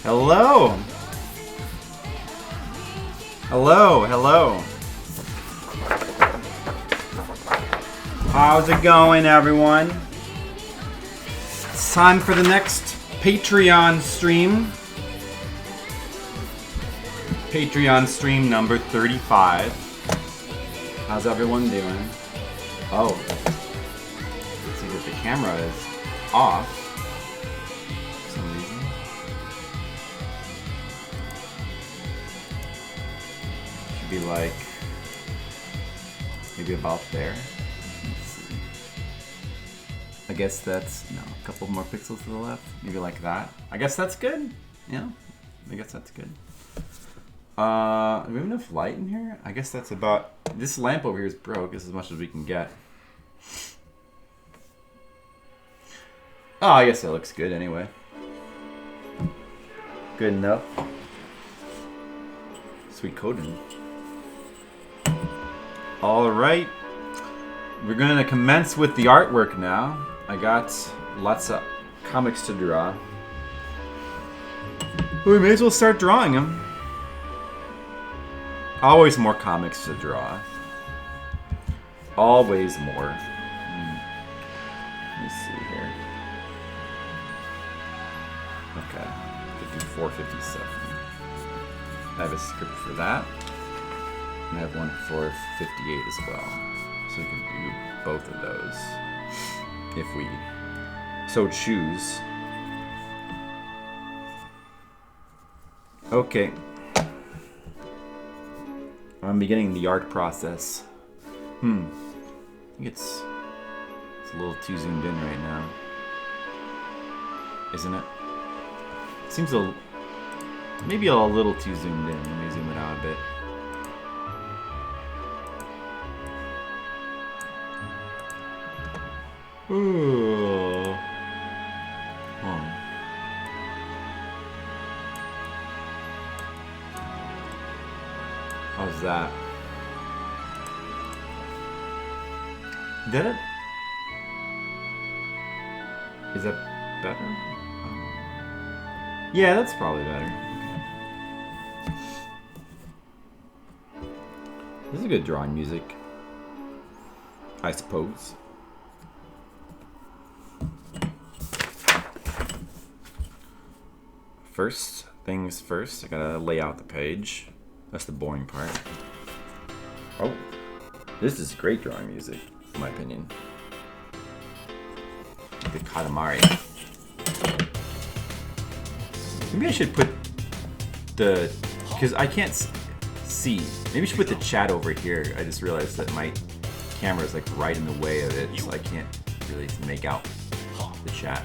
Hello. Hello, hello. How's it going, everyone? It's time for the next Patreon stream. Patreon stream number 35. How's everyone doing? Oh. Let's see that the camera is off for some reason. Should be like maybe about there. Let's see. I guess that's a couple more pixels to the left. Maybe like that. I guess that's good. Yeah. I guess that's good. Do we have enough light in here? I guess that's about... This lamp over here is broke. This is as much as we can get. Oh, I guess that looks good anyway. Good enough. Sweet coding. Alright. We're going to commence with the artwork now. I got lots of comics to draw. We may as well start drawing them. Always more comics to draw. Always more. Let me see here. Okay. 54, 57. I have a script for that. And I have one for 58 as well. So we can do both of those. If we so choose. Okay. I'm beginning the art process. I think it's a little too zoomed in right now. Isn't it? Seems maybe a little too zoomed in. Let me zoom it out a bit. Ooh. How's that? Did it? Is that better? Yeah, that's probably better. Okay. This is good drawing music, I suppose. First things first, I gotta lay out the page. That's the boring part. Oh, this is great drawing music, in my opinion. The Katamari. Maybe I should put the... Because I can't see. Maybe I should put the chat over here. I just realized that my camera is like right in the way of it, so I can't really make out the chat.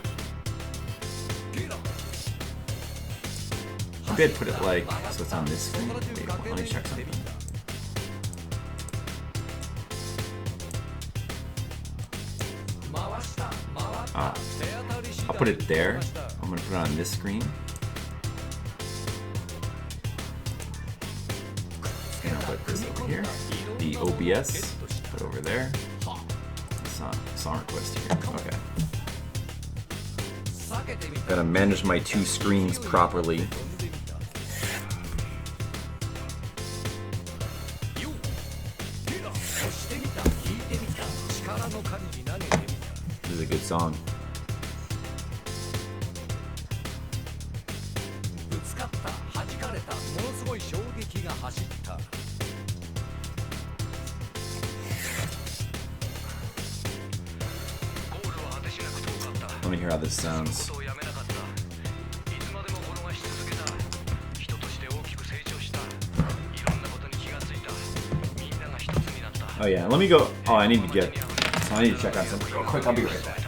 Maybe I'd put it like, so it's on this screen. Wait, let me check something. I'll put it there. I'm going to put it on this screen. And I'll put this over here. The OBS, put over there. Song request here. Okay. Gotta manage my two screens properly. This is a good song. Let me hear how this sounds. Oh yeah, let me go. Oh, I need to check on something real quick. I'll be right back.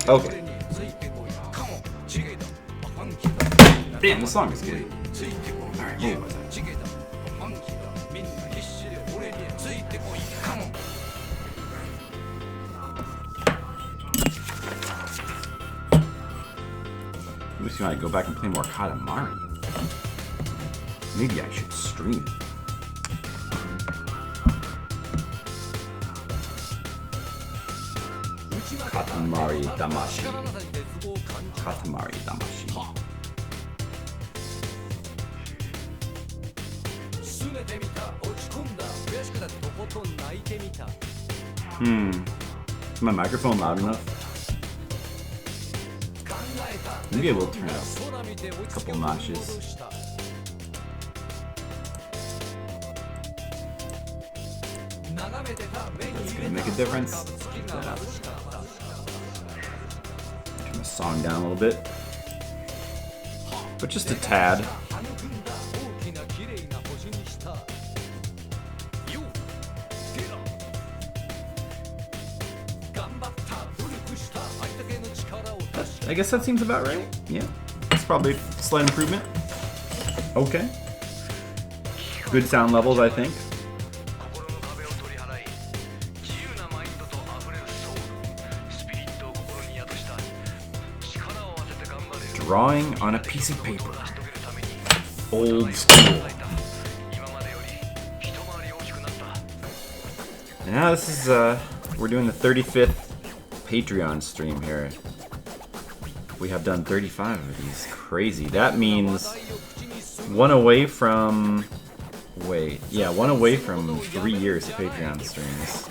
Okay. Damn, this song is good. Alright, what was that? Makes me want to go back and play more Katamari. Maybe I should stream it. Katamari Damacy. Katamari Damacy. Is my microphone loud enough? Maybe I will turn it up a couple notches. That's gonna make a difference. Turn the song down a little bit, but just a tad. I guess that seems about right. Yeah, it's probably a slight improvement. Okay. Good sound levels, I think. Drawing on a piece of paper. Old school. Now this is, we're doing the 35th Patreon stream here. We have done 35 of these. Crazy. That means one away from... Wait. Yeah, one away from 3 years of Patreon streams.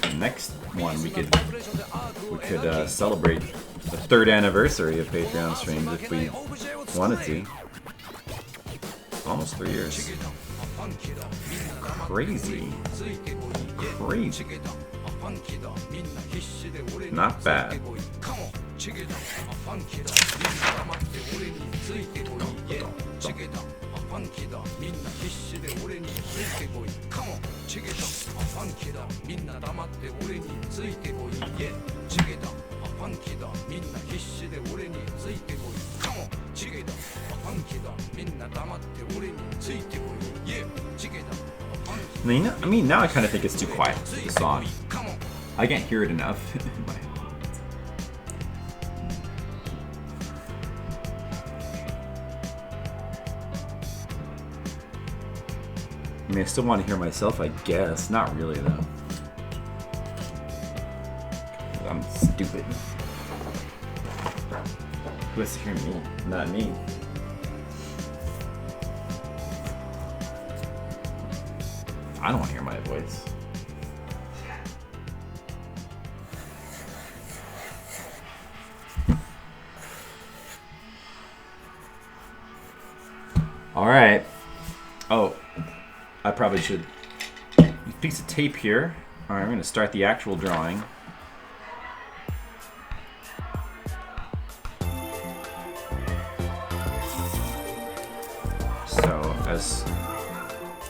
The next one we could celebrate the 3rd anniversary of Patreon streams if we wanted to. Almost 3 years. Crazy. Crazy. Not bad. I mean, now I kind of think it's too quiet, the song. I can't hear it enough. I mean, I still want to hear myself, I guess. Not really, though. I'm stupid. Who has to hear me? Not me. I don't want to hear my voice. Alright. Oh. I probably should. Piece of tape here. Alright, I'm going to start the actual drawing. So, as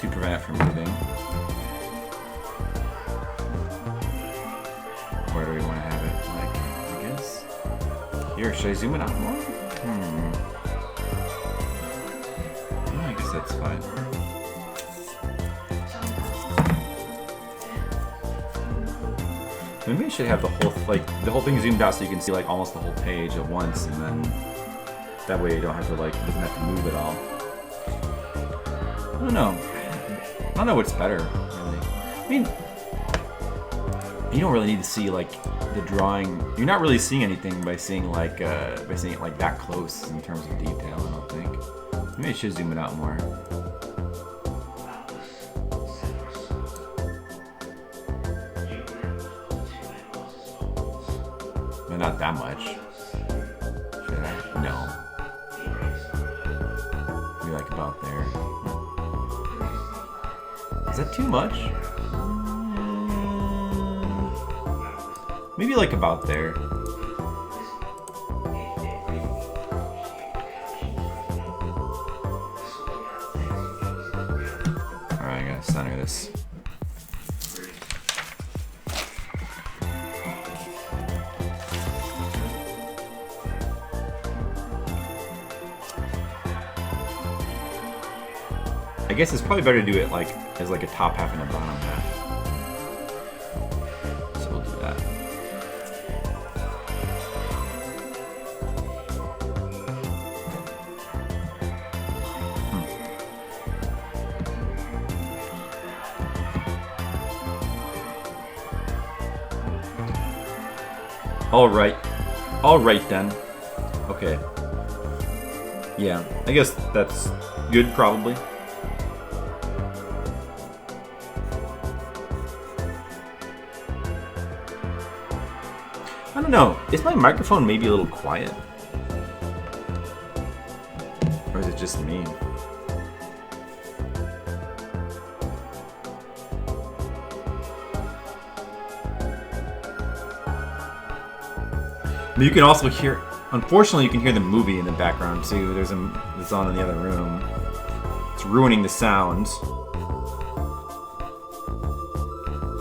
to prevent it from moving. Where do we want to have it? Like, I guess. Here, should I zoom it out more? Yeah, I guess that's fine. Maybe I should have the whole thing zoomed out so you can see like almost the whole page at once, and then that way you don't have to it doesn't have to move at all. I don't know. I don't know what's better, really. I mean, you don't really need to see like the drawing. You're not really seeing anything by seeing it like that close in terms of detail. I don't think. Maybe I should zoom it out more. But not that much. Should I? No. Maybe like about there. Is that too much? Maybe like about there. Alright, I gotta center this. I guess it's probably better to do it like as like a top half and a bottom half. So we'll do that. Alright. Alright then. Okay. Yeah, I guess that's good, probably. I don't know. Is my microphone maybe a little quiet? Or is it just me? But you can also hear... Unfortunately, you can hear the movie in the background, too. There's on in the other room. It's ruining the sound.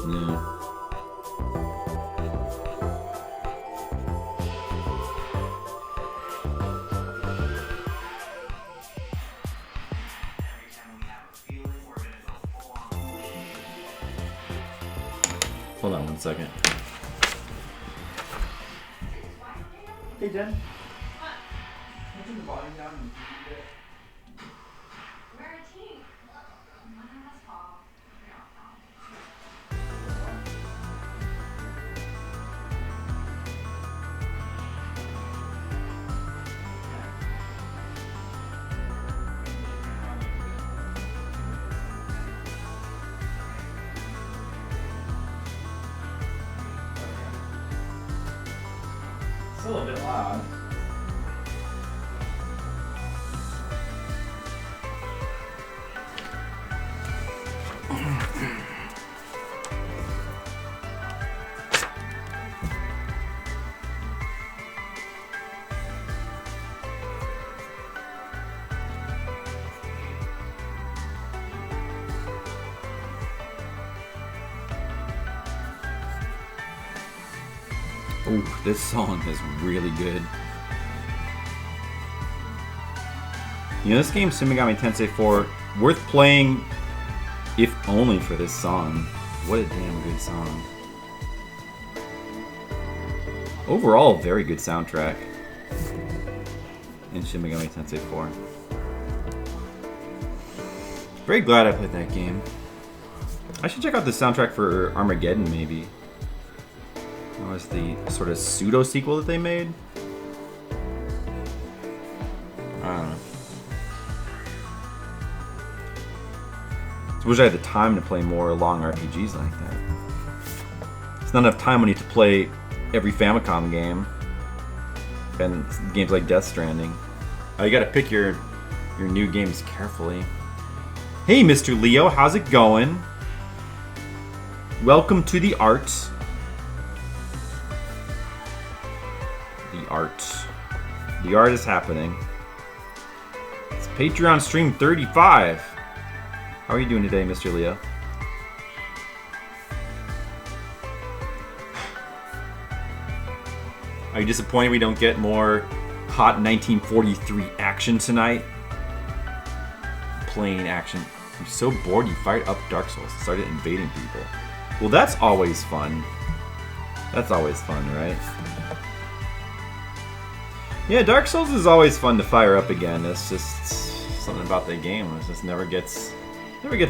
Yeah. Hold on one second. Hey, Jen. What? Can you turn the volume down and keep it? We're a team. One of us fall. Still a bit loud. Ooh, this song is really good. You know, this game, Shin Megami Tensei 4, worth playing if only for this song. What a damn good song. Overall, very good soundtrack in Shin Megami Tensei 4. Very glad I played that game. I should check out the soundtrack for Armageddon, maybe. That was the sort of pseudo-sequel that they made. I don't know. I wish I had the time to play more long RPGs like that. It's not enough time when you have to play every Famicom game. And games like Death Stranding. Oh, you gotta pick your new games carefully. Hey, Mr. Leo, how's it going? Welcome to the arts. The art is happening. It's Patreon stream 35. How are you doing today, Mr. Leo? Are you disappointed we don't get more hot 1943 action tonight? Plain action. I'm so bored you fired up Dark Souls and started invading people. Well, that's always fun. That's always fun, right? Yeah, Dark Souls is always fun to fire up again. It's just something about the game. It just never gets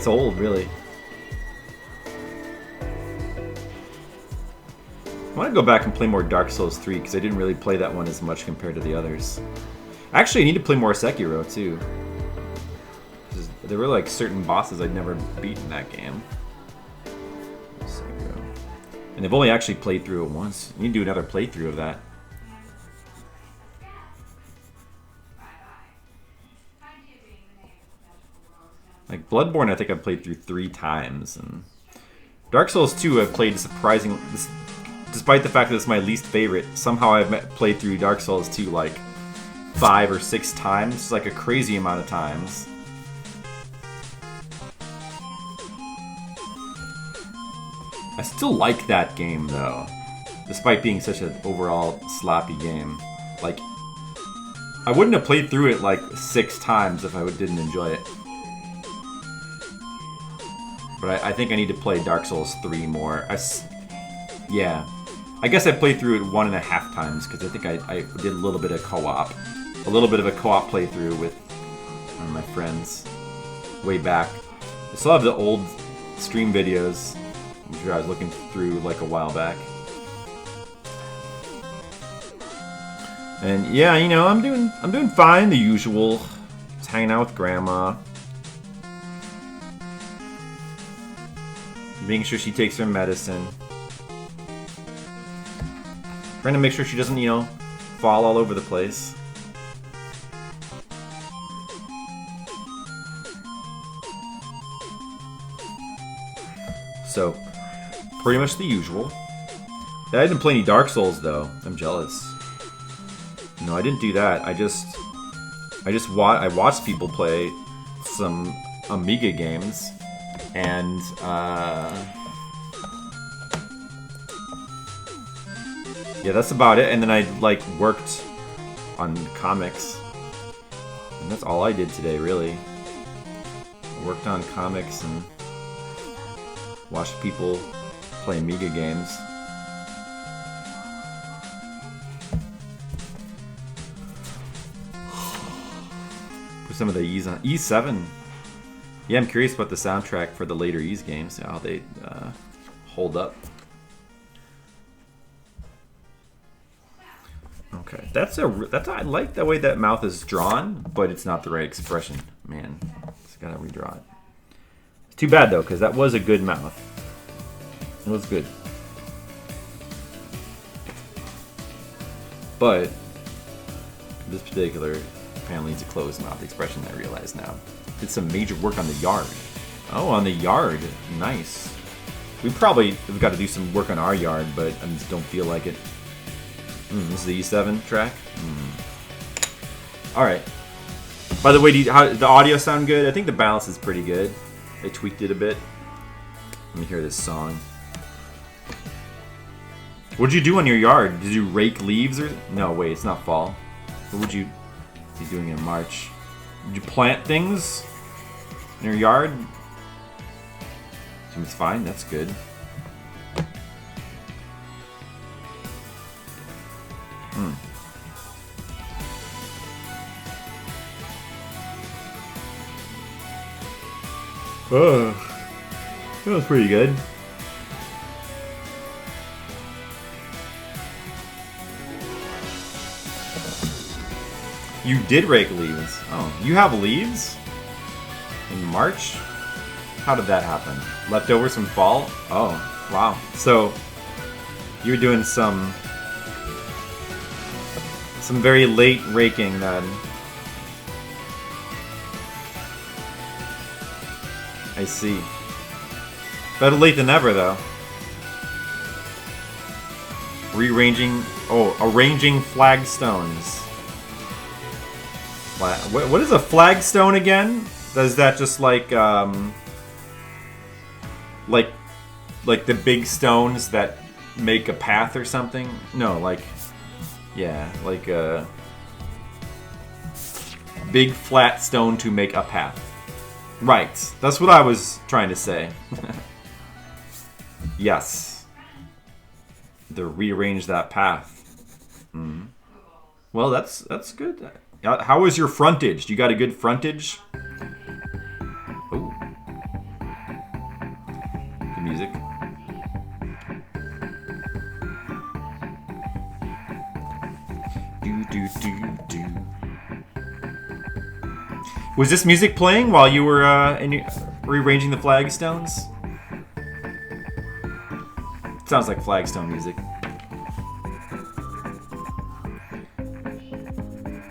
old, really. I want to go back and play more Dark Souls 3 because I didn't really play that one as much compared to the others. Actually, I need to play more Sekiro too. There were like certain bosses I'd never beaten that game. Sekiro. And they've only actually played through it once. You need to do another playthrough of that. Like Bloodborne, I think I've played through 3 times, and Dark Souls 2 I've played surprisingly, despite the fact that it's my least favorite. Somehow I've played through Dark Souls 2 like 5 or 6 times, it's like a crazy amount of times. I still like that game though, despite being such an overall sloppy game. Like, I wouldn't have played through it like 6 times if I didn't enjoy it. But I think I need to play Dark Souls 3 more. Yeah. I guess I played through it 1.5 times, because I think I did a little bit of co-op. A little bit of a co-op playthrough with one of my friends way back. I still have the old stream videos, which I was looking through like a while back. And yeah, you know, I'm doing fine, the usual. Just hanging out with grandma. Making sure she takes her medicine. Trying to make sure she doesn't, you know, fall all over the place. So, pretty much the usual. I didn't play any Dark Souls though. I'm jealous. No, I didn't do that. I watched people play some Amiga games, and yeah, that's about it. And then I like worked on comics, and that's all I did today, really. I worked on comics and watched people play Amiga games. Put some of the E's on E7. Yeah, I'm curious about the soundtrack for the later Ys games, how they hold up. Okay, I like the way that mouth is drawn, but it's not the right expression. Man, just gotta redraw it. It's too bad though, because that was a good mouth. It was good. But this particular family needs a closed mouth expression, I realize now. Did some major work on the yard. Oh, on the yard. Nice. We probably have got to do some work on our yard, but I just don't feel like it. This is the E7 track. Alright. By the way, how the audio sound good? I think the balance is pretty good. They tweaked it a bit. Let me hear this song. What did you do on your yard? Did you rake leaves or... No, wait, it's not fall. What would you be doing in March? Did you plant things in your yard? Seems fine, that's good. Oh, that was pretty good. You did rake leaves. Oh, you have leaves? In March? How did that happen? Leftovers from fall? Oh, wow. So, you're doing some very late raking then. I see. Better late than never, though. Arranging flagstones. What is a flagstone again? Is that just like the big stones that make a path or something? No, yeah, like a big flat stone to make a path. Right, that's what I was trying to say. Yes. To rearrange that path. Well, that's good. How was your frontage? You got a good frontage? Oh. Good music. Do. Was this music playing while you were rearranging the flagstones? Sounds like flagstone music.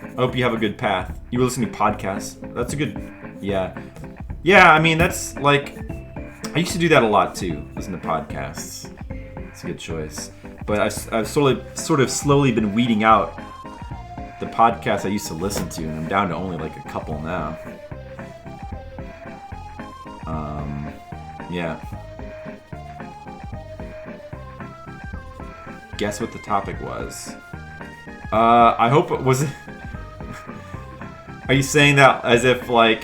I hope you have a good path. You were listening to podcasts. That's a good... Yeah. Yeah, I mean, that's like... I used to do that a lot, too. Listen to podcasts. It's a good choice. But I've sort of slowly been weeding out the podcasts I used to listen to, and I'm down to only like a couple now. Yeah. Guess what the topic was? I hope it was... Are you saying that as if, like...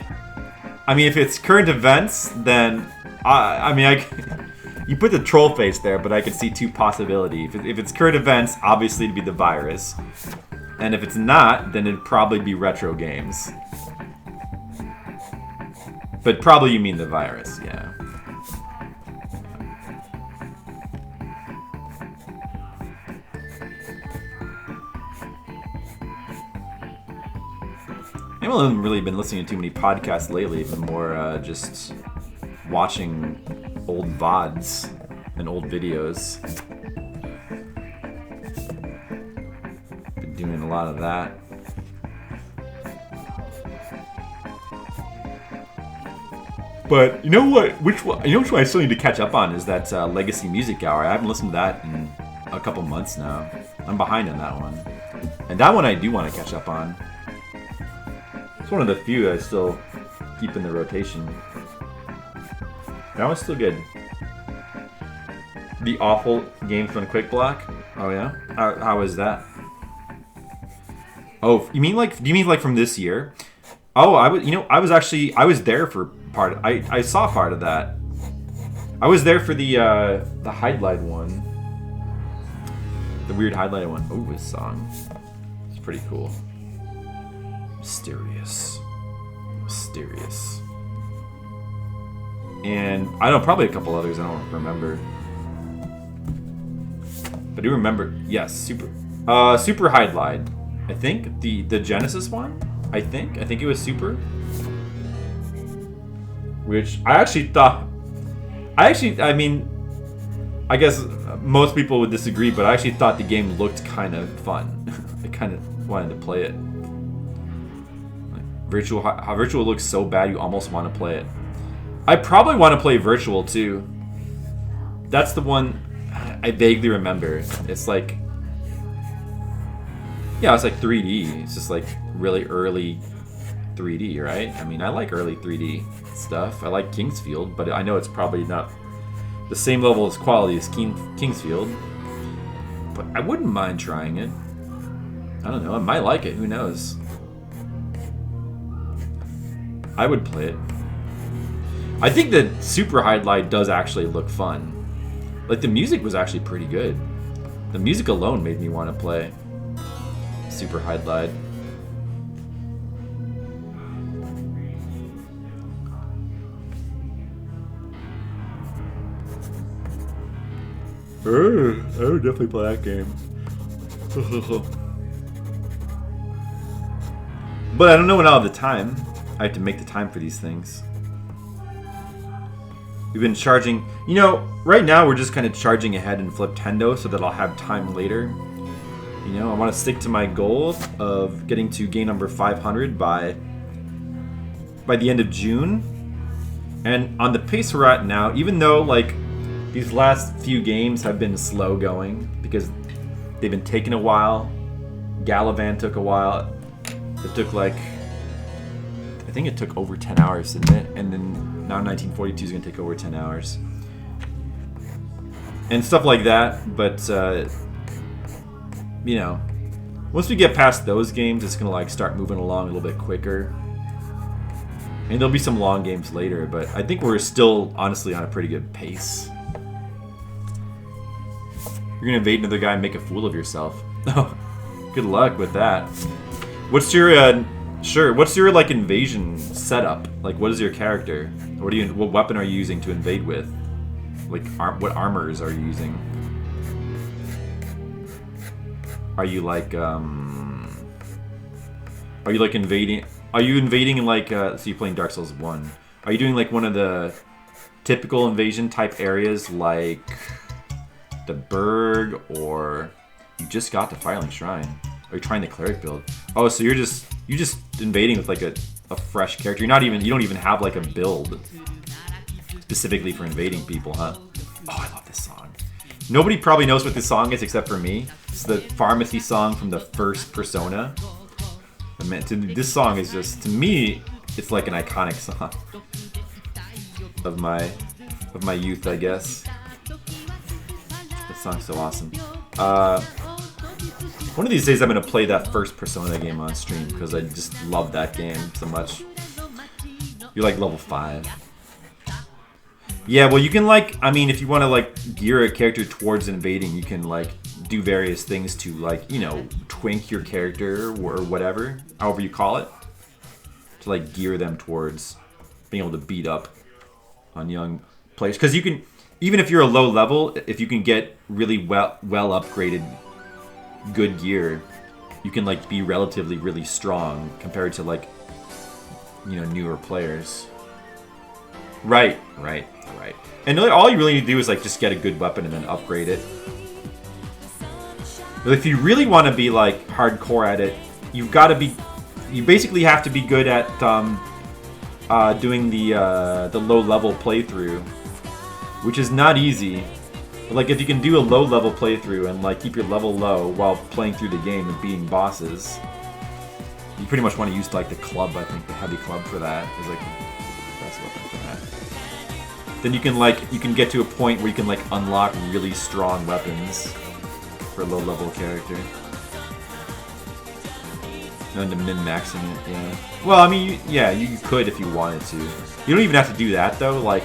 I mean, if it's current events, then... you put the troll face there, but I could see two possibilities. If it's current events, obviously it'd be the virus. And if it's not, then it'd probably be retro games. But probably you mean the virus, yeah. haven't really been listening to too many podcasts lately, but more just watching old VODs and old videos. Been doing a lot of that. But you know what? Which one I still need to catch up on is that Legacy Music Hour. I haven't listened to that in a couple months now. I'm behind on that one. And that one I do want to catch up on. It's one of the few I still keep in the rotation. That one's still good. The awful games from Quick Block. Oh yeah? How is that? Oh, do you mean like from this year? Oh, I was there for part. I saw part of that. I was there for the highlight one. The weird highlighted one. Oh, this song. It's pretty cool. Mysterious. And I know probably a couple others I don't remember. But I do remember, yes, Super Highlight. I think the Genesis one. I think it was Super. Which I mean, I guess most people would disagree, but I actually thought the game looked kind of fun. I kind of wanted to play it. How Virtual looks so bad you almost want to play it. I probably want to play Virtual too. That's the one I vaguely remember. It's like, yeah, it's like 3D. It's just like really early 3D, right? I mean, I like early 3D stuff. I like Kingsfield, but I know it's probably not the same level of quality as Kingsfield. But I wouldn't mind trying it. I don't know. I might like it. Who knows? I would play it. I think that Super Highlight does actually look fun. Like, the music was actually pretty good. The music alone made me want to play Super Highlight. I would definitely play that game. But I don't know when I'll have the time. I have to make the time for these things. We've been charging... You know, right now we're just kind of charging ahead in Fliptendo so that I'll have time later. You know, I want to stick to my goal of getting to game number 500 by the end of June. And on the pace we're at now, even though, like, these last few games have been slow going because they've been taking a while. Galavan took a while. It took like... I think it took over 10 hours, didn't it? And then now 1942 is going to take over 10 hours. And stuff like that, but, you know, once we get past those games, it's going to, like, start moving along a little bit quicker. And there'll be some long games later, but I think we're still, honestly, on a pretty good pace. You're going to invade another guy and make a fool of yourself. Oh, good luck with that. What's your, what's your, like, invasion setup? Like, what is your character? What weapon are you using to invade with? Like, what armors are you using? Are you like invading? Are you invading like? So you're playing Dark Souls 1. Are you doing like one of the typical invasion type areas, like the Burg, or you just got the Firelink Shrine? Are you trying the cleric build? Oh, so you're just invading with like a fresh character. You don't even have like a build specifically for invading people, huh? Oh, I love this song. Nobody probably knows what this song is except for me. It's the pharmacy song from the first Persona. This song is just, to me, it's like an iconic song of my youth, I guess. This song's so awesome. One of these days I'm gonna play that first Persona game on stream because I just love that game so much. You're like level 5. Yeah, well, you can, like, I mean, if you want to, like, gear a character towards invading, you can, like, do various things to, like, you know, twink your character or whatever, however you call it, to, like, gear them towards being able to beat up on young players. Because you can, even if you're a low level, if you can get really well upgraded good gear, you can, like, be relatively really strong compared to, like, newer players. Right. And all you really need to do is like just get a good weapon and then upgrade it. But if you really want to be like hardcore at it, you basically have to be good at doing the low level playthrough, which is not easy. But like if you can do a low level playthrough and like keep your level low while playing through the game and beating bosses, you pretty much want to use like the club. I think the heavy club for that is like the best weapon for that. Then you can get to a point where you can like unlock really strong weapons for a low level character. And to min-maxing it, yeah. Well, I mean, you could if you wanted to. You don't even have to do that though. Like,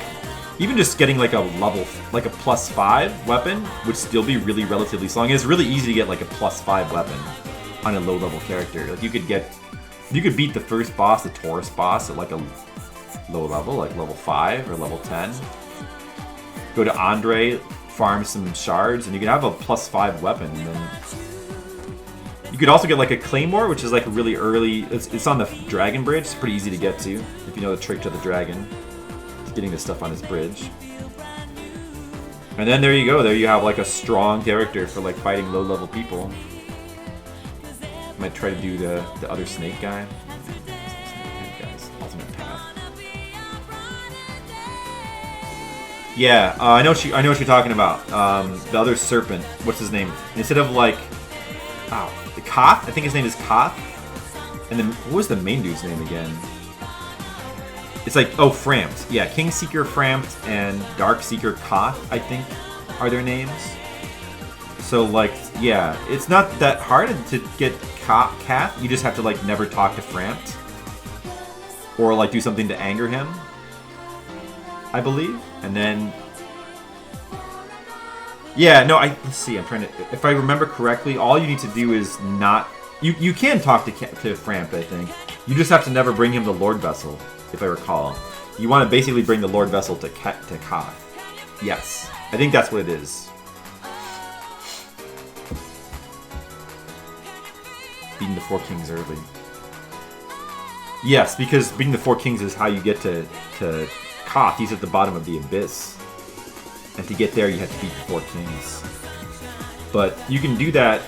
even just getting like a level, like a +5 weapon would still be really relatively strong. It's really easy to get like a +5 weapon on a low level character. Like you could beat the first boss, the Taurus boss, at like a low level, like level 5 or level 10. Go to Andre, farm some shards, and you can have a +5 weapon. And then you could also get like a Claymore, which is like really early. It's on the Dragon Bridge. It's pretty easy to get to if you know the trick to the dragon. It's getting this stuff on his bridge. And then there you go. There you have like a strong character for like fighting low level people. Might try to do the other snake guy. Snake guy's ultimate path. Yeah, I know what you're talking about. The other serpent. What's his name? Instead of like, the Koth. I think his name is Koth. And then what was the main dude's name again? It's like Frampt. Yeah, Kingseeker Frampt and Darkseeker Koth, I think, are their names. So like, yeah, it's not that hard to get Koth. You just have to like never talk to Frampt, or like do something to anger him, I believe. And then, yeah, no, let's see. I'm trying to. If I remember correctly, all you need to do is not. You can talk to Frampt, I think. You just have to never bring him the Lord Vessel, if I recall. You want to basically bring the Lord Vessel to Koth. Yes, I think that's what it is. Beating the Four Kings early. Yes, because beating the Four Kings is how you get to Koth. He's at the bottom of the abyss. And to get there, you have to beat the Four Kings. But you can do that.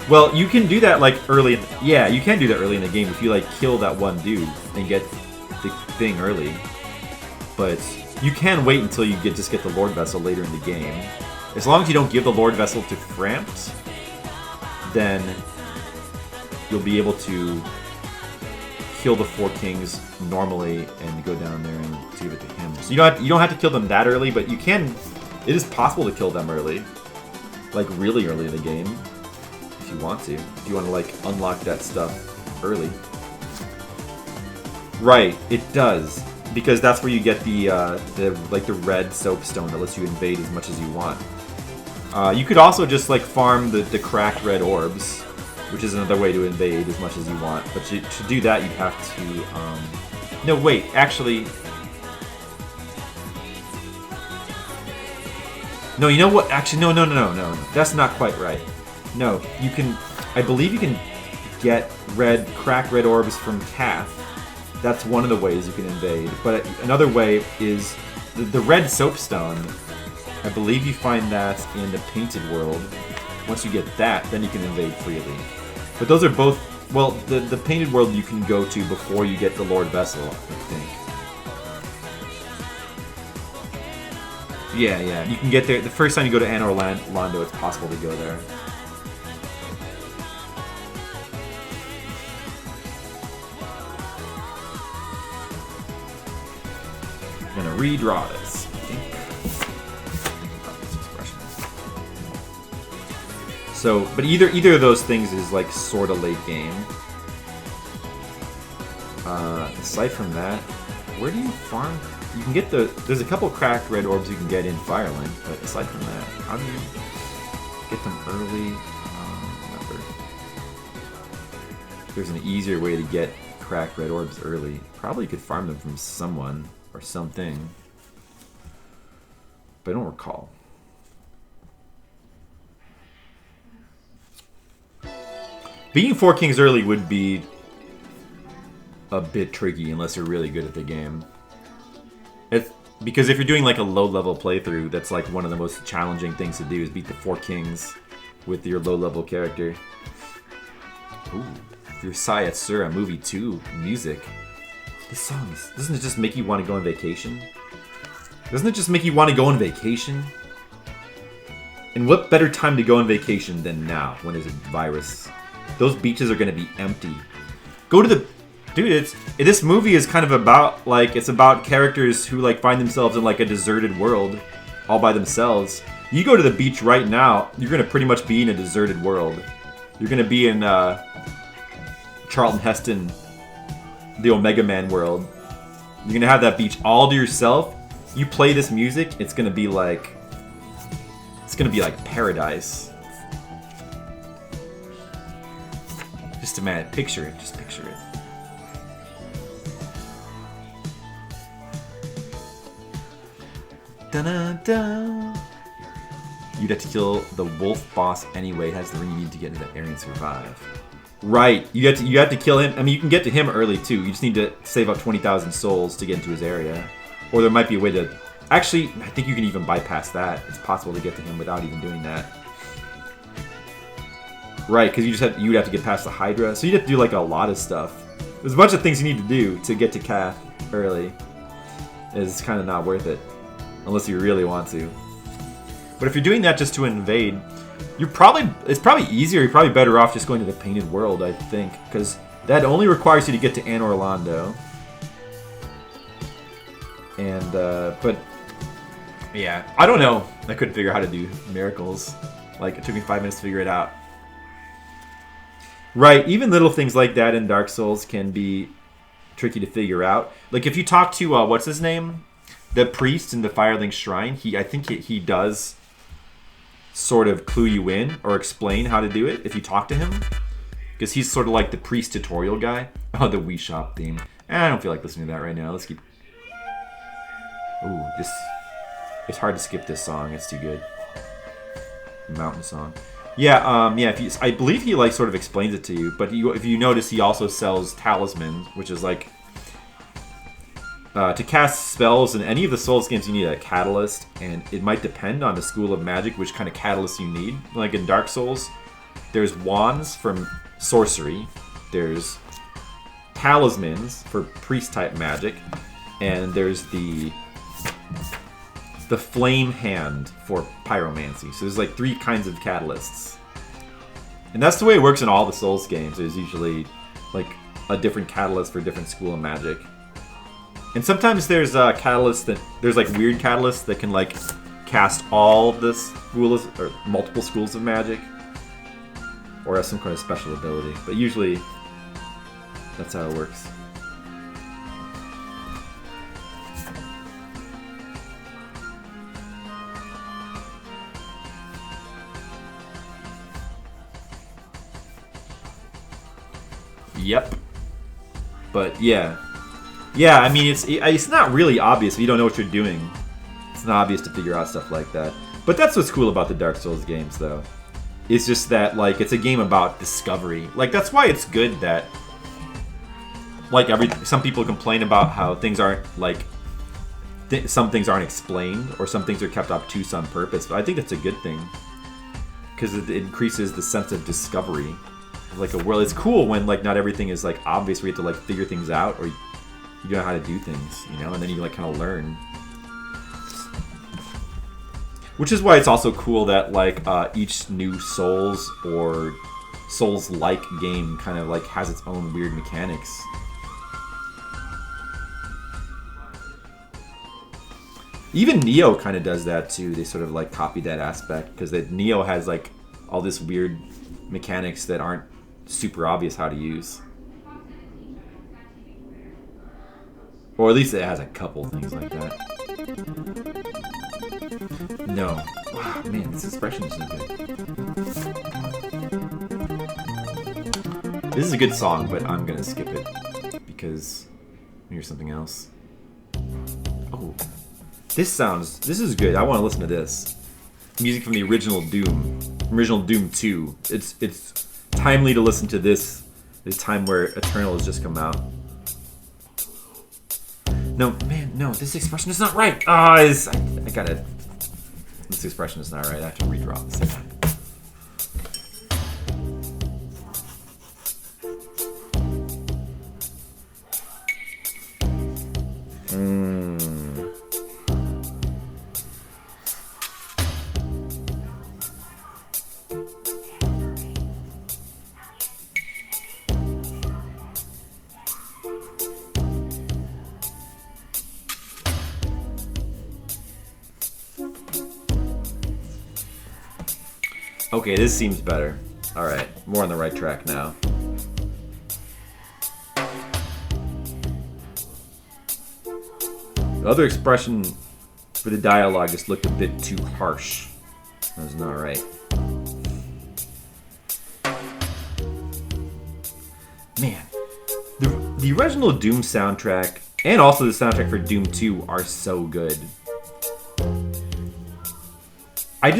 Well, you can do that like early. Yeah, you can do that early in the game if you like kill that one dude and get the thing early. But you can wait until you just get the Lord Vessel later in the game. As long as you don't give the Lord Vessel to Frampt, then you'll be able to kill the Four Kings normally and go down there and give it to him. So you don't have to kill them that early, but you can. It is possible to kill them early, like really early in the game, if you want to. If you want to like unlock that stuff early. Right, it does, because that's where you get the red soapstone that lets you invade as much as you want. You could also just like farm the cracked red orbs, which is another way to invade as much as you want. But to do that, you'd have to... No, wait, actually... No, you know what? Actually, no. That's not quite right. No, you can... I believe you can get cracked red orbs from Kath. That's one of the ways you can invade. But another way is the red soapstone. I believe you find that in the Painted World. Once you get that, then you can invade freely. But those are both... Well, the Painted World you can go to before you get the Lord Vessel, I think. Yeah. You can get there... The first time you go to Anor Londo, it's possible to go there. I'm gonna redraw this, I think. So, but either of those things is like sort of late game. Aside from that, where do you farm? You can get there's a couple cracked red orbs you can get in Firelink, but aside from that, how do you get them early? Remember. There's an easier way to get cracked red orbs early. Probably could farm them from someone or something, but I don't recall. Beating Four Kings early would be a bit tricky unless you're really good at the game. Because if you're doing like a low-level playthrough, that's like one of the most challenging things to do is beat the 4 kings with your low-level character. Ooh, Versailles Sura Movie 2 music. This song doesn't it just make you want to go on vacation? Doesn't it just make you want to go on vacation? And what better time to go on vacation than now, when there's a virus? Those beaches are going to be empty. Go to the... Dude, this movie is kind of about, like, it's about characters who, like, find themselves in, like, a deserted world all by themselves. You go to the beach right now, you're going to pretty much be in a deserted world. You're going to be in Charlton Heston, the Omega Man world. You're going to have that beach all to yourself. You play this music, it's going to be like... It's going to be like paradise. Just imagine, picture it, just picture it. Da-da-da. You'd have to kill the wolf boss anyway. It has the ring you need to get into that area and survive. Right, you have to kill him. I mean, you can get to him early too. You just need to save up 20,000 souls to get into his area. Or there might be a way to... Actually, I think you can even bypass that. It's possible to get to him without even doing that. Right, because you'd have to get past the Hydra. So you'd have to do like a lot of stuff. There's a bunch of things you need to do to get to Kath early. It's kind of not worth it. Unless you really want to. But if you're doing that just to invade, it's probably easier. You're probably better off just going to the Painted World, I think, because that only requires you to get to Anne Orlando. And but yeah, I don't know. I couldn't figure out how to do miracles. Like, it took me 5 minutes to figure it out. Right, even little things like that in Dark Souls can be tricky to figure out. Like if you talk to what's his name? The priest in the Firelink Shrine, I think he does sort of clue you in or explain how to do it if you talk to him. Because he's sort of like the priest tutorial guy. Oh, the Wii Shop theme. I don't feel like listening to that right now. Let's keep... Ooh, it's hard to skip this song. It's too good. Mountain song. Yeah, I believe he like sort of explains it to you. But if you notice, he also sells talismans, which is like... to cast spells in any of the Souls games, you need a catalyst, and it might depend on the school of magic which kind of catalyst you need. Like in Dark Souls, there's wands from sorcery, there's talismans for priest-type magic, and there's the flame hand for pyromancy. So there's like 3 kinds of catalysts. And that's the way it works in all the Souls games. There's usually like a different catalyst for a different school of magic. And sometimes there's there's like weird catalysts that can like cast all the schools or multiple schools of magic, or have some kind of special ability. But usually, that's how it works. Yep. But yeah. Yeah, I mean, it's not really obvious if you don't know what you're doing. It's not obvious to figure out stuff like that. But that's what's cool about the Dark Souls games, though. It's just that, like, it's a game about discovery. Like, that's why it's good that, like, some people complain about how things aren't, like, some things aren't explained, or some things are kept obtuse on purpose. But I think that's a good thing. Because it increases the sense of discovery. Like, a world. It's cool when, like, not everything is, like, obvious, where you have to, like, figure things out, or you know how to do things, you know, and then you like kind of learn. Which is why it's also cool that like each new Souls or Souls-like game kind of like has its own weird mechanics. Even Nioh kind of does that too. They sort of like copy that aspect because Nioh has like all this weird mechanics that aren't super obvious how to use. Or at least it has a couple things like that. No. Wow, man, this expression is so good. This is a good song, but I'm gonna skip it. Because here's something else. Oh. This is good. I want to listen to this. Music from the original Doom. Original Doom 2. It's timely to listen to this time where Eternal has just come out. No, man, no, this expression is not right. I gotta... This expression is not right. I have to redraw this again. Okay, this seems better. Alright, more on the right track now. The other expression for the dialogue just looked a bit too harsh. That was not right. Man, the original Doom soundtrack and also the soundtrack for Doom 2 are so good. I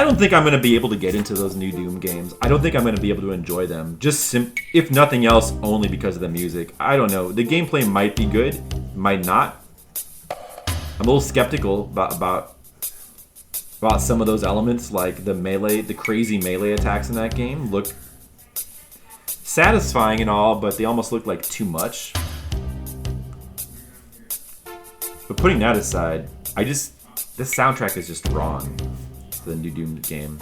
don't think I'm going to be able to get into those new Doom games. I don't think I'm going to be able to enjoy them. If nothing else, only because of the music. I don't know. The gameplay might be good, might not. I'm a little skeptical about some of those elements, like the crazy melee attacks in that game look satisfying and all, but they almost look like too much. But putting that aside, this soundtrack is just wrong. The new Doom game.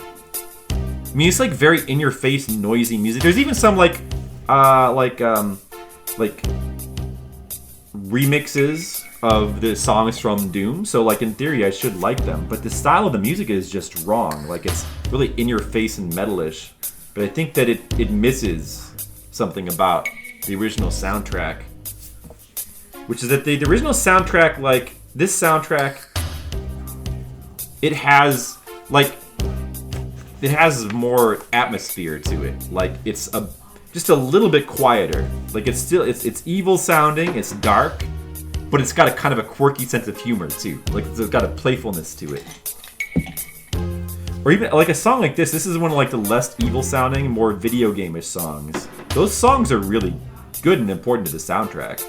I mean, it's like very in-your-face, noisy music. There's even some like remixes of the songs from Doom. So like in theory, I should like them. But the style of the music is just wrong. Like it's really in-your-face and metalish. But I think that it misses something about the original soundtrack, which is that the original soundtrack, like this soundtrack, it has more atmosphere to it. Like it's just a little bit quieter. Like it's evil sounding, it's dark, but it's got a kind of a quirky sense of humor too. Like it's got a playfulness to it. Or even like a song like this. This is one of like the less evil sounding, more video game-ish songs. Those songs are really good and important to the soundtrack.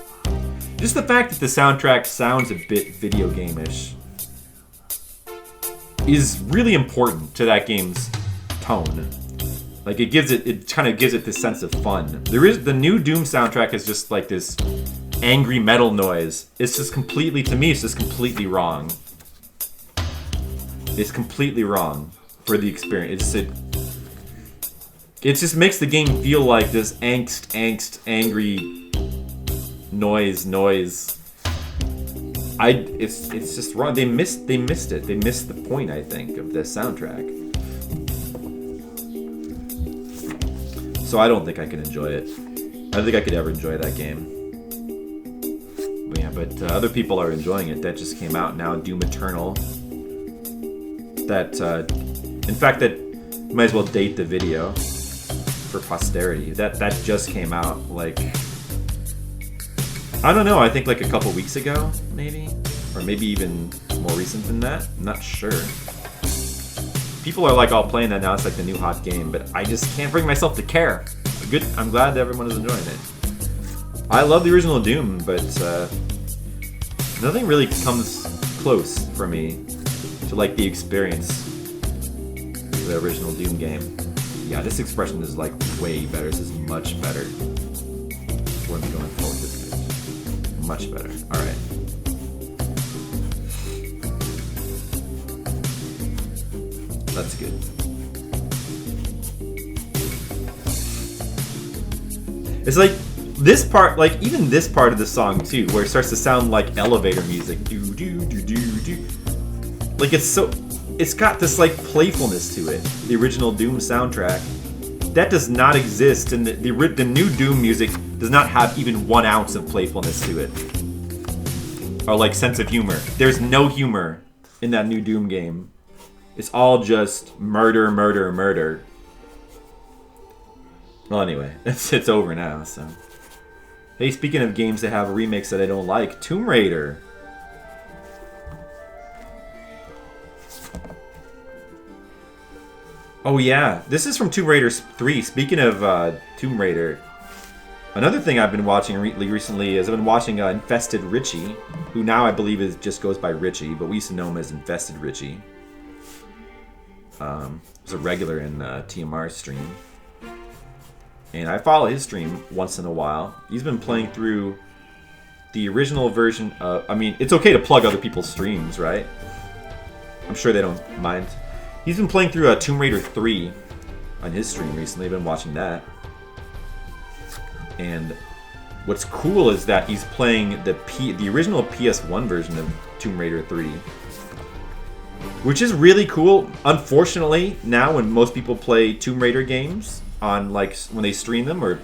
Just the fact that the soundtrack sounds a bit video game-ish is really important to that game's tone. Like it kind of gives it this sense of fun. The new Doom soundtrack is just like this angry metal noise. It's just completely, to me, it's just completely wrong. It's completely wrong for the experience. It just makes the game feel like this angst, angry noise. It's just wrong. They missed it. They missed the point, I think, of this soundtrack. So I don't think I can enjoy it. I don't think I could ever enjoy that game. But other people are enjoying it. That just came out now, Doom Eternal. That, in fact, that might as well date the video for posterity. That just came out, like, I don't know, I think like a couple weeks ago, maybe? Or maybe even more recent than that? I'm not sure. People are like all playing that now, it's like the new hot game, but I just can't bring myself to care. I'm glad that everyone is enjoying it. I love the original Doom, but nothing really comes close for me to like the experience of the original Doom game. Yeah, this expression is like way better. This is much better. We're going forward this page. Much better. Alright. That's good. It's like this part, like even this part of the song too, where it starts to sound like elevator music. Do do do do do. Like it's got this like playfulness to it. The original Doom soundtrack that does not exist, and the new Doom music does not have even 1 ounce of playfulness to it, or like sense of humor. There's no humor in that new Doom game. It's all just murder, murder, murder. Well, anyway, it's over now, so. Hey, speaking of games that have remakes that I don't like, Tomb Raider. Oh yeah, this is from Tomb Raider 3. Speaking of Tomb Raider, Another thing I've been watching recently is I've been watching Infested Richie, who now I believe just goes by Richie, but we used to know him as Infested Richie. He's a regular in TMR's stream. And I follow his stream once in a while. He's been playing through the original version of... I mean, it's okay to plug other people's streams, right? I'm sure they don't mind. He's been playing through Tomb Raider 3 on his stream recently. I've been watching that. And what's cool is that he's playing the original PS1 version of Tomb Raider 3, which is really cool. Unfortunately, now when most people play Tomb Raider games on like when they stream them or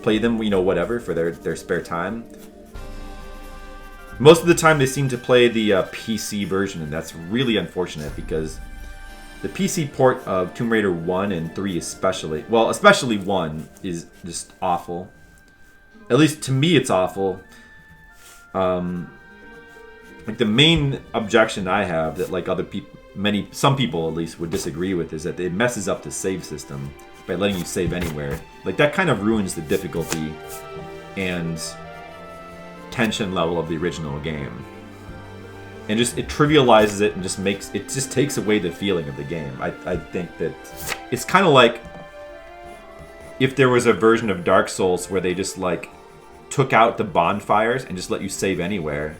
play them, you know, whatever for their spare time, most of the time they seem to play the PC version, and that's really unfortunate because the PC port of Tomb Raider 1 and 3 especially 1 is just awful. At least to me, it's awful. Like the main objection I have that like other people, some people at least would disagree with is that it messes up the save system by letting you save anywhere. Like that kind of ruins the difficulty and tension level of the original game, and it trivializes it and just takes away the feeling of the game. I think that it's kind of like if there was a version of Dark Souls where they just like took out the bonfires and just let you save anywhere.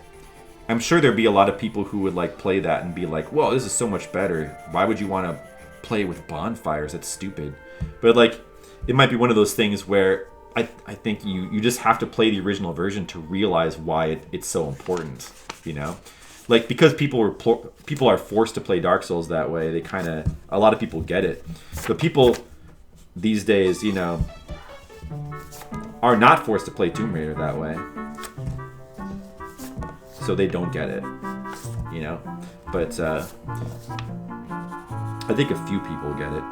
I'm sure there'd be a lot of people who would like play that and be like, whoa, this is so much better. Why would you want to play with bonfires? That's stupid. But like, it might be one of those things where I think you just have to play the original version to realize why it's so important, you know? Like, because people are forced to play Dark Souls that way, a lot of people get it. But people these days, you know, are not forced to play Tomb Raider that way. So they don't get it, you know? But I think a few people get it.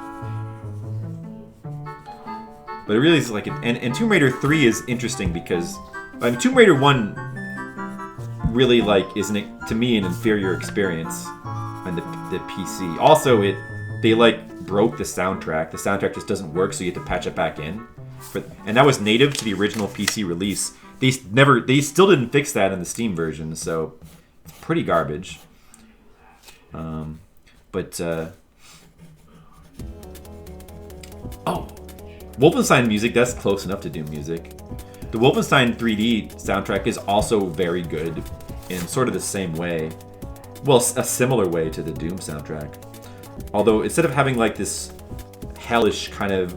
But it really is like... And Tomb Raider 3 is interesting because... I mean, Tomb Raider 1 really, like, is, to me, an inferior experience on the PC. Also, they, like, broke the soundtrack. The soundtrack just doesn't work, so you have to patch it back in. And that was native to the original PC release. They still didn't fix that in the Steam version, so it's pretty garbage. Wolfenstein music, that's close enough to Doom music. The Wolfenstein 3D soundtrack is also very good in sort of the same way. Well, a similar way to the Doom soundtrack. Although instead of having like this hellish kind of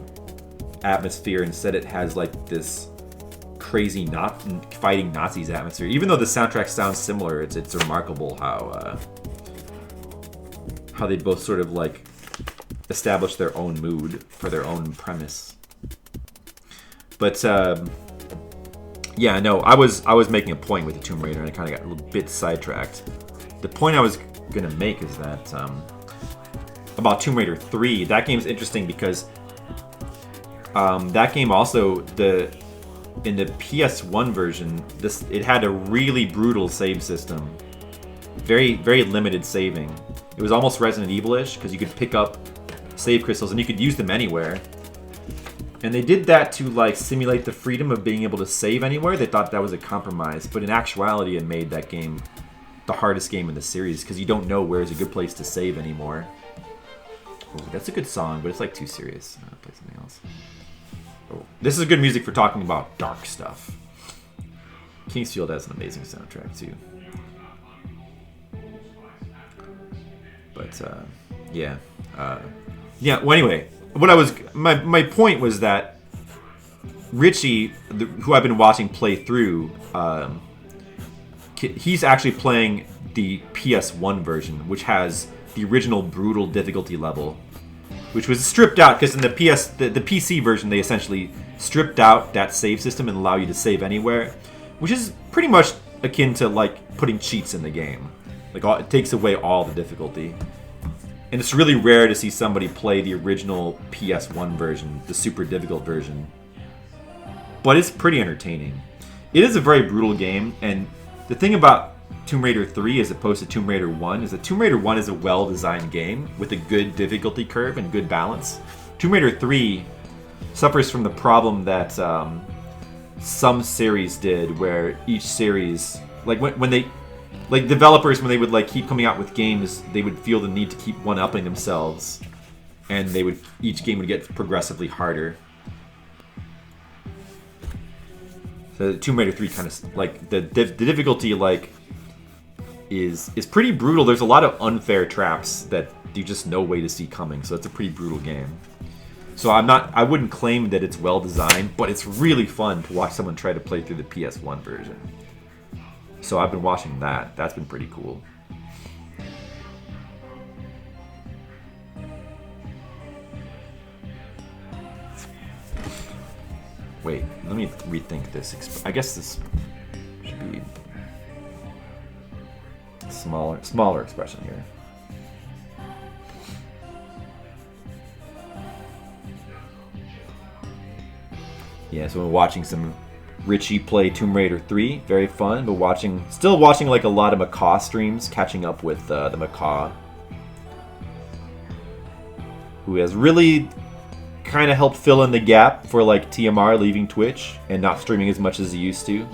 atmosphere, instead it has like this crazy fighting Nazis atmosphere. Even though the soundtrack sounds similar, it's remarkable how they both sort of like establish their own mood for their own premise. But yeah, no, I was making a point with the Tomb Raider and I kind of got a little bit sidetracked. The point I was gonna make is that about Tomb Raider 3, that game's interesting because that game also in the PS1 version, it had a really brutal save system. Very, very limited saving. It was almost Resident Evil-ish because you could pick up save crystals and you could use them anywhere. And they did that to like simulate the freedom of being able to save anywhere. They thought that was a compromise, but in actuality it made that game the hardest game in the series because you don't know where's a good place to save anymore. Oh, that's a good song, but it's like too serious. I'll play something else. Oh, this is good music for talking about dark stuff. King's Field has an amazing soundtrack too. But yeah. Well, anyway, my point was that Richie, who I've been watching play through, he's actually playing the PS1 version, which has the original brutal difficulty level, which was stripped out because in the PC version they essentially stripped out that save system and allow you to save anywhere, which is pretty much akin to like putting cheats in the game. Like it takes away all the difficulty. And it's really rare to see somebody play the original PS1 version, the super difficult version. But it's pretty entertaining. It is a very brutal game, and the thing about Tomb Raider 3 as opposed to Tomb Raider 1 is that Tomb Raider 1 is a well-designed game with a good difficulty curve and good balance. Tomb Raider 3 suffers from the problem that some series did, where each series, like when they, like developers, when they would like keep coming out with games, they would feel the need to keep one-upping themselves, and each game would get progressively harder. So Tomb Raider 3 kind of like the difficulty like is pretty brutal. There's a lot of unfair traps that you just no way to see coming. So it's a pretty brutal game. So I wouldn't claim that it's well designed, but it's really fun to watch someone try to play through the PS1 version. So I've been watching that. That's been pretty cool. Wait, let me rethink this. I guess this should be smaller expression here. Yeah, so we're watching some Richie play Tomb Raider 3. Very fun, but still watching like a lot of Macaw streams, catching up with the Macaw, who has really kind of helped fill in the gap for like TMR leaving Twitch and not streaming as much as he used to.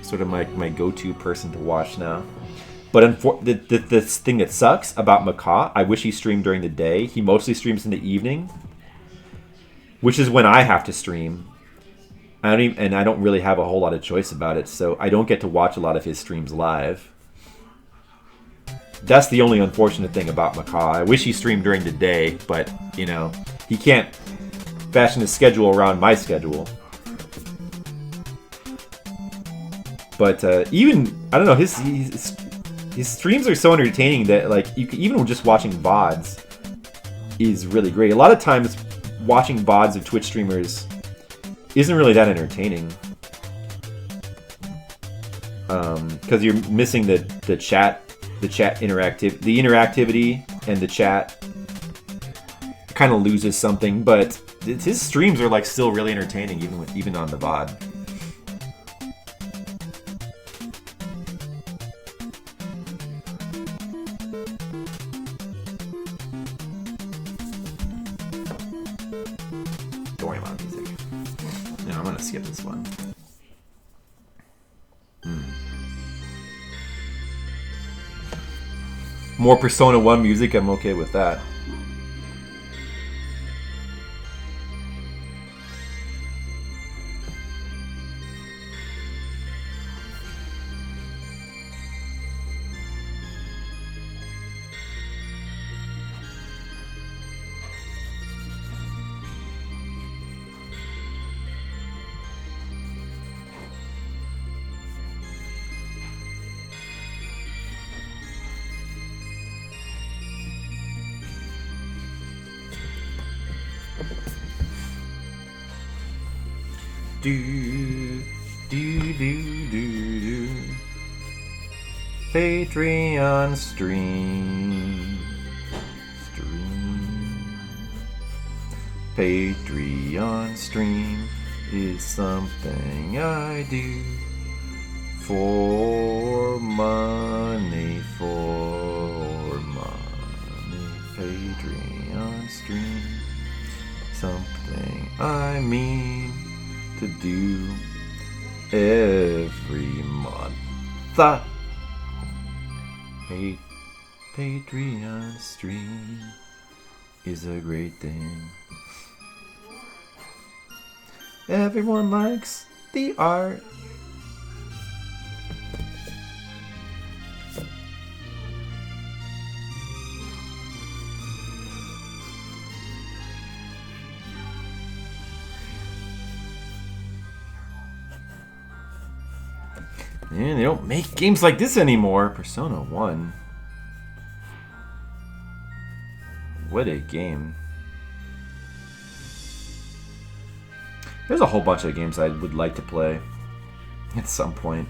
Sort of my go-to person to watch now. But the thing that sucks about Macaw, I wish he streamed during the day. He mostly streams in the evening, which is when I have to stream. I don't really have a whole lot of choice about it, so I don't get to watch a lot of his streams live. That's the only unfortunate thing about Macaw. I wish he streamed during the day, but, you know, he can't fashion his schedule around my schedule. But even, I don't know, his streams are so entertaining that, like, even just watching VODs is really great. A lot of times, watching VODs of Twitch streamers isn't really that entertaining, because you're missing the chat interactivity, and the chat kind of loses something. But his streams are like still really entertaining, even on the VOD. Don't worry about music. No, I'm gonna skip this one. More Persona 1 music, I'm okay with that. Patreon stream. Patreon stream is something I do for money, Patreon stream, something I mean to do every month. Patreon stream is a great thing. Everyone likes the art. And they don't make games like this anymore. Persona 1. What a game. There's a whole bunch of games I would like to play at some point.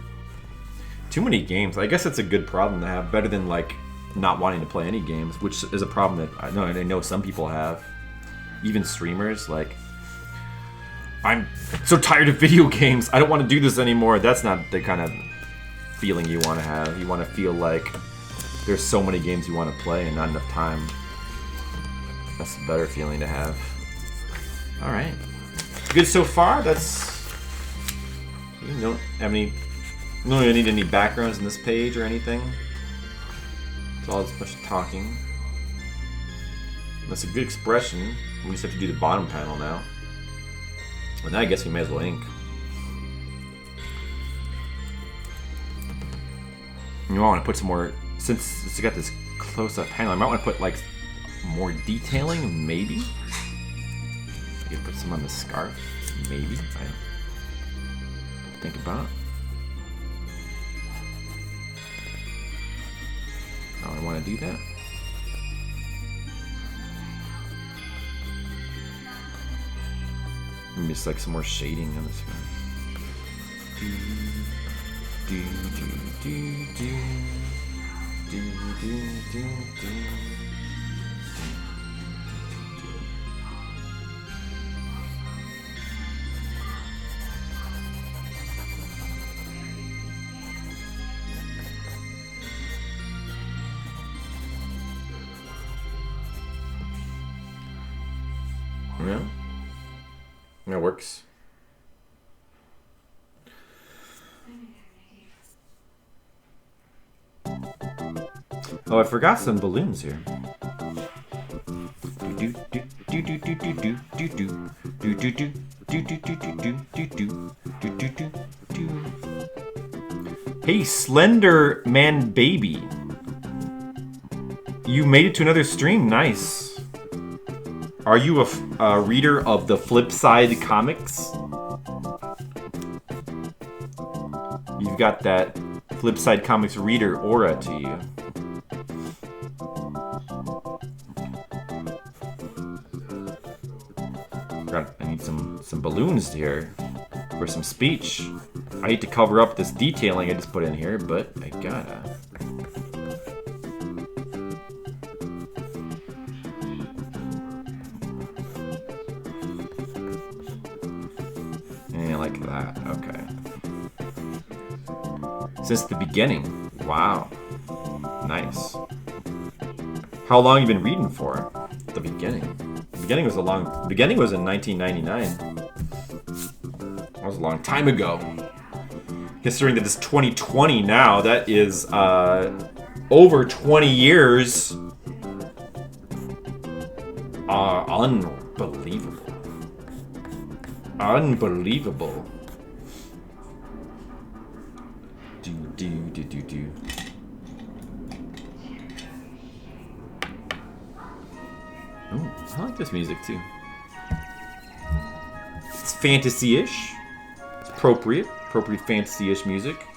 Too many games. I guess it's a good problem to have. Better than like not wanting to play any games, which is a problem that I know some people have. Even streamers, like, I'm so tired of video games. I don't want to do this anymore. That's not the kind of feeling you want to have. You want to feel like there's so many games you want to play and not enough time. That's a better feeling to have. Alright. Good so far. That's You don't have any. You don't really need any backgrounds in this page or anything. It's all just a bunch of talking. That's a good expression. We just have to do the bottom panel now. And now I guess we may as well ink. You might want to put some more, since it's got this close-up panel, I might want to put like more detailing, maybe? I could put some on the scarf, maybe? I don't think about. Oh, I want to do that? Maybe just like some more shading on this one. Do do do do do do do do. Yeah, that works. Oh, I forgot some balloons here. Hey, Slender Man Baby. You made it to another stream. Nice. Are you a reader of the Flipside comics? You've got that Flipside comics reader aura to you. I need some balloons here for some speech. I hate to cover up this detailing I just put in here, but I gotta. Yeah, like that. Okay. Since the beginning. Wow. Nice. How long have you been reading for? The beginning. The beginning was in 1999. That was a long time ago. Considering that it's 2020 now, that is over 20 years. Unbelievable. Unbelievable. Do. Oh, I like this music too. It's fantasy-ish. It's appropriate fantasy-ish music.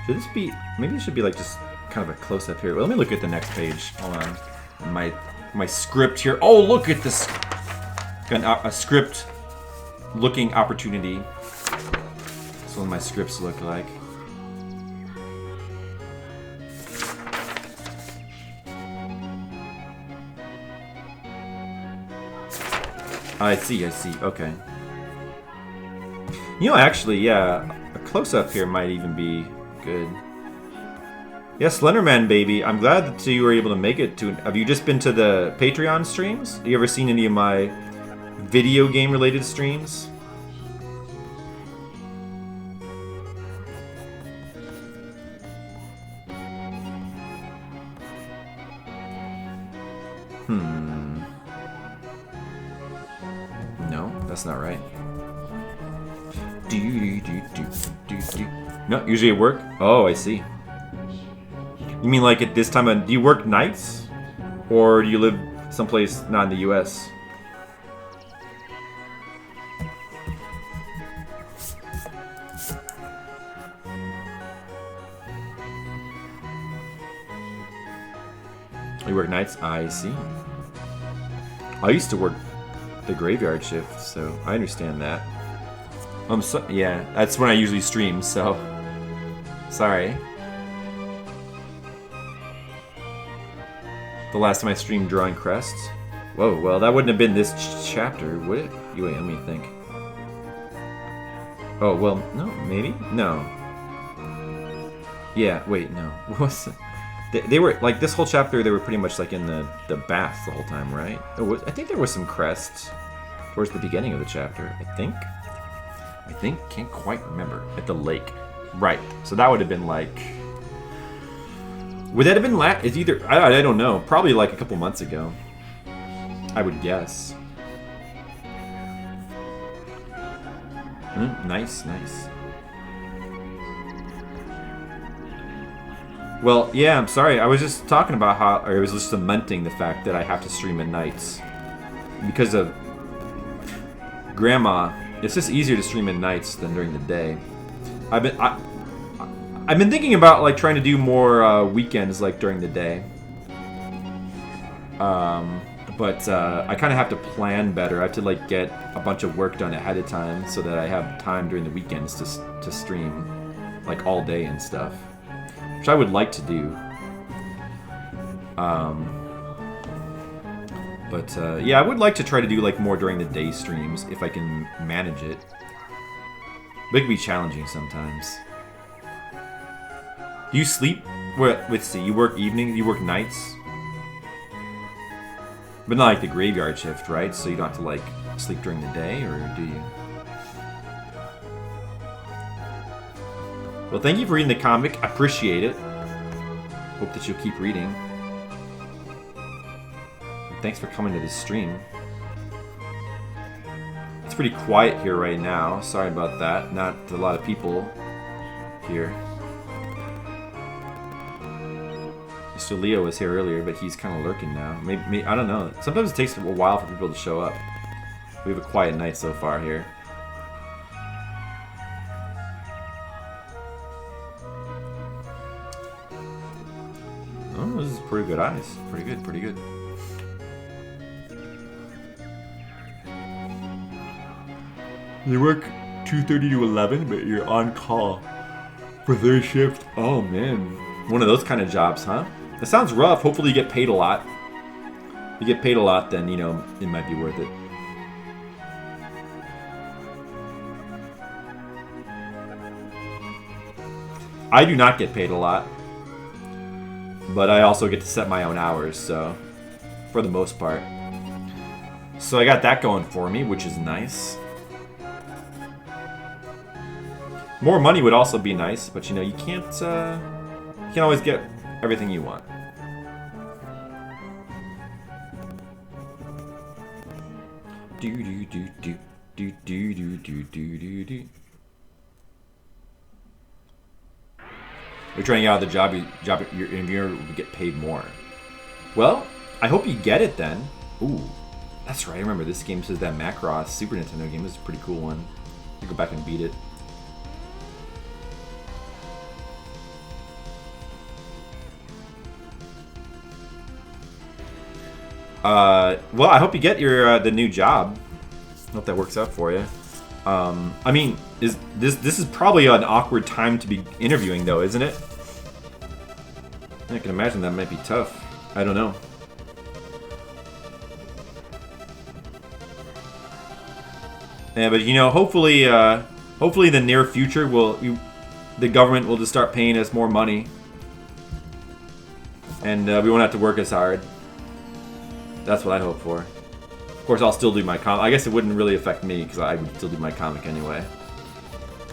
Should this be, maybe it should be like just kind of a close-up here. Well, let me look at the next page. Hold on. My script here. Oh, look at this. Got a script looking opportunity. That's what my scripts look like. I see, okay. You know, actually, yeah, a close-up here might even be good. Yeah, Slenderman Baby, I'm glad that you were able to make it to... Have you just been to the Patreon streams? Have you ever seen any of my video game-related streams? No, that's not right. No, usually at work? Oh, I see. You mean like at this time of... Do you work nights? Or do you live someplace not in the US? You work nights? I see. I used to work the graveyard shift, so I understand that. Yeah, that's when I usually stream, so... Sorry. The last time I streamed Drawing Crests? Whoa, well, that wouldn't have been this chapter, would it? Wait, let me think. Oh, well, no, maybe? No. Yeah, wait, no. What's it? They were like this whole chapter. They were pretty much like in the bath the whole time, right? I think there was some crests towards the beginning of the chapter. I think. Can't quite remember. At the lake, right? So that would have been like. Would that have been It's either I don't know. Probably like a couple months ago. I would guess. Nice. Well, yeah, I'm sorry. I was just talking about how, or I was just lamenting the fact that I have to stream at nights because of Grandma. It's just easier to stream at nights than during the day. I've been thinking about like trying to do more weekends like during the day. But I kind of have to plan better. I have to like get a bunch of work done ahead of time so that I have time during the weekends to stream like all day and stuff, which I would like to do. But yeah, I would like to try to do like more during the day streams if I can manage it. But it can be challenging sometimes. Do you sleep? Let's see. You work evenings. You work nights. But not like the graveyard shift, right? So you don't have to like sleep during the day, or do you? Well, thank you for reading the comic. I appreciate it. Hope that you'll keep reading. And thanks for coming to this stream. It's pretty quiet here right now. Sorry about that. Not a lot of people here. Mr. Leo was here earlier, but he's kind of lurking now. Maybe I don't know. Sometimes it takes a while for people to show up. We have a quiet night so far here. Oh, this is pretty good eyes. Pretty good. You work 2:30 to 11, but you're on call for third shift. Oh man, one of those kind of jobs, huh? That sounds rough. Hopefully you get paid a lot. If you get paid a lot, then, you know, it might be worth it. I do not get paid a lot. But I also get to set my own hours, so... For the most part. So I got that going for me, which is nice. More money would also be nice, but, you know, you can't always get everything you want. Do do do do do do do do do do. You're trying out of the job your interviewer will get paid more. Well, I hope you get it then. Ooh, that's right. I remember this game says that Macross Super Nintendo game is a pretty cool one. You go back and beat it. Well, I hope you get your the new job. I hope that works out for you. I mean, this is probably an awkward time to be interviewing, though, isn't it? I can imagine that might be tough. I don't know. Yeah, but you know, hopefully in the near future, the government will just start paying us more money, and we won't have to work as hard. That's what I hope for. Of course, I'll still do my comic. I guess it wouldn't really affect me because I would still do my comic anyway.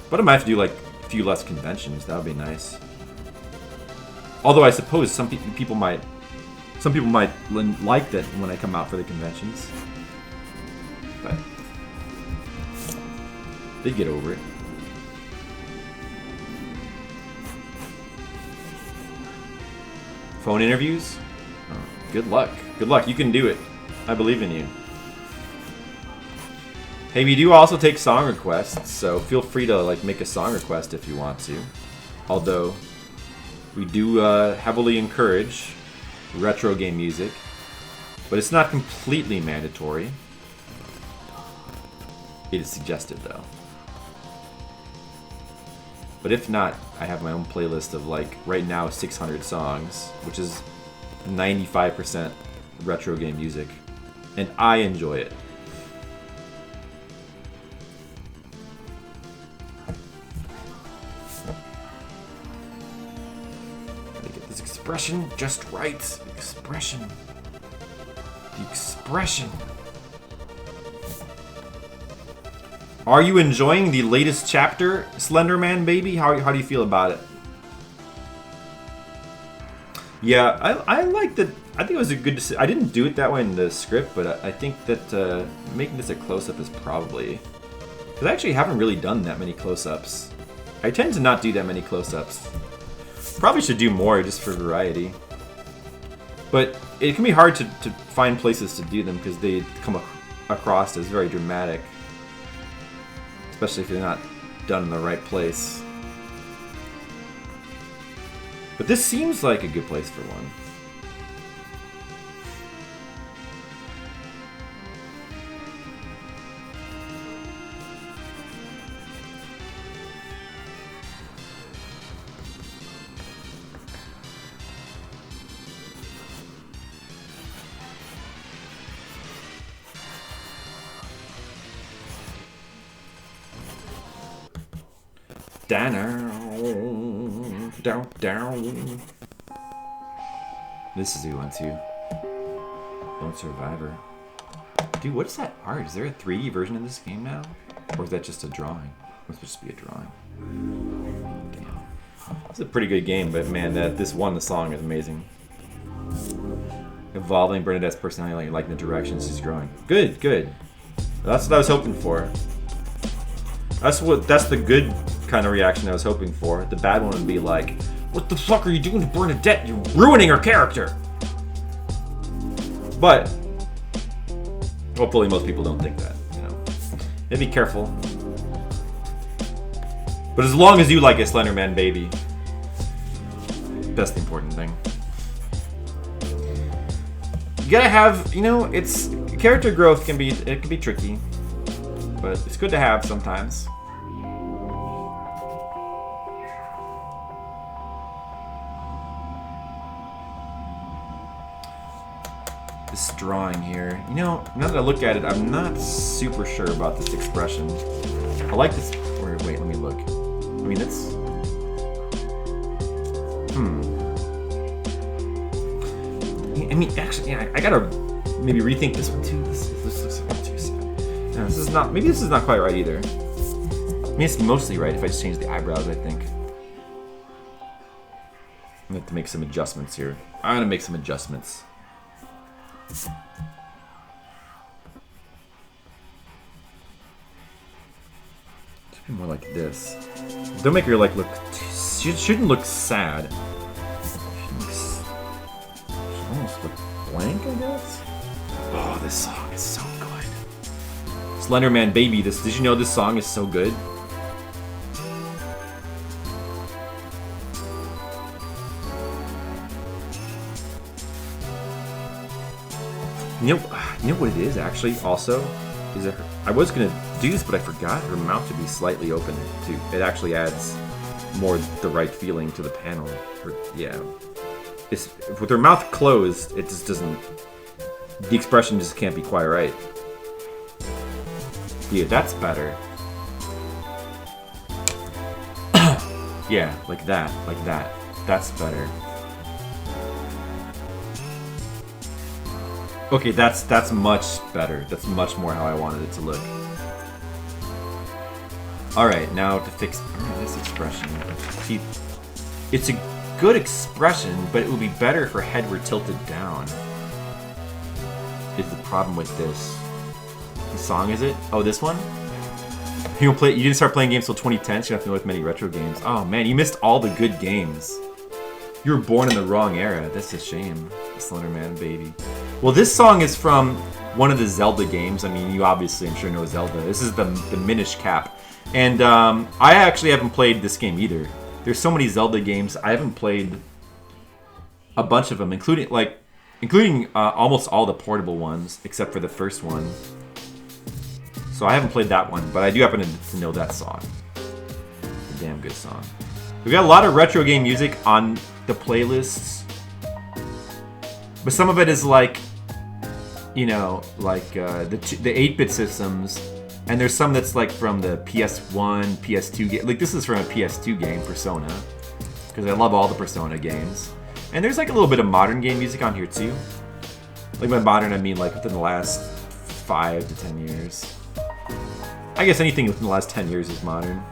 But I might have to do like a few less conventions. That would be nice. Although I suppose some people might like that when I come out for the conventions. But they get over it. Phone interviews? Oh, good luck. Good luck. You can do it. I believe in you. Hey, we do also take song requests, so feel free to like make a song request if you want to. Although we do heavily encourage retro game music, but it's not completely mandatory. It is suggested though. But if not, I have my own playlist of like right now 600 songs, which is 95% retro game music, and I enjoy it. Let me get this expression just right. The expression. The expression. Are you enjoying the latest chapter, Slenderman baby? How do you feel about it? Yeah, I like that. I think it was a good decision. I didn't do it that way in the script, but I think that making this a close-up is probably... Because I actually haven't really done that many close-ups. I tend to not do that many close-ups. Probably should do more just for variety. But it can be hard to find places to do them because they come across as very dramatic. Especially if they're not done in the right place. But this seems like a good place for one. Down. This is who wants you. Lone Survivor. Dude, what is that art? Is there a 3D version of this game now? Or is that just a drawing? It must just be a drawing. Damn. It's a pretty good game, but man, this song is amazing. Evolving Bernadette's personality like the directions she's growing. Good. That's what I was hoping for. That's the good kind of reaction I was hoping for. The bad one would be like, what the fuck are you doing to Bernadette? You're ruining her character! But hopefully most people don't think that, you know. Yeah, be careful. But as long as you like a Slenderman baby, that's the important thing. You gotta have, you know, it's character growth can be tricky, but it's good to have sometimes. This drawing here, you know, now that I look at it, I'm not super sure about this expression. I like this. Wait, let me look. I mean, that's. I mean, actually, yeah, I gotta maybe rethink this one too. This looks a little too sad. No, this is not. Maybe this is not quite right either. I mean, it's mostly right if I just change the eyebrows. I think. I'm gonna have to make some adjustments here. I'm gonna make some adjustments. Should be more like this. Don't make her like look. She shouldn't look sad. She almost look blank, I guess. Oh, this song is so good. Slenderman baby. Did you know this song is so good? You know what it is actually also? Is that I was gonna do this, but I forgot her mouth to be slightly open too. It actually adds more the right feeling to the panel. With her mouth closed, it just doesn't. The expression just can't be quite right. Yeah, that's better. Yeah, like that. That's better. Okay, that's much better. That's much more how I wanted it to look. Alright, now to fix this expression. See, it's a good expression, but it would be better if her head were tilted down. Is the problem with this. The song, is it? Oh, this one? You didn't start playing games till 2010, so you don't have to know with many retro games. Oh man, you missed all the good games. You were born in the wrong era. That's a shame. Slenderman baby. Well, this song is from one of the Zelda games. I mean, you obviously, I'm sure, know Zelda. This is the Minish Cap. And I actually haven't played this game either. There's so many Zelda games. I haven't played a bunch of them, including almost all the portable ones, except for the first one. So I haven't played that one, but I do happen to know that song. It's a damn good song. We've got a lot of retro game music on the playlists. But some of it is like, you know, like the 8-bit systems, and there's some that's like from the PS1, PS2 game. Like this is from a PS2 game, Persona, because I love all the Persona games. And there's like a little bit of modern game music on here too. Like by modern, I mean like within the last 5 to 10 years. I guess anything within the last 10 years is modern.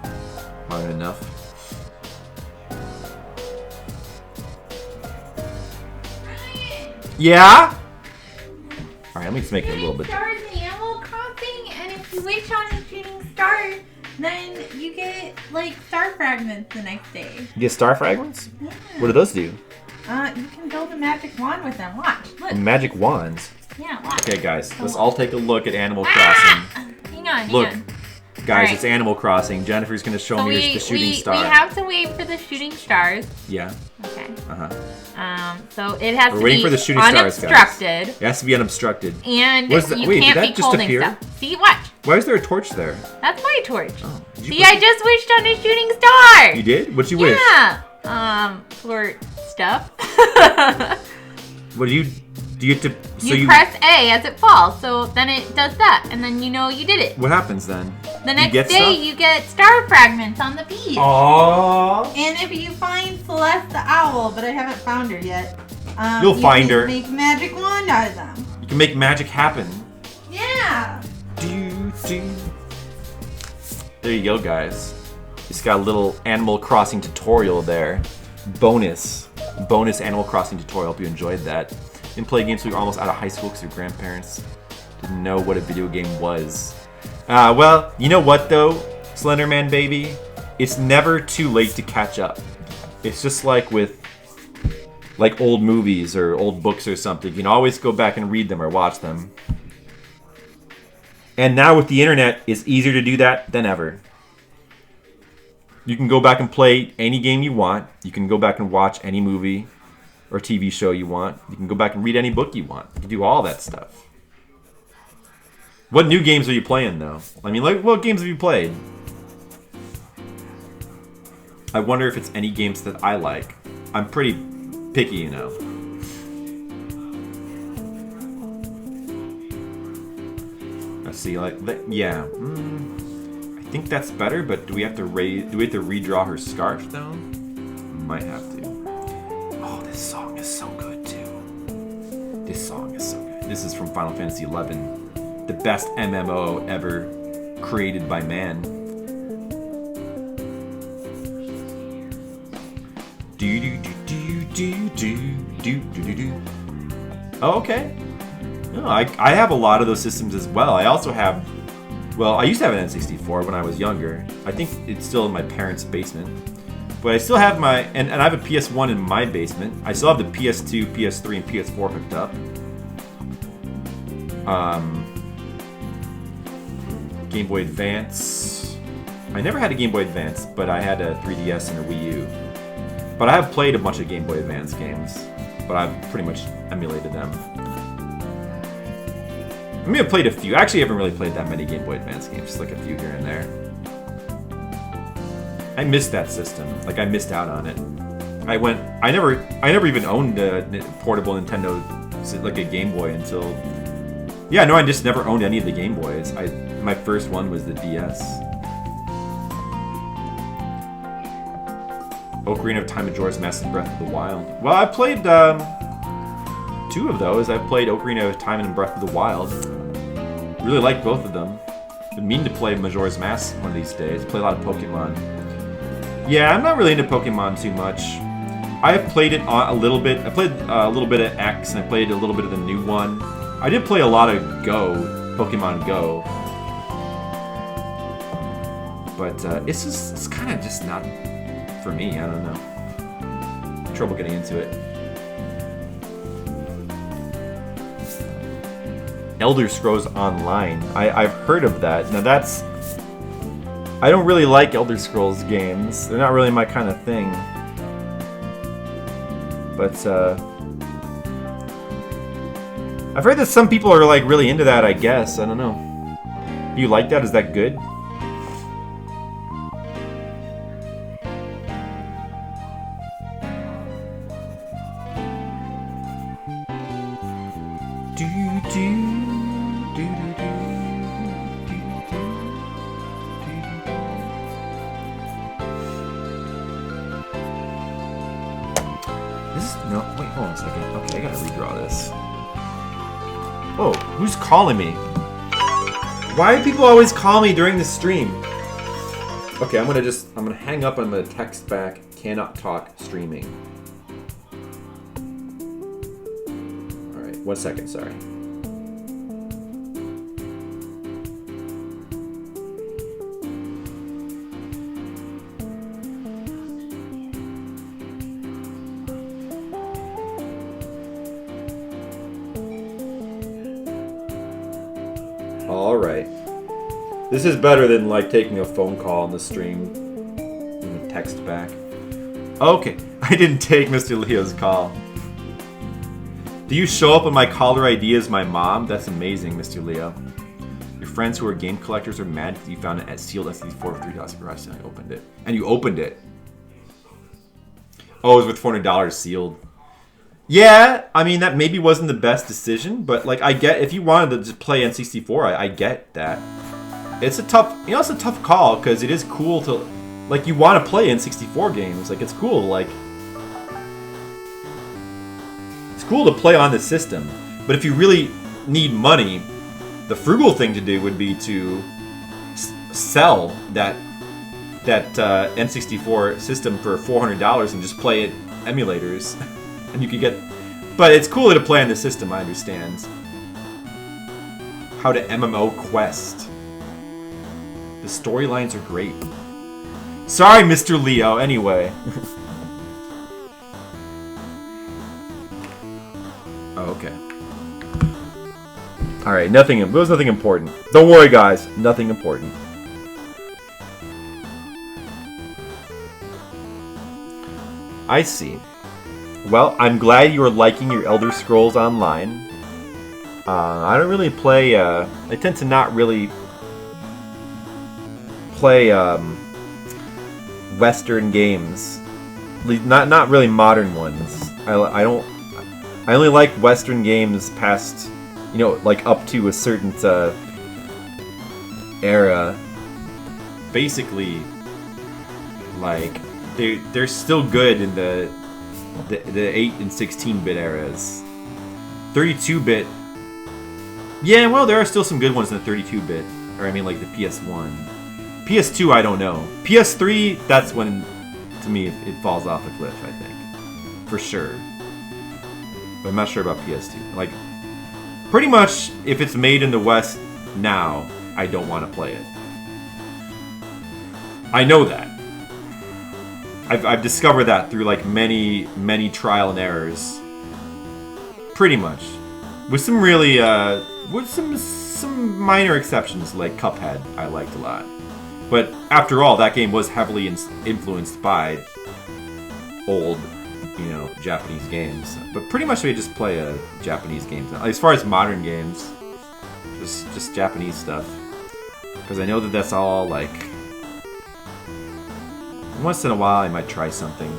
Modern enough. Ryan, Yeah? Alright, let me just make it a little bit. Stars in Animal Crossing, and if you wish on a shooting star, then you get like star fragments the next day. You get star fragments? Yeah. What do those do? You can build a magic wand with them. Watch. Look. Magic wands. Yeah, watch. Okay, guys, let's all take a look at Animal Crossing. Hang on, Look, hang on. guys, Alright. it's Animal Crossing. Jennifer's gonna show So me the shooting star. we have to wait for the shooting stars. Yeah. Okay. Uh-huh. So it has We're to waiting be for the shooting stars, guys. unobstructed, It has to be unobstructed. and What is that? you Wait, did can't that be just holding appear? stuff. See, watch. Why is there a torch there? That's my torch. Oh, did you See, put- I just wished on a shooting star. You did? What'd you wish? Yeah. For stuff. What do you get to? So you press A as it falls, so then it does that, and then you know you did it. What happens then? The next get day, stuff? you get star fragments on the beach. Aww. And if you find Celeste the owl, but I haven't found her yet, You'll find her. Make magic wand out of them. You can make magic happen. Yeah. There you go, guys. Just got a little Animal Crossing tutorial there. Bonus Animal Crossing tutorial. Hope you enjoyed that. Didn't play games till you were almost out of high school because your grandparents didn't know what a video game was. Well, you know what though, Slenderman baby? It's never too late to catch up. It's just like with like old movies or old books or something. You can always go back and read them or watch them. And now with the internet, it's easier to do that than ever. You can go back and play any game you want. You can go back and watch any movie or TV show you want. You can go back and read any book you want. You can do all that stuff. What new games are you playing, though? I mean, like, what games have you played? I wonder if it's any games that I like. I'm pretty picky, you know. Let's see, like, yeah. I think that's better, but do we have to redraw her scarf, though? Might have to. Oh, this song is so good, too. This song is so good. This is from Final Fantasy XI. The best MMO ever created by man. Oh, okay. No, I have a lot of those systems as well. I also have, well, I used to have an N64 when I was younger. I think it's still in my parents' basement. But I still have my, and I have a PS1 in my basement. I still have the PS2, PS3, and PS4 hooked up. Game Boy Advance. I never had a Game Boy Advance, but I had a 3DS and a Wii U. But I have played a bunch of Game Boy Advance games, but I've pretty much emulated them. I mean, I've played a few. Actually, I haven't really played that many Game Boy Advance games, just like a few here and there. I missed that system. Like, I missed out on it. I never even owned a portable Nintendo, like a Game Boy until... Yeah, no, I just never owned any of the Game Boys. My first one was the DS. Ocarina of Time, Majora's Mask, and Breath of the Wild. Well, I played two of those. I played Ocarina of Time and Breath of the Wild. Really like both of them. Been meaning to play Majora's Mask one of these days. Play a lot of Pokemon. Yeah, I'm not really into Pokemon too much. I have played it a little bit. I played a little bit of X, and I played a little bit of the new one. I did play a lot of Go, Pokemon Go. But it's kind of just not for me. I don't know. Trouble getting into it. Elder Scrolls Online. I've heard of that. Now that's... I don't really like Elder Scrolls games. They're not really my kind of thing. But, I've heard that some people are, like, really into that, I guess. I don't know. Do you like that? Is that good? No, wait, hold on a second. Okay, I gotta redraw this. Oh, who's calling me? Why do people always call me during the stream? Okay, I'm gonna hang up and I'm gonna text back, cannot talk streaming. Alright, 1 second, sorry. Alright. This is better than like taking a phone call on the stream and text back. Okay, I didn't take Mr. Leo's call. Do you show up on my caller ID as my mom? That's amazing, Mr. Leo. Your friends who are game collectors are mad because you found it at sealed SD4 for $3 garage and I opened it. And you opened it. Oh, it was with $400 sealed. Yeah, I mean, that maybe wasn't the best decision, but, like, I get, if you wanted to just play N64, I get that. It's a tough, it's a tough call, because it is cool to, like, you want to play N64 games. Like, it's cool, like, it's cool to play on the system. But if you really need money, the frugal thing to do would be to sell that N64 system for $400 and just play it emulators. And you could get... But it's cooler to play on the system, I understand. How to MMO Quest. The storylines are great. Sorry, Mr. Leo, anyway. Oh, okay. Alright, nothing... It was nothing important. Don't worry, guys. Nothing important. I see. Well, I'm glad you are liking your Elder Scrolls Online. I don't really play, I tend to not really play, Western games. Not really modern ones. I only like Western games past, you know, like up to a certain, era. Basically, like, they're still good in the 8 and 16-bit eras. 32-bit... Yeah, well, there are still some good ones in the 32-bit. Or, I mean, like the PS1. PS2, I don't know. PS3, that's when, to me, it falls off a cliff, I think. For sure. But I'm not sure about PS2. Like, pretty much, if it's made in the West now, I don't want to play it. I know that. I've discovered that through like many trial and errors. Pretty much, with some really with some minor exceptions like Cuphead I liked a lot. But after all, that game was heavily influenced by old, you know, Japanese games. But pretty much we just play Japanese games now. As far as modern games, just Japanese stuff, because I know that that's all like. Once in a while, I might try something.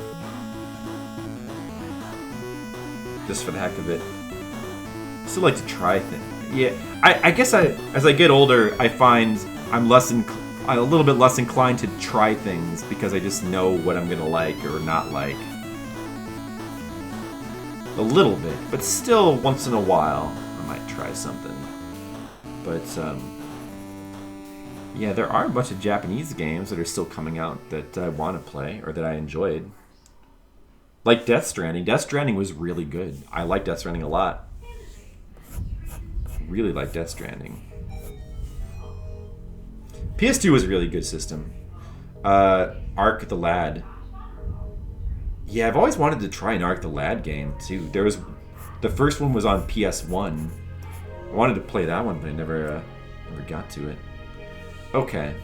Just for the heck of it. I still like to try things. Yeah, I guess as I get older, I find I'm a little bit less inclined to try things because I just know what I'm gonna like or not like. A little bit, but still, once in a while, I might try something. But, yeah, there are a bunch of Japanese games that are still coming out that I want to play, or that I enjoyed. Like Death Stranding. Death Stranding was really good. I like Death Stranding a lot. Really like Death Stranding. PS2 was a really good system. Ark the Lad. Yeah, I've always wanted to try an Ark the Lad game, too. The first one was on PS1. I wanted to play that one, but I never got to it. Okay.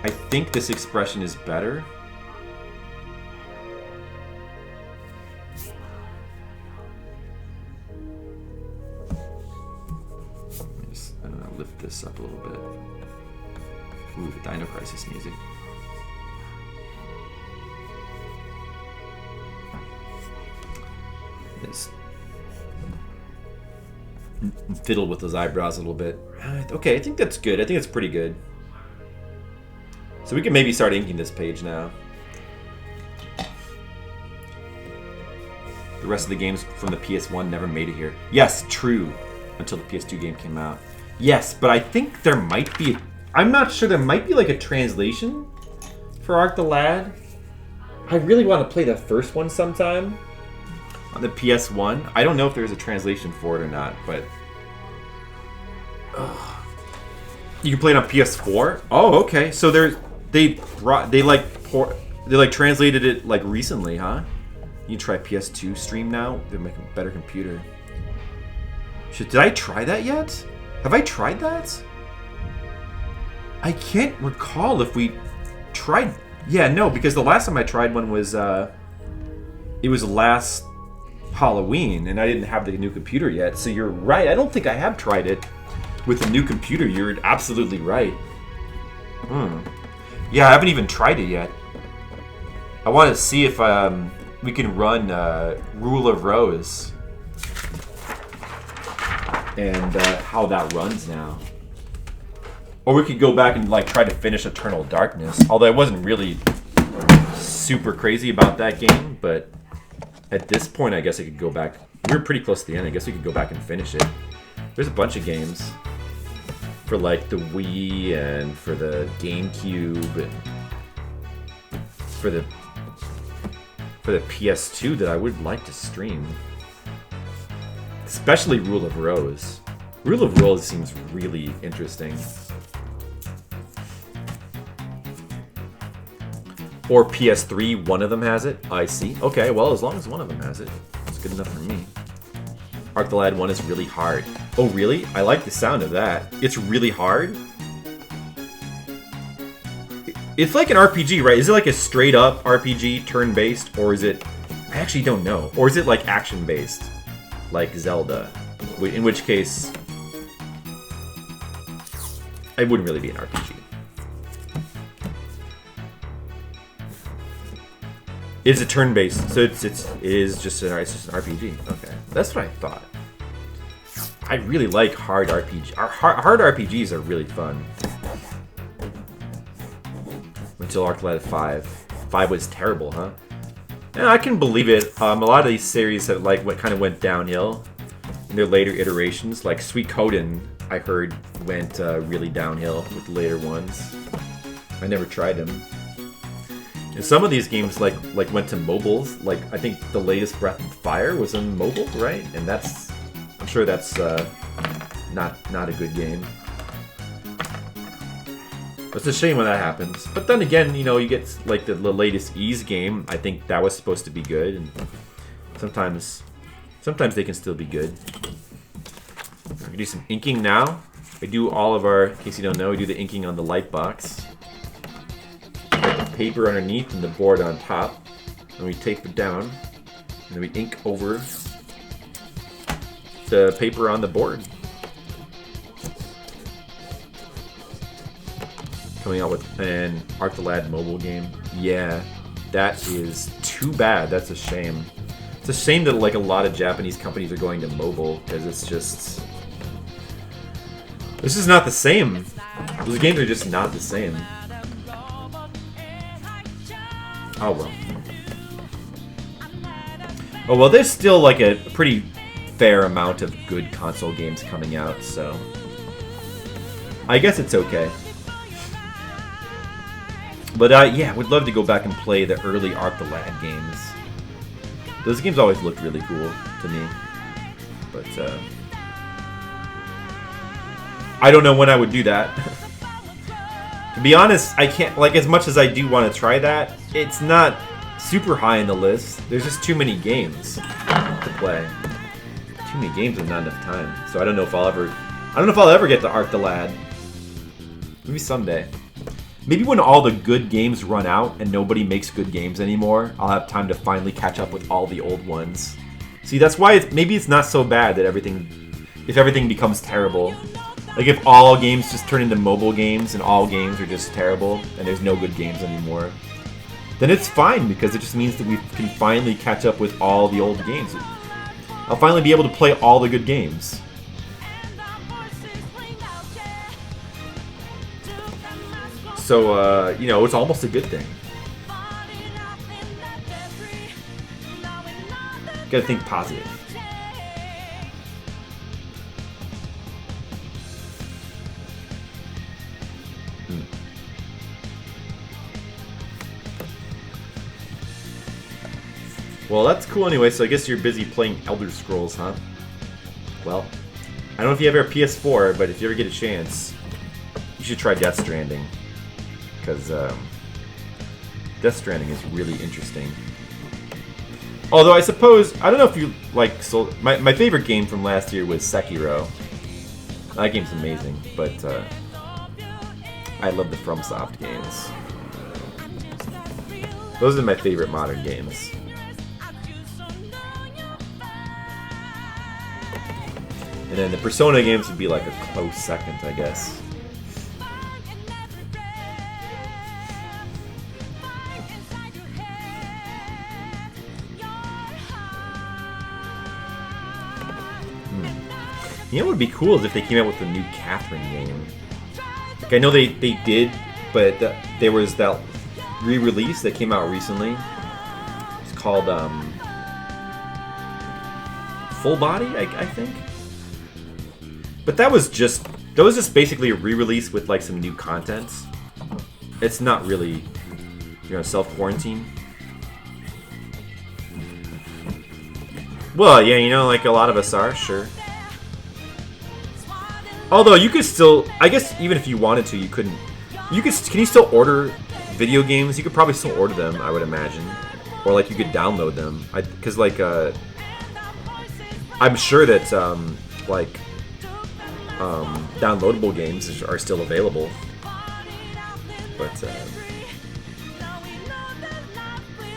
I think this expression is better. I'm gonna lift this up a little bit. Ooh, the Dino Crisis music. Just fiddle with those eyebrows a little bit. Okay, I think that's good. I think it's pretty good. So we can maybe start inking this page now. The rest of the games from the PS1 never made it here. Yes, true. Until the PS2 game came out. Yes, but I think there might be... I'm not sure. There might be like a translation for Arc the Lad. I really want to play the first one sometime on the PS1. I don't know if there's a translation for it or not, but... You can play it on PS4? Oh, okay. So they translated it like recently, huh? You can try PS2 stream now. They're making a better computer. Shit, did I try that yet? Have I tried that? I can't recall if we tried. Yeah, no, because the last time I tried one was it was last Halloween, and I didn't have the new computer yet. So you're right. I don't think I have tried it with the new computer. You're absolutely right. Yeah, I haven't even tried it yet. I want to see if we can run Rule of Rose and how that runs now. Or we could go back and like try to finish Eternal Darkness. Although I wasn't really super crazy about that game, but at this point I guess I could go back. We were pretty close to the end. I guess we could go back and finish it. There's a bunch of games for like the Wii and for the GameCube and for the PS2 that I would like to stream. Especially Rule of Rose. Rule of Rose seems really interesting. Or PS3, one of them has it. I see. Okay, well, as long as one of them has it, it's good enough for me. Arc the Lad 1 is really hard. Oh, really? I like the sound of that. It's really hard? It's like an RPG, right? Is it like a straight-up RPG, turn-based, or is it... I actually don't know. Or is it like action-based, like Zelda? In which case, it wouldn't really be an RPG. It's a turn-based, so it is just an RPG. Okay, that's what I thought. I really like hard RPG. Hard RPGs are really fun. Until Arc the Lad 5. 5 was terrible, huh? Yeah, I can believe it. A lot of these series have kind of went downhill in their later iterations. Like Suikoden, I heard went really downhill with the later ones. I never tried them. And some of these games like went to mobiles. Like I think the latest Breath of Fire was on mobile, right? And I'm sure that's not a good game. It's a shame when that happens. But then again, you get like the latest Ys game. I think that was supposed to be good, and sometimes they can still be good. We're gonna do some inking now. We do all of our, in case you don't know, we do the inking on the light box. Paper underneath and the board on top, and we tape it down, and then we ink over the paper on the board. Coming out with an Arc the Lad mobile game. Yeah, that is too bad. That's a shame. It's a shame that like a lot of Japanese companies are going to mobile, because it's just... This is not the same. Those games are just not the same. Oh well. Oh well, there's still like a pretty fair amount of good console games coming out, so I guess it's okay. But yeah, would love to go back and play the early Arc the Lad games. Those games always looked really cool to me. But I don't know when I would do that. To be honest, I can't, like, as much as I do want to try that, it's not super high on the list. There's just too many games to play. Too many games and not enough time. So I don't know if I'll ever get to Arc the Lad. Maybe someday. Maybe when all the good games run out and nobody makes good games anymore, I'll have time to finally catch up with all the old ones. See, that's why maybe it's not so bad that if everything becomes terrible. Like if all games just turn into mobile games and all games are just terrible and there's no good games anymore, then it's fine, because it just means that we can finally catch up with all the old games. I'll finally be able to play all the good games. So, it's almost a good thing. Gotta think positive. Well, that's cool anyway, so I guess you're busy playing Elder Scrolls, huh? Well, I don't know if you have your PS4, but if you ever get a chance, you should try Death Stranding. Because Death Stranding is really interesting. Although I suppose, I don't know if you like, my favorite game from last year was Sekiro. That game's amazing, but I love the FromSoft games. Those are my favorite modern games. And then the Persona games would be like a close second, I guess. You know what would be cool is if they came out with a new Catherine game. Like, I know they did, but there was that re-release that came out recently. It's called Full Body, I think. But that was just basically a re-release with like some new content. It's not really, self-quarantine. Well, yeah, like a lot of us are, sure. Although you could still, I guess, even if you wanted to, you couldn't. Can you still order video games? You could probably still order them, I would imagine, or like you could download them. Because like, I'm sure that downloadable games are still available. But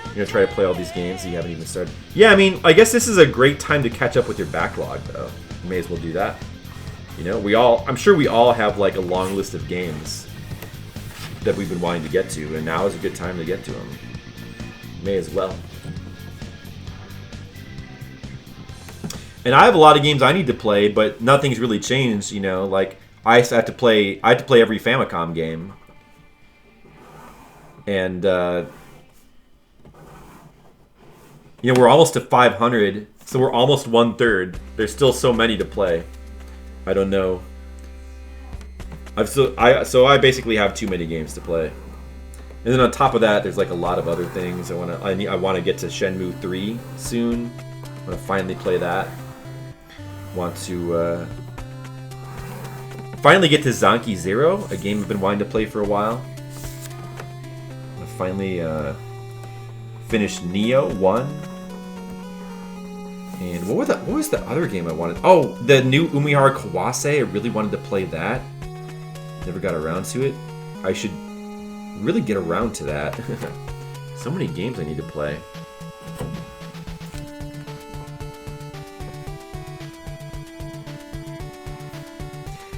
you're gonna try to play all these games that you haven't even started. Yeah, I mean, I guess this is a great time to catch up with your backlog, though. You may as well do that. I'm sure we all have like a long list of games that we've been wanting to get to, and now is a good time to get to them. May as well. And I have a lot of games I need to play, but nothing's really changed, like I had to play every Famicom game. And we're almost to 500, so we're almost 1/3. There's still so many to play. I don't know. I basically have too many games to play, and then on top of that, there's like a lot of other things. I want to get to Shenmue 3 soon. I want to finally play that. Want to finally get to Zanki Zero, a game I've been wanting to play for a while. I want to finally finish Neo 1. And what was the other game I wanted? Oh, the new Umihara Kawase. I really wanted to play that. Never got around to it. I should really get around to that. So many games I need to play.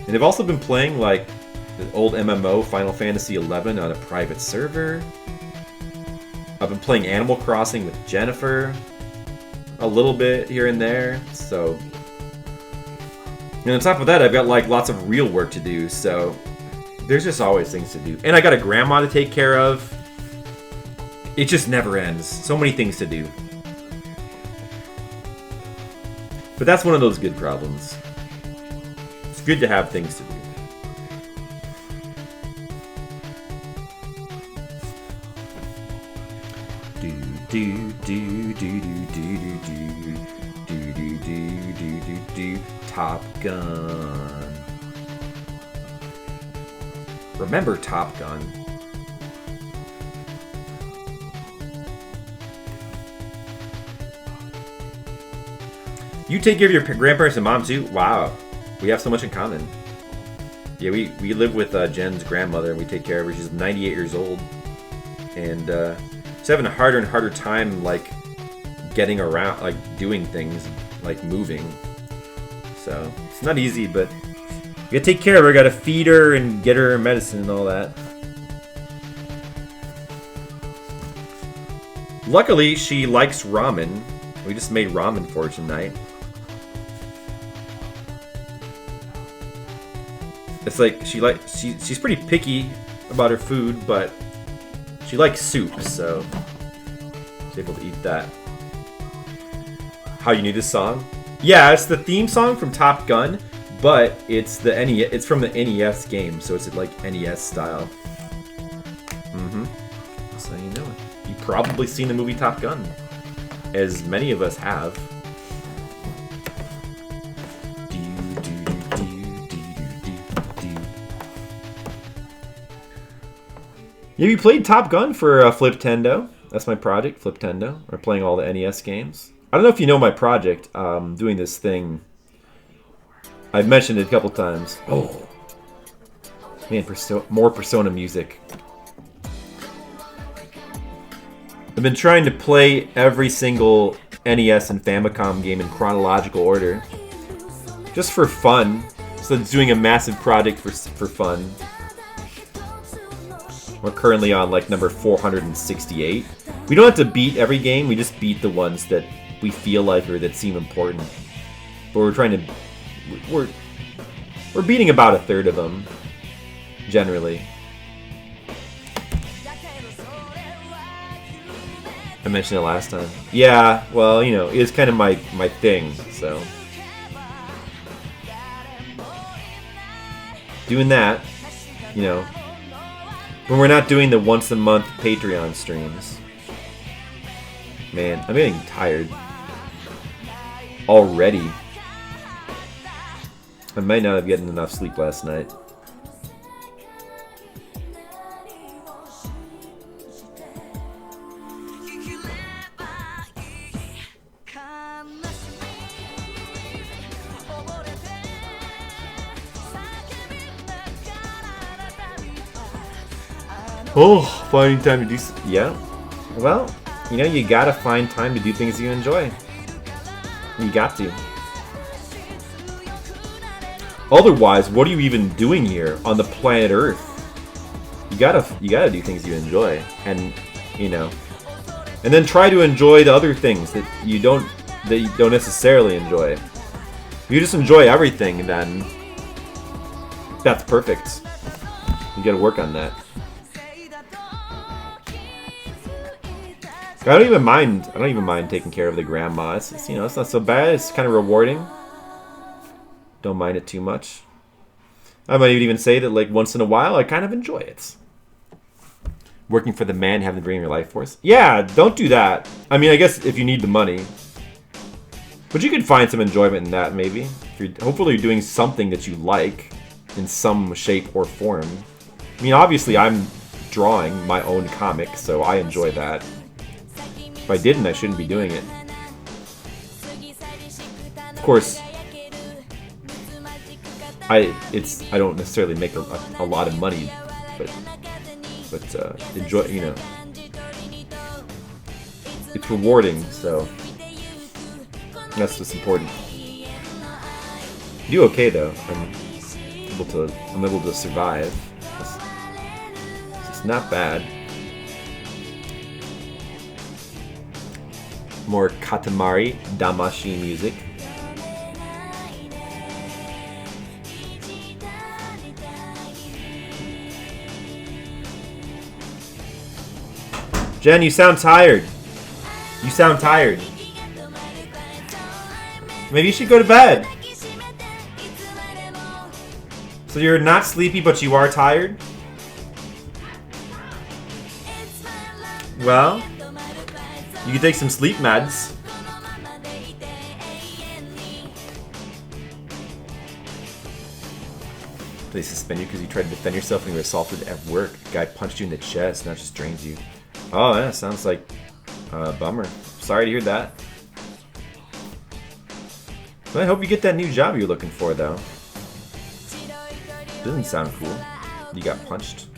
And I've also been playing like the old MMO Final Fantasy XI on a private server. I've been playing Animal Crossing with Jennifer. A little bit here and there, so. And on top of that, I've got like lots of real work to do, so there's just always things to do. And I got a grandma to take care of. It just never ends. So many things to do. But that's one of those good problems. It's good to have things to do. Top Gun. Remember Top Gun. You take care of your grandparents and mom too? Wow. We have so much in common. Yeah, we live with Jen's grandmother and we take care of her. She's 98 years old. And she's having a harder and harder time like getting around, like doing things, like moving. So it's not easy, but you gotta take care of her. Gotta feed her and get her medicine and all that. Luckily, she likes ramen. We just made ramen for her tonight. It's like she's pretty picky about her food, but she likes soup, so she's able to eat that. How you knew this song? Yeah, it's the theme song from Top Gun, but it's the NES. It's from the NES game, so it's like NES style. So you know it. You've probably seen the movie Top Gun, as many of us have. Have you played Top Gun for Fliptendo? That's my project, Fliptendo. We're playing all the NES games. I don't know if you know my project. Doing this thing. I've mentioned it a couple times. Oh, man, more Persona music. I've been trying to play every single NES and Famicom game in chronological order, just for fun. So it's doing a massive project for fun. We're currently on like number 468. We don't have to beat every game. We just beat the ones that we feel like or that seem important. But we're trying to we're beating about a third of them generally. I mentioned it last time. Yeah, well, you know, it's kind of my thing, so. Doing that, you know, when we're not doing the once a month Patreon streams. Man, I'm getting tired. Already. I might not have gotten enough sleep last night. Oh, finding time to do... Yeah. Well, you know, you gotta find time to do things you enjoy. You got to. Otherwise, what are you even doing here on the planet Earth? You gotta do things you enjoy. And, you know... And then try to enjoy the other things that you don't necessarily enjoy. If you just enjoy everything, then... That's perfect. You gotta work on that. I don't even mind taking care of the grandma. It's you know, it's not so bad. It's kind of rewarding. Don't mind it too much. I might even say that like once in a while I kind of enjoy it. Working for the man having to bring your life force. Yeah, don't do that. I mean, I guess if you need the money. But you could find some enjoyment in that maybe. Hopefully you're doing something that you like in some shape or form. I mean, obviously I'm drawing my own comic, so I enjoy that. If I didn't, I shouldn't be doing it. Of course, I don't necessarily make a lot of money, but enjoy, you know, it's rewarding, so that's what's important. I do okay though. I'm able to survive. It's not bad. More Katamari Damacy music. Jen, you sound tired. You sound tired. Maybe you should go to bed. So you're not sleepy, but you are tired? Well, you can take some sleep meds. They suspend you because you tried to defend yourself when you were assaulted at work. The guy punched you in the chest, and that just drains you. Oh, yeah, sounds like a bummer. Sorry to hear that. Well, I hope you get that new job you're looking for, though. Doesn't sound cool. You got punched.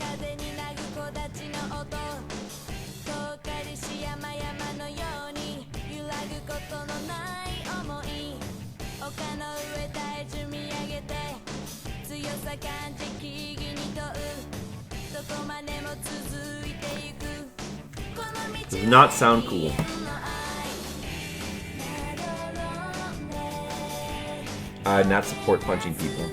Does not sound cool. I not support punching people.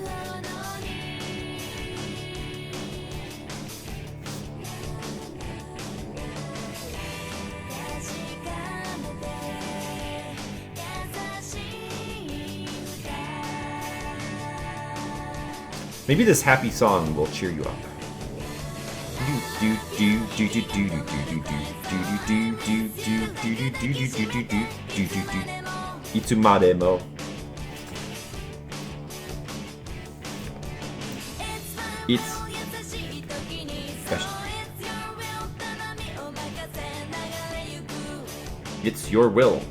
Maybe this happy song will cheer you up. Itsumademo. It's your will.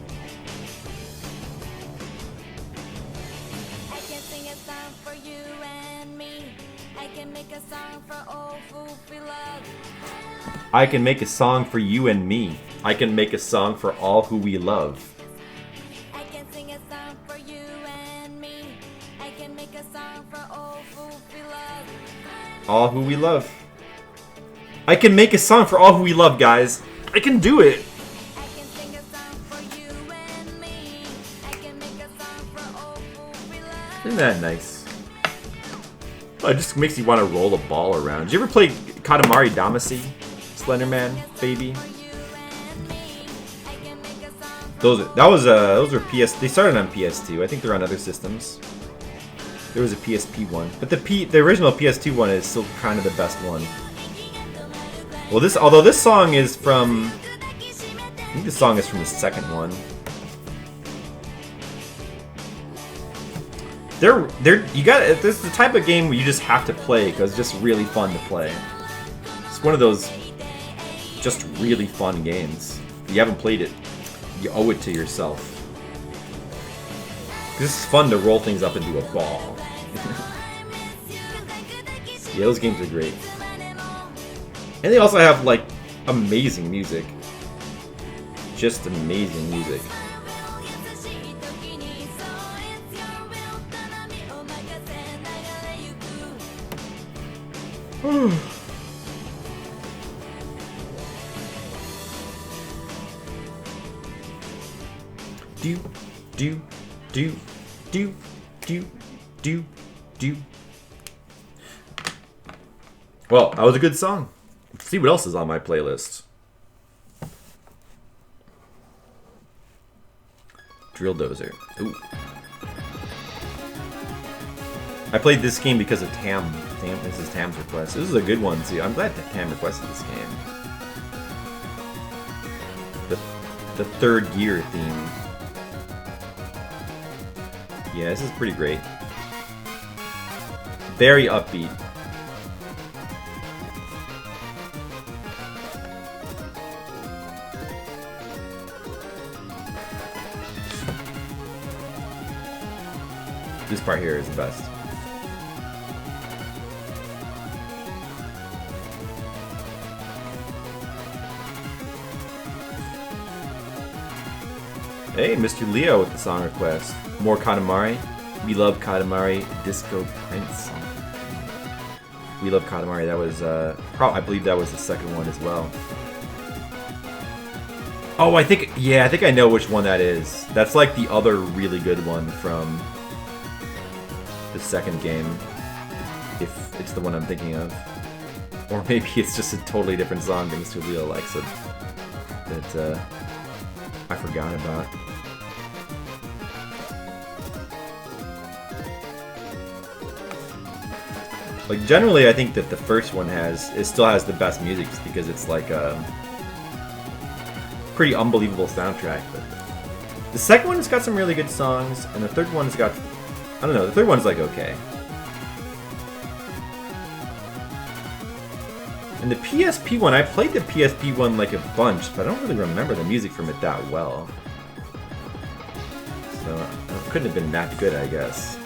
I can make a song for you and me. I can make a song for all who we love. I can sing a song for you and me. I can make a song for all who we love. All who we love. I can make a song for all who we love, guys. I can do it. I can sing a song for you and me. I can make a song for all who we love. Isn't that nice? Oh, it just makes you want to roll a ball around. Did you ever play Katamari Damacy? Slenderman, baby. Those were PS. They started on PS2. I think they're on other systems. There was a PSP one, but the original PS2 one is still kind of the best one. Well, although this song is from, I think the song is from the second one. This is the type of game where you just have to play because it's just really fun to play. It's one of those just really fun games. If you haven't played it, you owe it to yourself. This is fun to roll things up into a ball. Yeah, those games are great. And they also have, like, amazing music. Just amazing music. Do. Well, that was a good song. Let's see what else is on my playlist. Drill Dozer. Ooh. I played this game because of Tam. This is Tam's request. This is a good one too. I'm glad that Tam requested this game. The Third Gear theme. Yeah, this is pretty great. Very upbeat. This part here is the best. Hey, Mr. Leo with the song request. More Katamari. We love Katamari. Disco Prince. We love Katamari. That was, I believe that was the second one as well. Oh, I think I know which one that is. That's like the other really good one from the second game. If it's the one I'm thinking of. Or maybe it's just a totally different song that Mr. Leo likes it. That, I forgot about. Like, generally, I think that the first one still has the best music just because it's like a pretty unbelievable soundtrack. But the second one has got some really good songs, and the third one's got, I don't know, the third one's like okay. And the PSP one, I played the PSP one like a bunch, but I don't really remember the music from it that well. So it couldn't have been that good, I guess.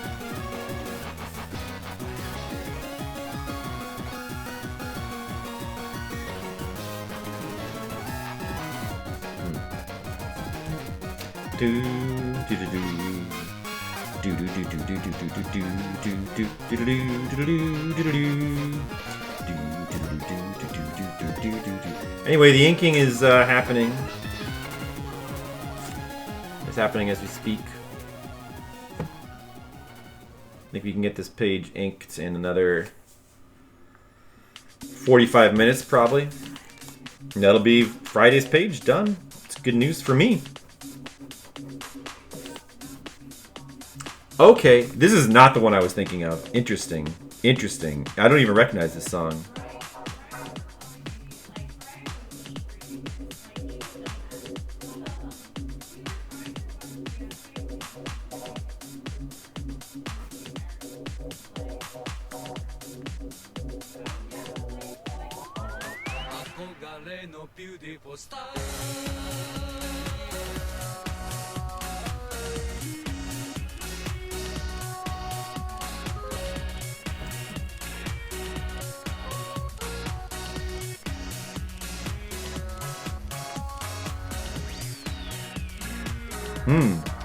Anyway, the inking is happening. It's happening as we speak. I think we can get this page inked in another 45 minutes, probably. And that'll be Friday's page done. It's good news for me. Okay, this is not the one I was thinking of. Interesting. Interesting. I don't even recognize this song.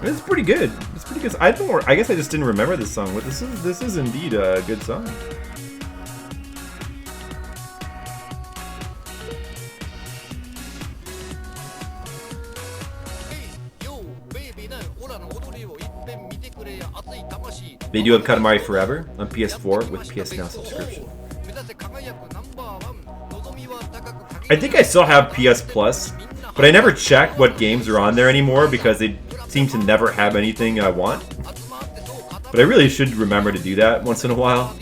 This is pretty good. It's pretty good. I guess I just didn't remember this song, but this is indeed a good song. They do have Katamari Forever on PS4 with PS Now subscription. I think I still have PS Plus, but I never check what games are on there anymore because they seem to never have anything I want. But I really should remember to do that once in a while.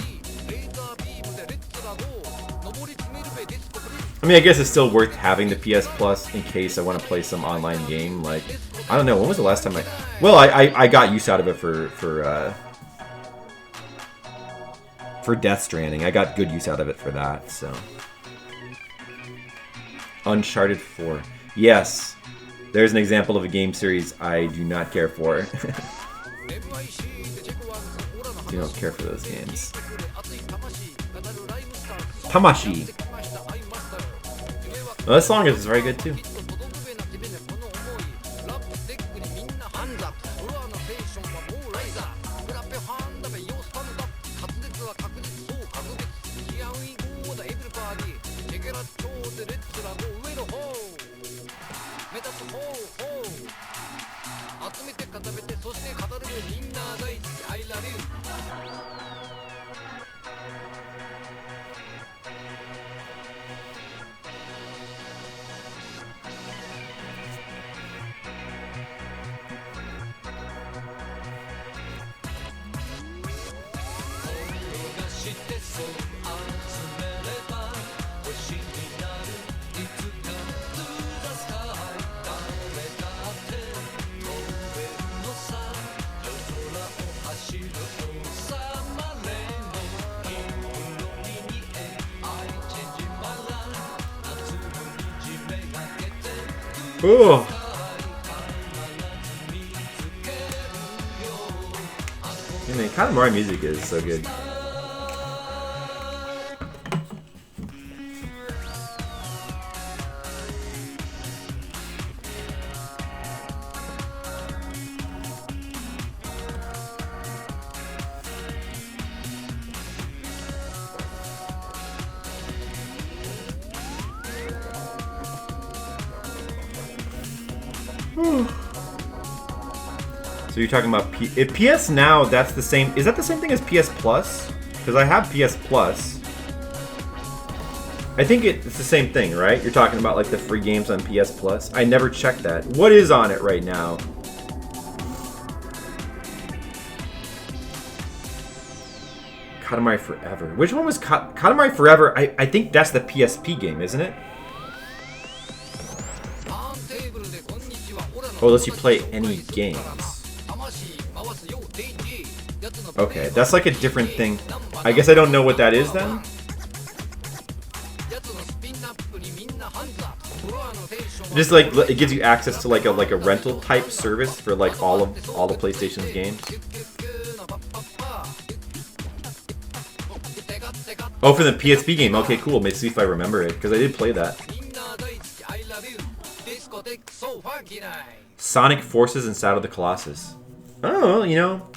I mean, I guess it's still worth having the PS Plus in case I want to play some online game. Like, I don't know, when was the last time I got use out of it for Death Stranding. I got good use out of it for that, so. Uncharted 4. Yes. There's an example of a game series I do not care for. Do not care for those games. Tamashi. Well, this song is very good too. Ooh. I mean, Katamari music is so good. So you're talking about PS Now, that's the same. Is that the same thing as PS Plus? Because I have PS Plus. I think it's the same thing, right? You're talking about like the free games on PS Plus. I never checked that. What is on it right now? Katamari Forever. Which one was Katamari Forever? I think that's the PSP game, isn't it? Oh, lets you play any games. Okay, that's like a different thing. I guess I don't know what that is then. Just like it gives you access to like a rental type service for like all the PlayStation's games. Oh, for the PSP game. Okay, cool. Let's see if I remember it because I did play that. Sonic Forces and Shadow of the Colossus. Oh, you know.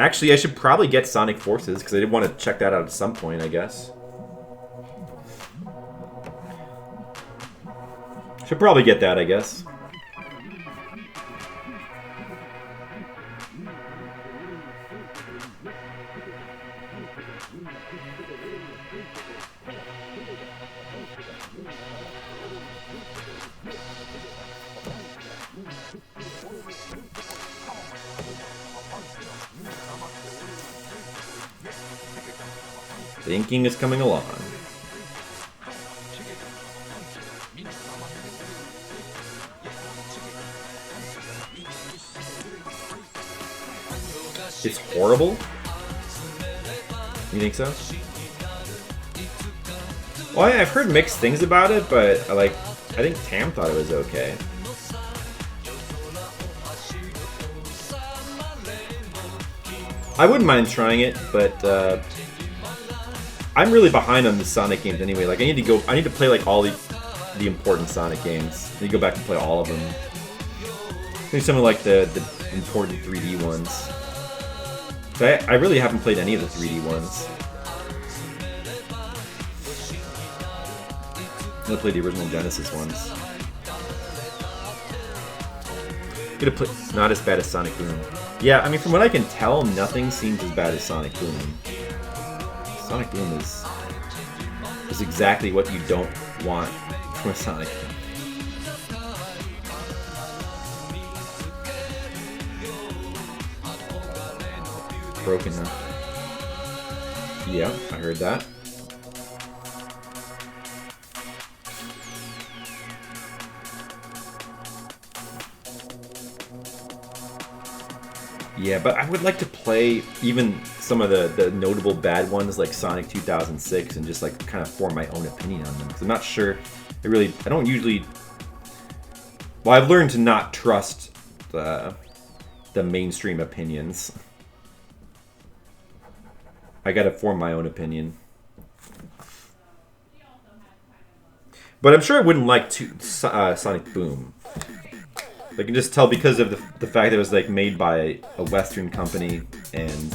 Actually, I should probably get Sonic Forces because I did want to check that out at some point, I guess. Should probably get that, I guess. Thinking is coming along. It's horrible? You think so? Well, I've heard mixed things about it, but I think Tam thought it was okay. I wouldn't mind trying it, but I'm really behind on the Sonic games anyway. Like I need to play like all the important Sonic games. I need to go back and play all of them. Maybe some of like the important 3D ones. So I really haven't played any of the 3D ones. I'm gonna play the original Genesis ones. Gonna play not as bad as Sonic Boom. Yeah, I mean from what I can tell, nothing seems as bad as Sonic Boom. Sonic Boom is exactly what you don't want from a Sonic game. Broken now. Yeah, I heard that. Yeah, but I would like to play even some of the notable bad ones like Sonic 2006 and just like kind of form my own opinion on them. Because I'm not sure. I don't usually. Well, I've learned to not trust the mainstream opinions. I gotta form my own opinion. But I'm sure I wouldn't like Sonic Boom. I can just tell because of the fact that it was like made by a Western company and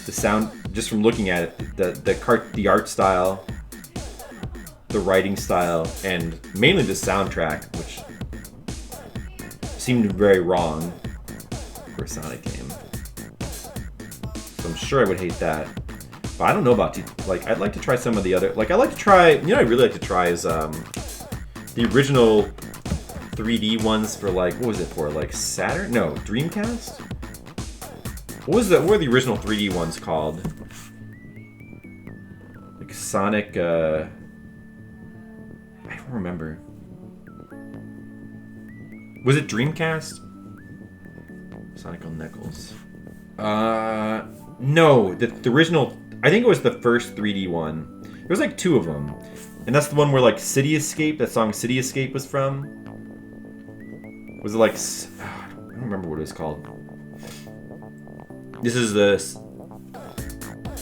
the sound, just from looking at it, the art style, the writing style, and mainly the soundtrack, which seemed very wrong for a Sonic game. So I'm sure I would hate that. But I don't know about I'd like to try some of the other. Like I like to try. You know, what I really like to try is the original 3D ones for like, what was it for? Like Saturn? No, Dreamcast? What were the original 3D ones called? Like Sonic, I don't remember. Was it Dreamcast? Sonic on Knuckles. No, the original, I think it was the first 3D one. There was like two of them. And that's the one where like City Escape, that song City Escape was from. Was it like, I don't remember what it was called. This is the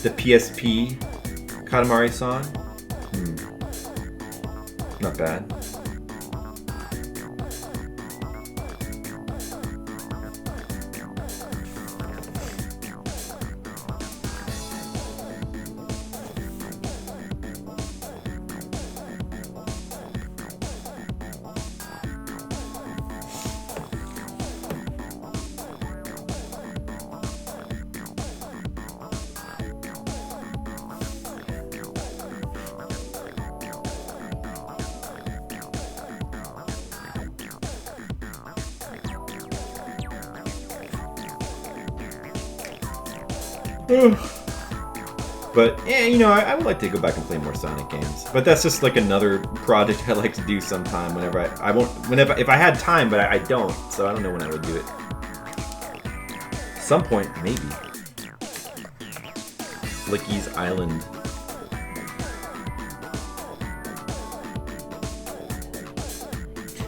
PSP Katamari song. Not bad. But yeah, you know, I would like to go back and play more Sonic games. But that's just like another project I like to do sometime. If I had time, but I don't, so I don't know when I would do it. At some point, maybe. Flicky's Island.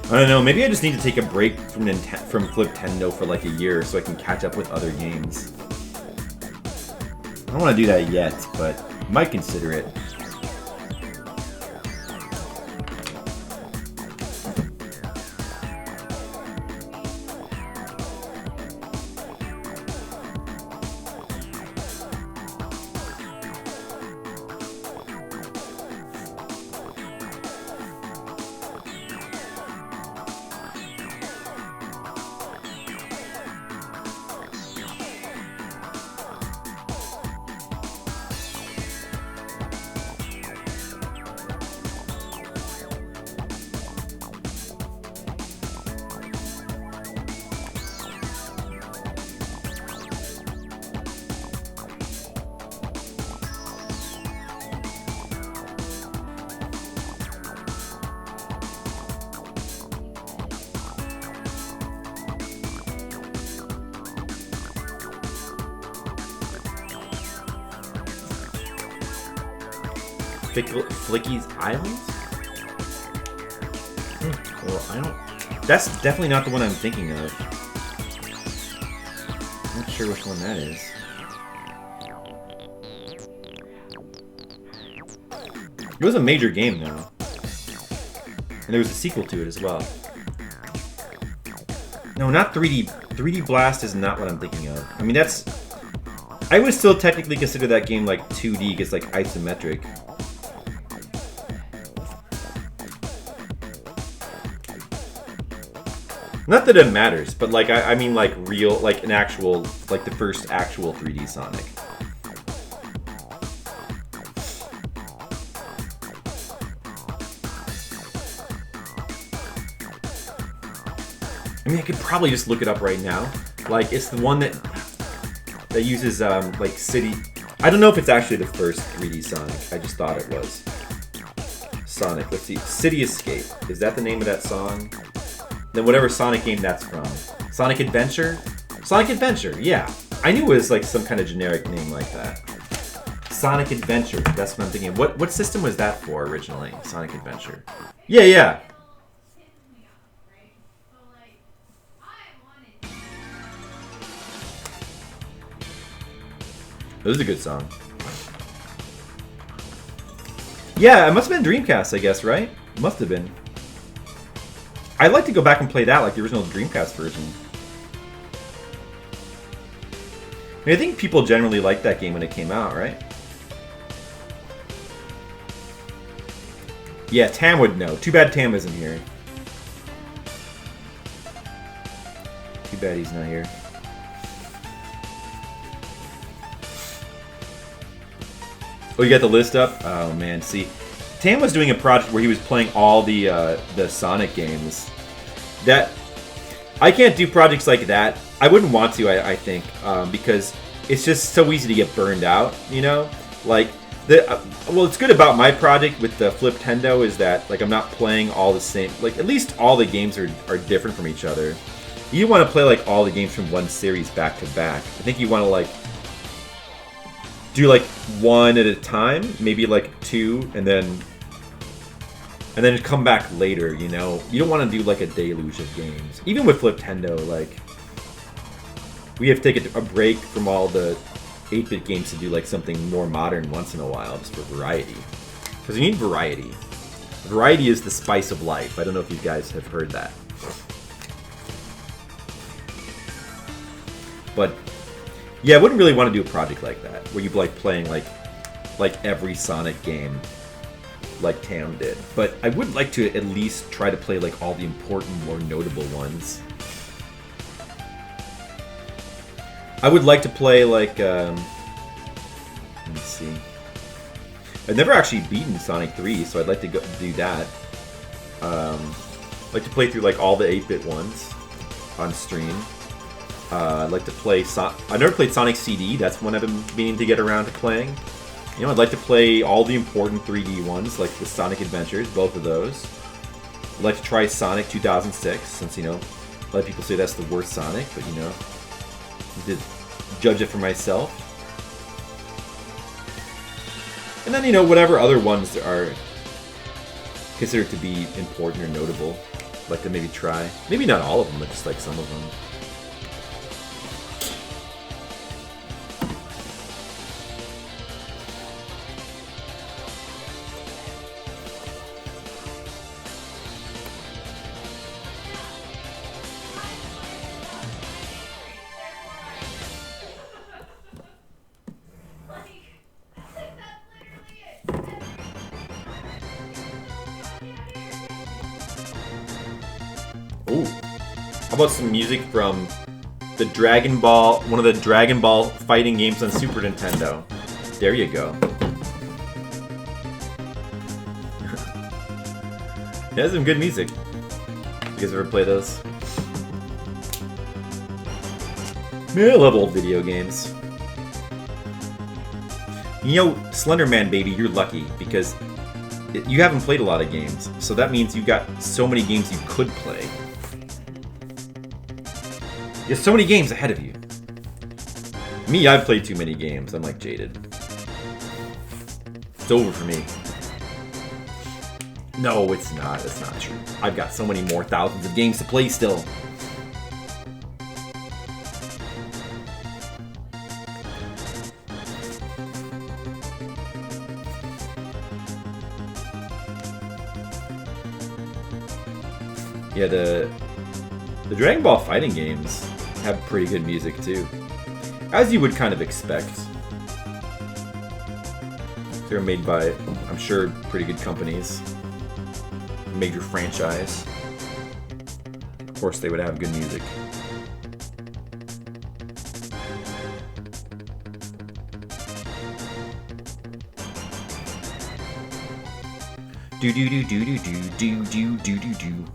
I don't know. Maybe I just need to take a break from Fliptendo for like a year so I can catch up with other games. I don't want to do that yet, but might consider it. Flicky's Islands? Well, I don't... That's definitely not the one I'm thinking of. I'm not sure which one that is. It was a major game, though. And there was a sequel to it as well. No, not 3D. 3D Blast is not what I'm thinking of. I mean, that's... I would still technically consider that game like 2D because like isometric. Not that it matters, but like I mean like real, like an actual, like the first actual 3D Sonic. I mean, I could probably just look it up right now. Like, it's the one that uses like City. I don't know if it's actually the first 3D Sonic. I just thought it was. Sonic. Let's see. City Escape. Is that the name of that song? Then whatever Sonic game that's from. Sonic Adventure? Sonic Adventure, yeah. I knew it was like some kind of generic name like that. Sonic Adventure, that's what I'm thinking. What system was that for originally? Sonic Adventure. Yeah, yeah. This is a good song. Yeah, it must have been Dreamcast, I guess, right? Must have been. I'd like to go back and play that, like the original Dreamcast version. I mean, I think people generally liked that game when it came out, right? Yeah, Tam would know. Too bad Tam isn't here. Too bad he's not here. Oh, you got the list up? Oh man, see, Tam was doing a project where he was playing all the Sonic games. That I can't do projects like that. I wouldn't want to. I think because it's just so easy to get burned out. You know, like what's good about my project with the Fliptendo is that like I'm not playing all the same. Like at least all the games are different from each other. You want to play like all the games from one series back to back. I think you want to like do like one at a time, maybe like two, and then come back later, you know? You don't want to do like a deluge of games. Even with Fliptendo, like we have to take a break from all the 8-bit games to do like something more modern once in a while, just for variety. Because you need variety. Variety is the spice of life. I don't know if you guys have heard that. But yeah, I wouldn't really want to do a project like that, where you'd like playing like every Sonic game like Tam did. But I would like to at least try to play like all the important, more notable ones. I would like to play like, let me see. I've never actually beaten Sonic 3, so I'd like to go do that. I'd like to play through like all the 8-bit ones on stream. I'd like to play... I've never played Sonic CD. That's one I've been meaning to get around to playing. You know, I'd like to play all the important 3D ones, like the Sonic Adventures, both of those. I'd like to try Sonic 2006, since, you know, a lot of people say that's the worst Sonic, but, you know, I did judge it for myself. And then, you know, whatever other ones are considered to be important or notable, I'd like to maybe try. Maybe not all of them, but just like some of them. How about some music from the Dragon Ball, one of the Dragon Ball fighting games on Super Nintendo? There you go. It has some good music. You guys ever play those? Man, I love old video games. You know, Slender Man, baby, you're lucky because you haven't played a lot of games. So that means you got so many games you could play. There's so many games ahead of you. Me, I've played too many games. I'm like jaded. It's over for me. No, it's not. It's not true. I've got so many more thousands of games to play still. Yeah, the Dragon Ball fighting games have pretty good music too, as you would kind of expect. They're made by, I'm sure, pretty good companies. Major franchise. Of course, they would have good music. Do do do do do do do do do do.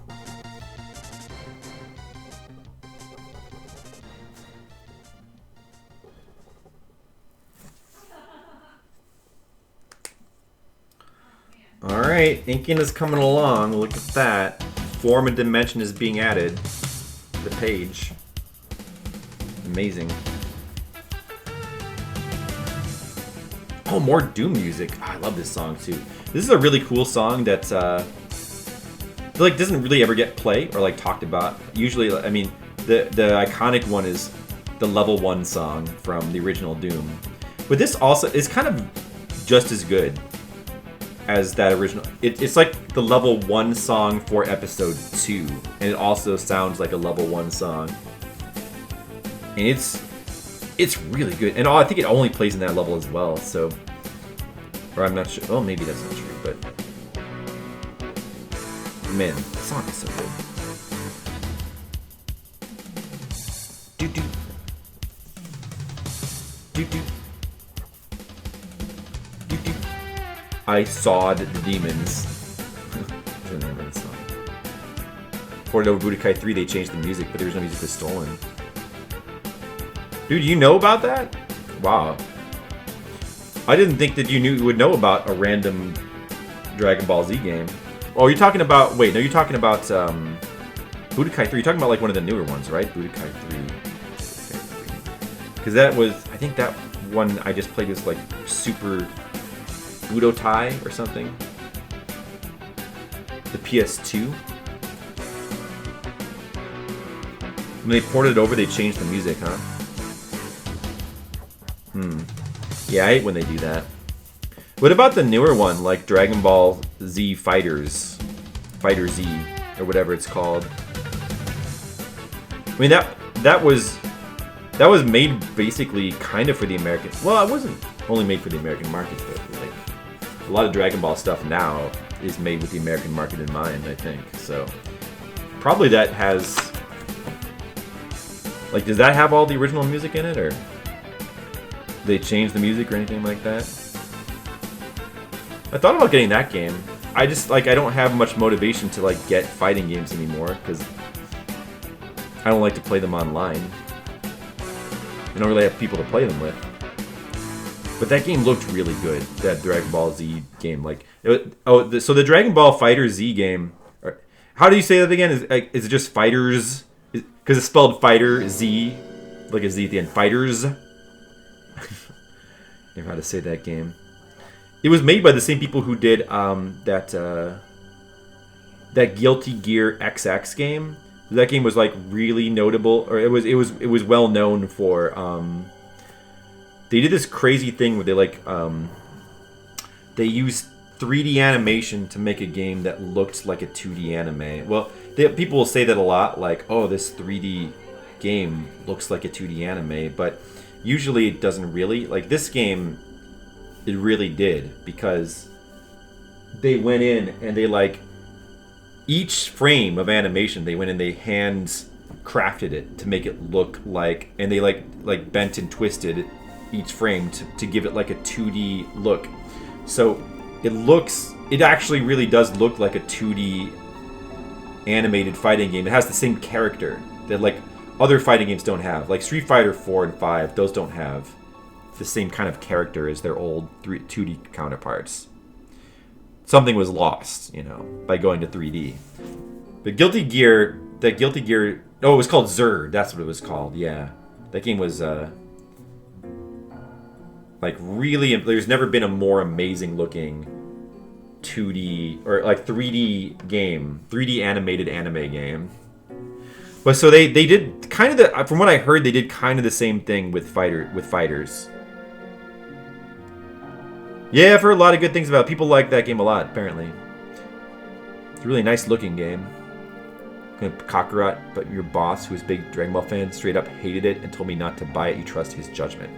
Alright, inking is coming along. Look at that. Form and dimension is being added to the page. Amazing. Oh, more Doom music. Oh, I love this song too. This is a really cool song that like doesn't really ever get played or like talked about. Usually, I mean, the iconic one is the Level 1 song from the original Doom. But this also is kind of just as good as that original. It's like the Level 1 song for Episode 2, and it also sounds like a Level 1 song. And it's really good. And I think it only plays in that level as well, so... Or I'm not sure. Oh, maybe that's not true, but... Man, the song is so good. Do-do. Do-do. Do-do. I sawed the demons. I don't remember the song. Ported over Budokai 3, they changed the music, but the original music was stolen. Dude, you know about that? Wow. I didn't think that you would know about a random Dragon Ball Z game. Oh, you're talking about... Wait, no, you're talking about Budokai 3. You're talking about like one of the newer ones, right? Budokai 3. Because that was... I think that one I just played was like Super Budokai or something. The PS2. When they ported it over, they changed the music, huh? Yeah, I hate when they do that. What about the newer one, like Dragon Ball Z Fighters? Fighter Z, or whatever it's called. I mean, that was made basically kind of for the American... Well, it wasn't only made for the American market, but like a lot of Dragon Ball stuff now is made with the American market in mind, I think. So probably that has... Like, does that have all the original music in it, or... they change the music or anything like that? I thought about getting that game. I just, like, I don't have much motivation to, like, get fighting games anymore, because I don't like to play them online. I don't really have people to play them with. But that game looked really good, that Dragon Ball Z game. Like, so the Dragon Ball Fighter Z game, how do you say that again? Is it just Fighters? Because it's spelled Fighter Z, like a Z at the end. Fighters? Never how to say that game. It was made by the same people who did that Guilty Gear XX game. That game was like really notable, or it was well known for. They did this crazy thing where they like they used 3D animation to make a game that looked like a 2D anime. Well, people will say that a lot, like, oh, this 3D game looks like a 2D anime, but usually it doesn't really. Like this game, it really did, because they went in and they like each frame of animation, they went and they hands crafted it to make it look like, and they like bent and twisted each frame to give it like a 2D look. So it actually really does look like a 2D animated fighting game. It has the same character that like other fighting games don't have. Like Street Fighter 4 and 5, those don't have the same kind of character as their old 2D counterparts. Something was lost, by going to 3D. But Guilty Gear, oh, it was called Zerd, that's what it was called, yeah. That game was, like really, there's never been a more amazing looking 2D or like 3D game, 3D animated anime game. But so they did kind of the, from what I heard, they did kind of the same thing with fighters. Yeah, I've heard a lot of good things about it. People like that game a lot, apparently. It's a really nice looking game. Kakarot, but your boss, who is a big Dragon Ball fan, straight up hated it and told me not to buy it. You trust his judgment.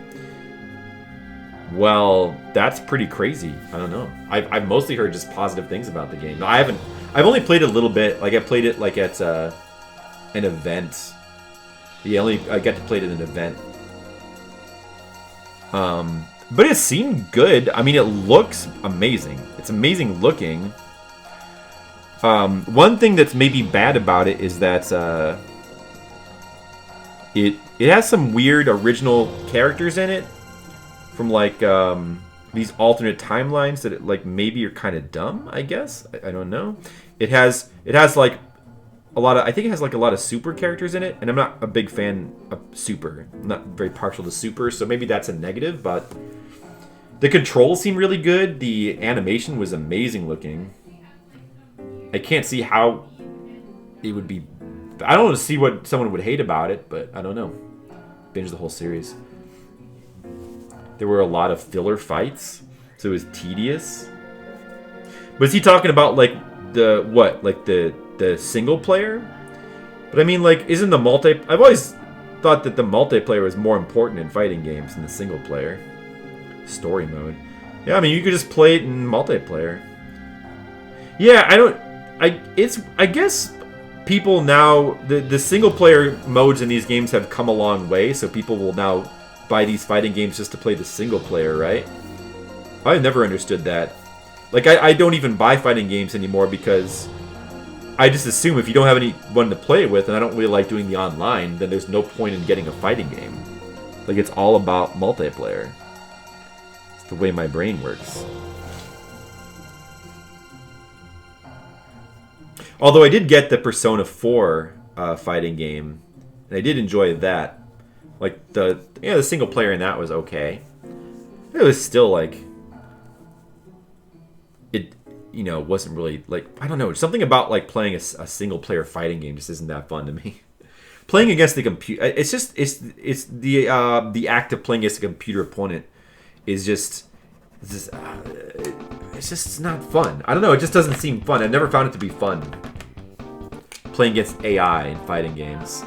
Well, that's pretty crazy. I don't know. I've mostly heard just positive things about the game. No, I've only played it a little bit. Like I played it like at an event. Yeah, I got to play it at an event. But it seemed good. I mean, it looks amazing. It's amazing looking. One thing that's maybe bad about it is that it has some weird original characters in it from like these alternate timelines that like maybe are kind of dumb. I guess I don't know. It has like a lot of, I think it has like a lot of super characters in it, and I'm not a big fan of super. I'm not very partial to super, so maybe that's a negative. But the controls seem really good. The animation was amazing looking. I can't see how it would be. I don't see what someone would hate about it, but I don't know. Binge the whole series. There were a lot of filler fights, so it was tedious. But is he talking about like the what? Like the single player? But I mean, like, isn't the I've always thought that the multiplayer was more important in fighting games than the single player. Story mode. Yeah, I mean, you could just play it in multiplayer. Yeah, I guess people now, the single player modes in these games have come a long way, so people will now buy these fighting games just to play the single player, right? I've never understood that. Like, I don't even buy fighting games anymore because I just assume if you don't have anyone to play it with, and I don't really like doing the online, then there's no point in getting a fighting game. Like, it's all about multiplayer. It's the way my brain works. Although I did get the Persona 4 fighting game, and I did enjoy that. Like, the single player in that was okay. It was still, like, it, wasn't really, like, I don't know. Something about, like, playing a single player fighting game just isn't that fun to me. Playing against the computer, it's the act of playing against a computer opponent is just, it's not fun. I don't know, it just doesn't seem fun. I've never found it to be fun. Playing against AI in fighting games.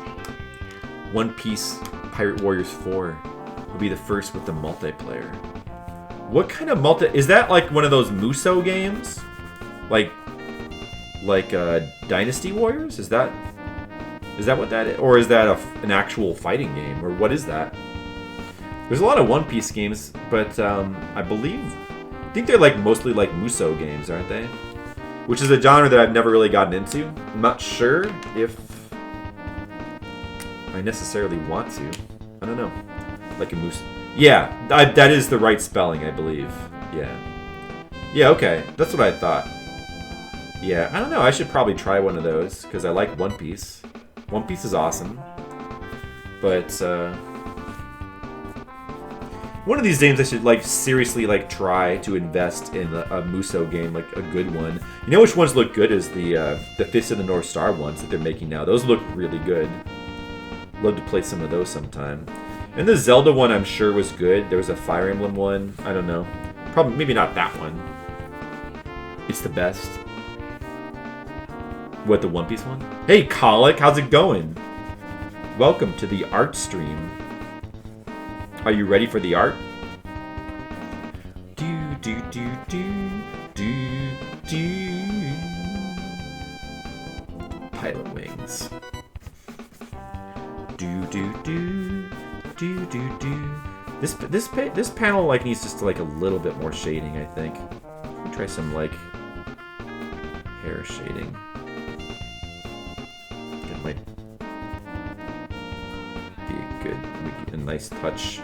One Piece Pirate Warriors 4 will be the first with the multiplayer. What kind of is that like one of those Muso games? Like Dynasty Warriors? Is that what that is? Or is that an actual fighting game? Or what is that? There's a lot of One Piece games, but I think they're like mostly like Muso games, aren't they? Which is a genre that I've never really gotten into. I'm not sure if I necessarily want to. I don't know. Like a Muso. Yeah, that is the right spelling, I believe. Yeah. Yeah, okay. That's what I thought. Yeah, I don't know. I should probably try one of those, because I like One Piece. One Piece is awesome. But, one of these games I should, like, seriously, like, try to invest in a Muso game, like, a good one. You know which ones look good is the Fist of the North Star ones that they're making now. Those look really good. Love to play some of those sometime. And the Zelda one I'm sure was good. There was a Fire Emblem one. I don't know. Probably, maybe not that one. It's the best. What, the One Piece one? Hey, Colic, how's it going? Welcome to the art stream. Are you ready for the art? Do do do do do do. Pilot wings. Do do do do do do. This panel like needs just like a little bit more shading, I think. Let me try some like hair shading. It might be a nice touch.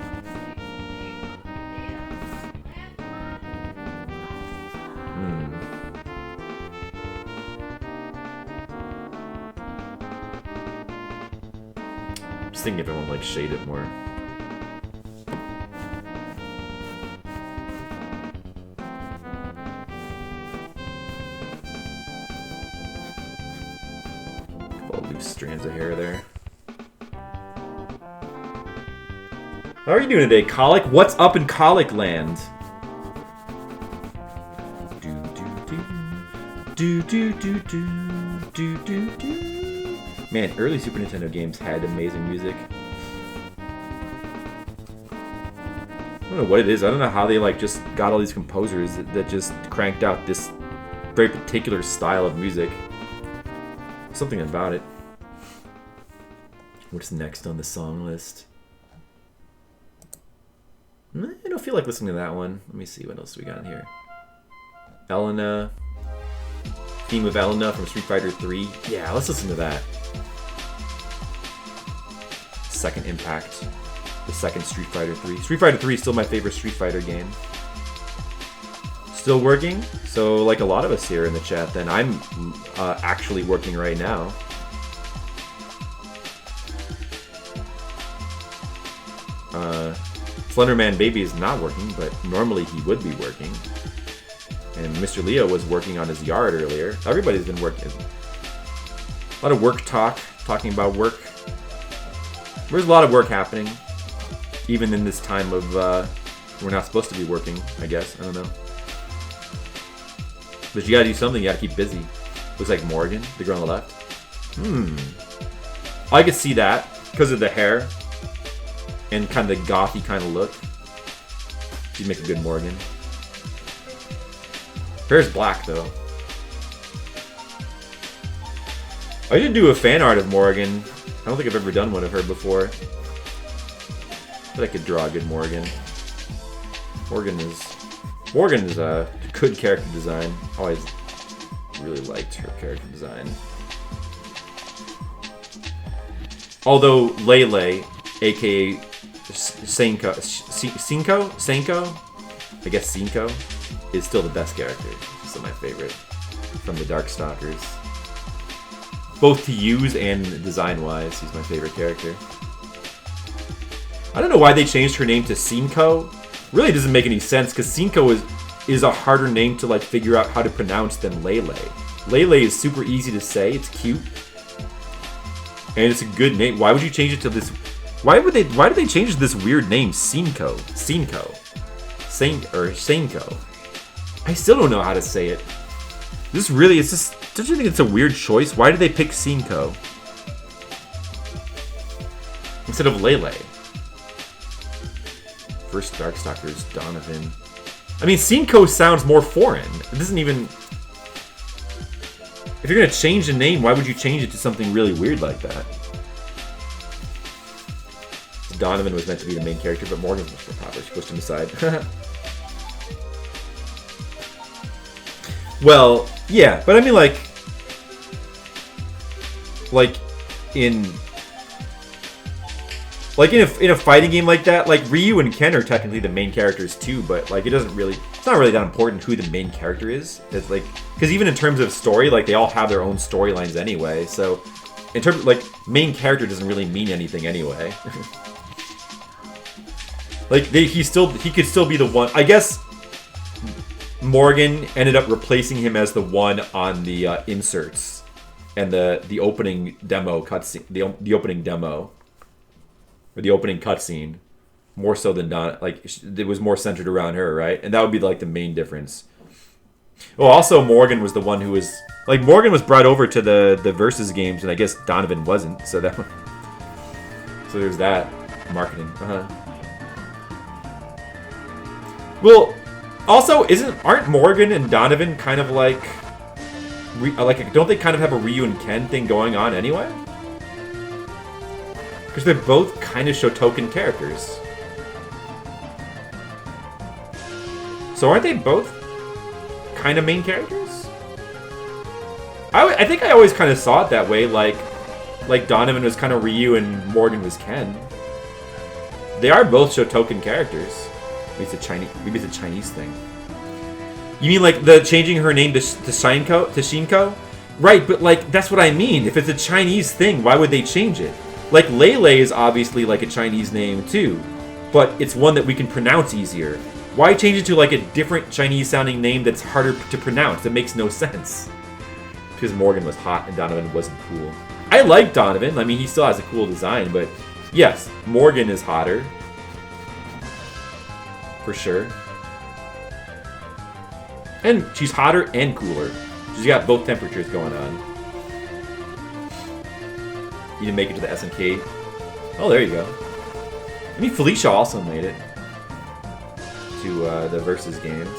Just thinking if I want to like shade it more. the hair there. How are you doing today, Colic? What's up in Colic land? Man, early Super Nintendo games had amazing music. I don't know what it is. I don't know how they like just got all these composers that just cranked out this very particular style of music. Something about it. What's next on the song list? I don't feel like listening to that one. Let me see what else we got in here. Elena. Theme of Elena from Street Fighter 3. Yeah, let's listen to that. Second Impact. The second Street Fighter 3. Street Fighter 3 is still my favorite Street Fighter game. Still working? So, like a lot of us here in the chat, then I'm actually working right now. Slenderman Baby is not working, but normally he would be working. And Mr. Leo was working on his yard earlier. Everybody's been working. A lot of work talk, talking about work. There's a lot of work happening, even in this time of we're not supposed to be working, I guess. I don't know. But you gotta do something, you gotta keep busy. Looks like Morgan, the girl on the left. I could see that, because of the hair. And kind of the gothy kind of look. She'd make a good Morgan. Her hair's black, though. I should do a fan art of Morgan. I don't think I've ever done one of her before. But I could draw a good Morgan. Morgan is a good character design. Always really liked her character design. Although Lele, aka Senko, I guess Senko, is still the best character. She's still my favorite from the Darkstalkers. Both to use and design-wise, he's my favorite character. I don't know why they changed her name to Senko. Really doesn't make any sense, because Senko is a harder name to like figure out how to pronounce than Lele. Lele is super easy to say, it's cute. And it's a good name. Why would you change it to this? Why did they change this weird name, Senko? Senko. I still don't know how to say it. This really, it's just, don't you think it's a weird choice? Why did they pick Senko instead of Lele? First Darkstalkers, Donovan. I mean, Senko sounds more foreign. It doesn't even... If you're gonna change the name, why would you change it to something really weird like that? Donovan was meant to be the main character, but Morgan was more popular. She pushed him aside. Well, yeah, but I mean, like in a fighting game like that, like Ryu and Ken are technically the main characters too, but like it's not really that important who the main character is. It's like, because even in terms of story, like they all have their own storylines anyway. So in terms of like main character doesn't really mean anything anyway. Like he could still be the one. I guess Morgan ended up replacing him as the one on the inserts and the opening demo cutscene, the opening demo or the opening cutscene, more so than Don. Like it was more centered around her, right? And that would be like the main difference. Oh, also Morgan was the one who was like Morgan was brought over to the Versus games, and I guess Donovan wasn't. So that so there's that marketing. Well, also aren't Morgan and Donovan kind of like don't they kind of have a Ryu and Ken thing going on anyway? Because they're both kind of Shotoken characters. So aren't they both kind of main characters? I think I always kind of saw it that way, like Donovan was kind of Ryu and Morgan was Ken. They are both Shotoken characters. Maybe it's a Chinese thing. You mean like the changing her name to Shinko? Right, but like that's what I mean. If it's a Chinese thing, why would they change it? Like Lele is obviously like a Chinese name too, but it's one that we can pronounce easier. Why change it to like a different Chinese sounding name that's harder to pronounce? That makes no sense. Because Morgan was hot and Donovan wasn't cool. I like Donovan. I mean, he still has a cool design, but yes, Morgan is hotter. For sure. And she's hotter and cooler. She's got both temperatures going on. You didn't make it to the SNK. Oh, there you go. I mean, Felicia also made it to the Versus games.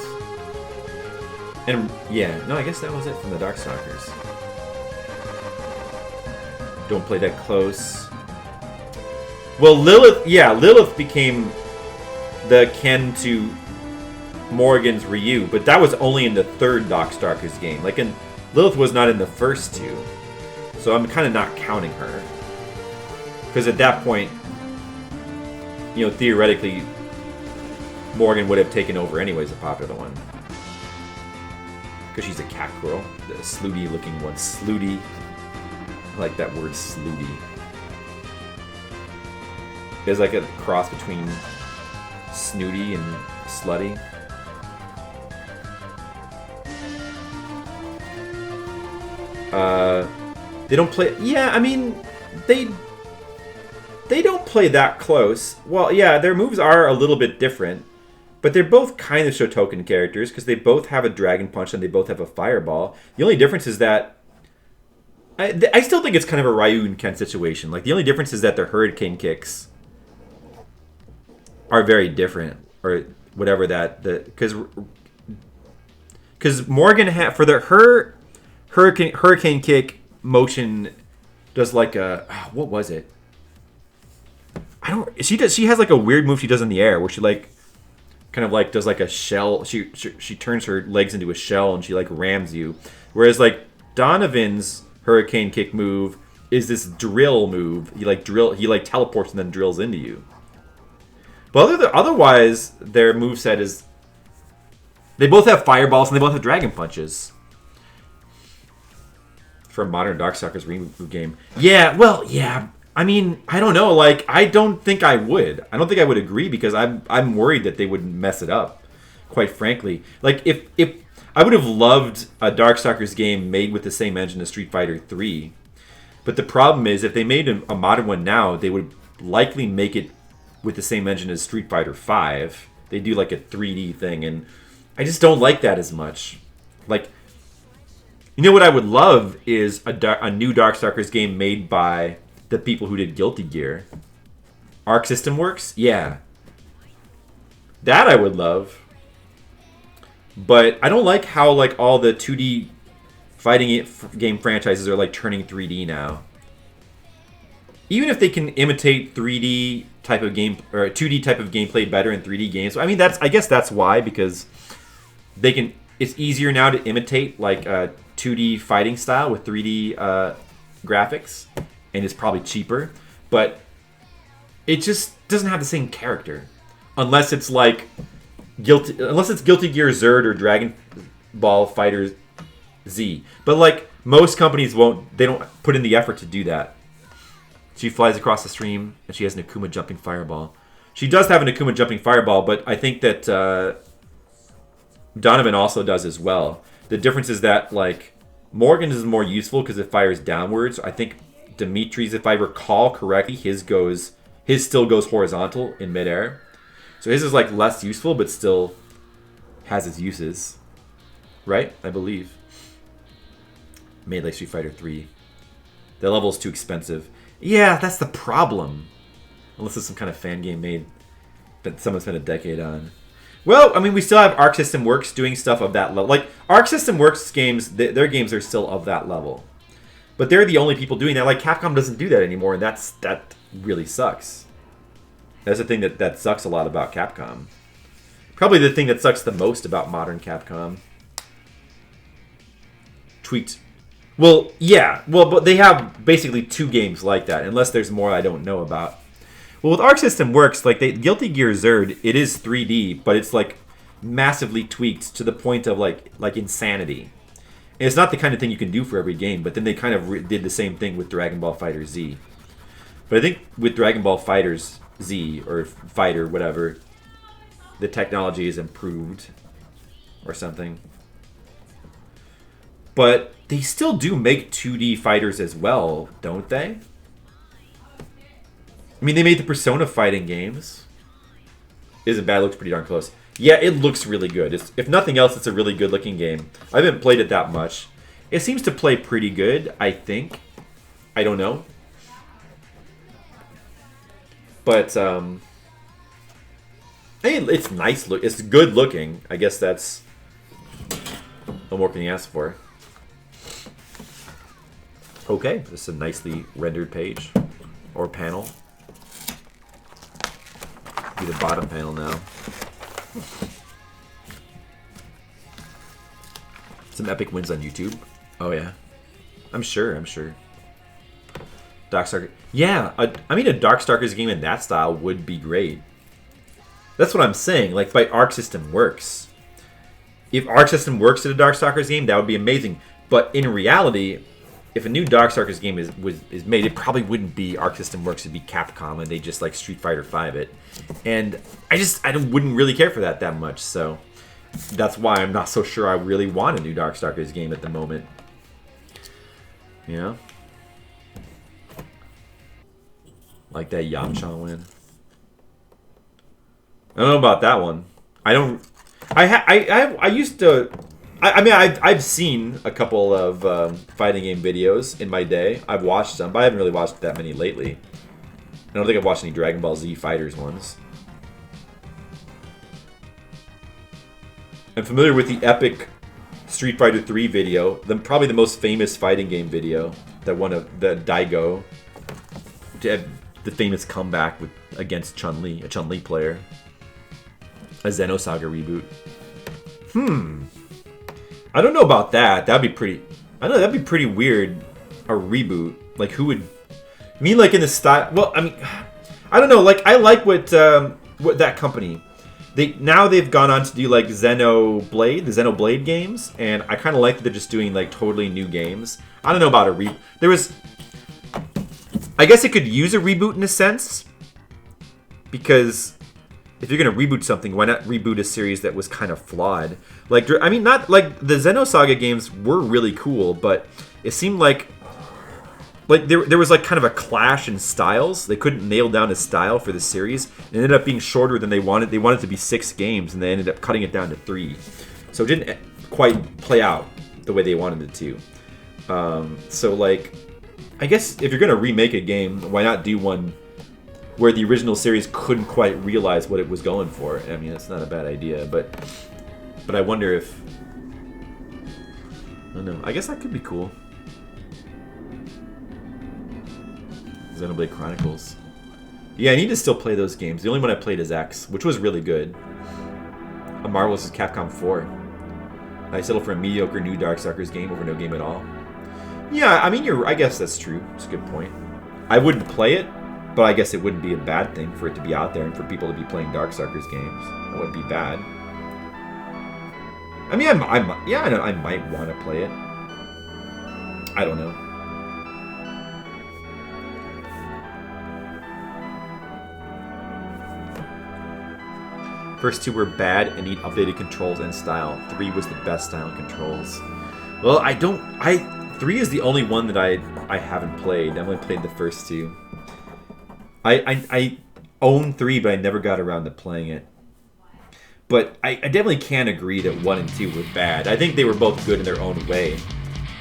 And yeah, no, I guess that was it from the Darkstalkers. Don't play that close. Well, Lilith, yeah, Lilith became the Ken to Morgan's Ryu, but that was only in the third Darkstalkers game. Like, Lilith was not in the first two, so I'm kind of not counting her. Because at that point, you know, theoretically, Morgan would have taken over anyways, a popular one. Because she's a cat girl, the slutty-looking one. Slutty. I like that word, slutty. It's like a cross between snooty and slutty. They don't play... Yeah, I mean, they don't play that close. Well, yeah, their moves are a little bit different. But they're both kind of Shotoken characters because they both have a Dragon Punch and they both have a Fireball. The only difference is that... I still think it's kind of a Ryu and Ken situation. Like, the only difference is that their Hurricane kicks are very different. Or whatever that... Because Morgan... for her Hurricane kick motion does like a... what was it? I don't... She has like a weird move she does in the air where she like... kind of like does like a shell. She turns her legs into a shell and she like rams you. Whereas like Donovan's Hurricane kick move is this drill move. He like teleports and then drills into you. But otherwise their moveset is they both have fireballs and they both have dragon punches. From modern Darkstalkers reboot game. Yeah, well, yeah. I mean, I don't know. Like, I don't think I would. I don't think I would agree because I'm worried that they would mess it up. Quite frankly, like if I would have loved a Darkstalkers game made with the same engine as Street Fighter 3, but the problem is if they made a modern one now, they would likely make it with the same engine as Street Fighter 5. They do like a 3D thing, and I just don't like that as much. Like, you know what I would love is a new Darkstalkers game made by the people who did Guilty Gear. Arc System Works? Yeah. That I would love. But I don't like how like all the 2D fighting game franchises are like turning 3D now. Even if they can imitate 3D type of game or 2D type of gameplay better in 3D games. I mean, I guess that's why, because they can. It's easier now to imitate like a 2D fighting style with 3D graphics. And it's probably cheaper, but it just doesn't have the same character, unless it's like Guilty Gear Zerd or Dragon Ball Fighter Z. But like most companies they don't put in the effort to do that. She flies across the stream and she has an Akuma jumping fireball. She does have an Akuma jumping fireball, but I think that Donovan also does as well. The difference is that like Morgan is more useful because it fires downwards. I think Dimitri's, if I recall correctly, his still goes horizontal in midair. So his is like less useful, but still has its uses. Right? I believe. Made like Street Fighter 3. The level is too expensive. Yeah, that's the problem. Unless it's some kind of fan game made that someone spent a decade on. Well, I mean, we still have Arc System Works doing stuff of that level. Like, Arc System Works games, their games are still of that level. But they're the only people doing that. Like, Capcom doesn't do that anymore, and that really sucks. That's the thing that sucks a lot about Capcom. Probably the thing that sucks the most about modern Capcom. Tweaked. Well, yeah. Well, but they have basically 2 games like that, unless there's more I don't know about. Well, with Arc System Works, like, Guilty Gear Zerd, it is 3D, but it's, like, massively tweaked to the point of, like insanity. And it's not the kind of thing you can do for every game, but then they kind of did the same thing with Dragon Ball Fighter Z. But I think with Dragon Ball Fighters Z, or Fighter, whatever, the technology is improved or something. But they still do make 2D fighters as well, don't they? I mean, they made the Persona fighting games. Isn't bad, looks pretty darn close. Yeah, it looks really good. If nothing else, it's a really good looking game. I haven't played it that much. It seems to play pretty good, I think. I don't know. But, hey, it's nice look. It's good looking. I guess that's... what more can you ask for? Okay, this is a nicely rendered page. Or panel. Be the bottom panel now. Some epic wins on YouTube. Oh yeah, I'm sure. Darkstalkers. Yeah, I mean a Darkstalkers game in that style would be great. That's what I'm saying. Like, by Arc System works. If Arc System works at a Darkstalkers game, that would be amazing. But in reality, if a new Darkstalkers game is made, it probably wouldn't be Arc System Works. It'd be Capcom, and they just like Street Fighter V it. And I wouldn't really care for that much. So that's why I'm not so sure I really want a new Darkstalkers game at the moment. You know, like that Yamcha win. I don't know about that one. I don't. I used to. I mean, I've seen a couple of fighting game videos in my day. I've watched some, but I haven't really watched that many lately. I don't think I've watched any Dragon Ball Z Fighters ones. I'm familiar with the epic Street Fighter 3 video, probably the most famous fighting game video, that one of the Daigo, the famous comeback against Chun-Li, a Chun-Li player, a Xenosaga reboot. I don't know about that. That'd be pretty. I don't know. That'd be pretty weird. A reboot. Like, who would? I mean, like in the style. Well, I mean, I don't know. Like, I like what that company. They've gone on to do like Xenoblade, the Xenoblade games, and I kind of like that they're just doing like totally new games. I don't know about a reboot. I guess it could use a reboot in a sense, because if you're gonna reboot something, why not reboot a series that was kind of flawed? Like, I mean, not like the Xenosaga games were really cool, but it seemed like there was like kind of a clash in styles. They couldn't nail down a style for the series. It ended up being shorter than they wanted. They wanted it to be 6 games, and they ended up cutting it down to 3. So it didn't quite play out the way they wanted it to. So like, I guess if you're gonna remake a game, why not do one where the original series couldn't quite realize what it was going for? I mean, it's not a bad idea, but I wonder if, I don't know. I guess that could be cool. Xenoblade Chronicles. Yeah, I need to still play those games. The only one I played is X, which was really good. A Marvelous Capcom 4. I settled for a mediocre new Darkstalkers game over no game at all. Yeah, I mean, I guess that's true. It's a good point. I wouldn't play it, but I guess it wouldn't be a bad thing for it to be out there and for people to be playing Darkstalkers games. That wouldn't be bad. I mean, I might want to play it. I don't know. First 2 were bad and need updated controls and style. 3 was the best style and controls. Well, 3 is the only one that I haven't played. I've only played the first 2. I own 3, but I never got around to playing it. But I definitely can agree that 1 and 2 were bad. I think they were both good in their own way.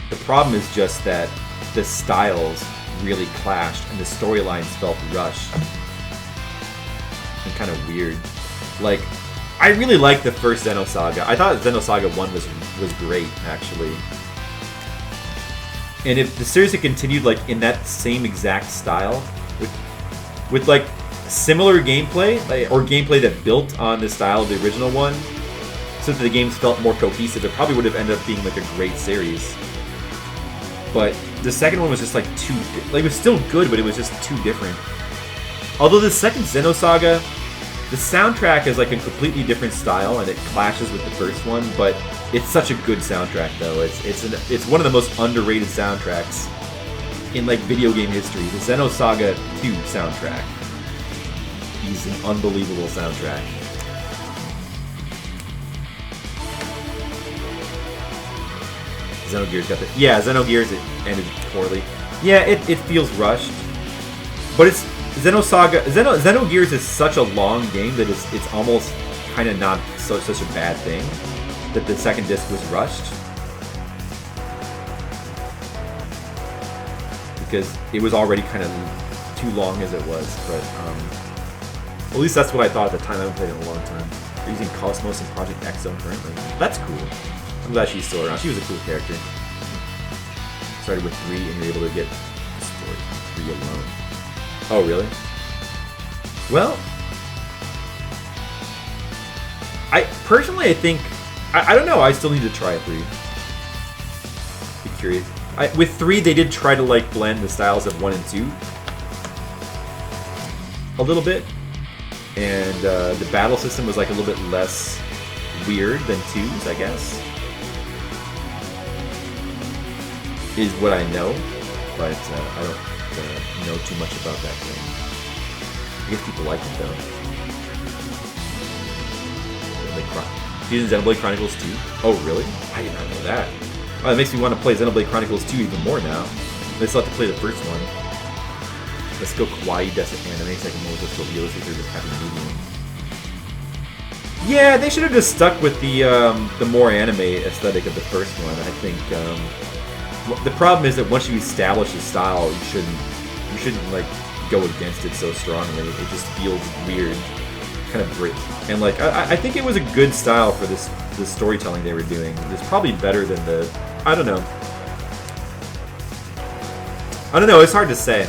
The problem is just that the styles really clashed and the storylines felt rushed and kind of weird. Like, I really liked the first Xenosaga. I thought Xenosaga 1 was great, actually. And if the series had continued like in that same exact style, with like similar gameplay, or gameplay that built on the style of the original one, so that the games felt more cohesive, it probably would have ended up being like a great series. But the second one was just like it was still good, but it was just too different. Although the second Xenosaga, the soundtrack is like a completely different style and it clashes with the first one, but it's such a good soundtrack though. It's one of the most underrated soundtracks in like video game history. The Xenosaga 2 soundtrack is an unbelievable soundtrack. Xenogears got the... Yeah, Xenogears, it ended poorly. Yeah, it feels rushed. But it's... Xenogears is such a long game that it's almost kind of not such a bad thing that the second disc was rushed. Because it was already kind of too long as it was, but at least that's what I thought at the time. I haven't played it in a long time. They're using Cosmos and Project Exo currently. That's cool. I'm glad she's still around. She was a cool character. Started with 3 and you're able to get the story 3 alone. Oh, really? Well, I think I don't know. I still need to try 3. Be curious. With 3, they did try to like blend the styles of 1 and 2 a little bit, and the battle system was like a little bit less weird than 2's, I guess, is what I know, but I don't know too much about that game. I guess people like it though. Xenoblade Chronicles 2? Oh, really? I did not know that. Oh, that makes me want to play Xenoblade Chronicles 2 even more now. I still have to play the first one. Let's go kawaii desu anime, second mode, let's go realistic, or just happy medium. Yeah, they should have just stuck with the more anime aesthetic of the first one. I think the problem is that once you establish a style, you shouldn't like go against it so strongly. It just feels weird, kind of break. And like I think it was a good style for the storytelling they were doing. It's probably better than the... I don't know. It's hard to say.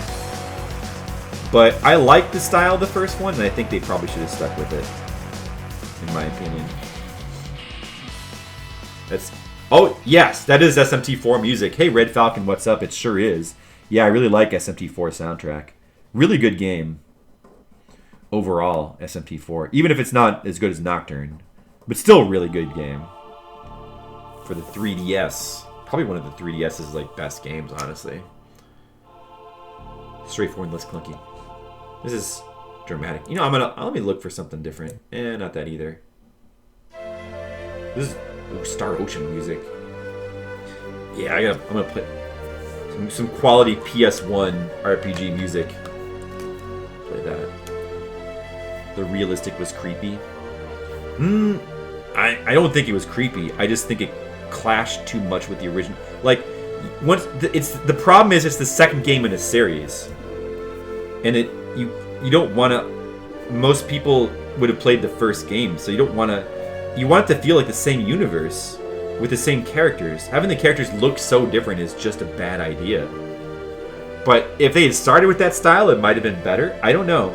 But I like the style of the first one, and I think they probably should have stuck with it, in my opinion. That's... Oh, yes, that is SMT4 music. Hey, Red Falcon, what's up? It sure is. Yeah, I really like SMT4 soundtrack. Really good game. Overall, SMT4. Even if it's not as good as Nocturne. But still a really good game. For the 3DS. Probably one of the 3DS's like best games, honestly. Straightforward and less clunky. This is dramatic. You know, let me look for something different. Not that either. This is Star Ocean music. Yeah, I'm gonna play some quality PS1 RPG music. Play that. The realistic was creepy. I don't think it was creepy. I just think it clashed too much with the original. Like, the problem is it's the second game in a series, and you don't want to. Most people would have played the first game, so you don't want to. You want it to feel like the same universe with the same characters. Having the characters look so different is just a bad idea. But if they had started with that style, it might have been better. I don't know.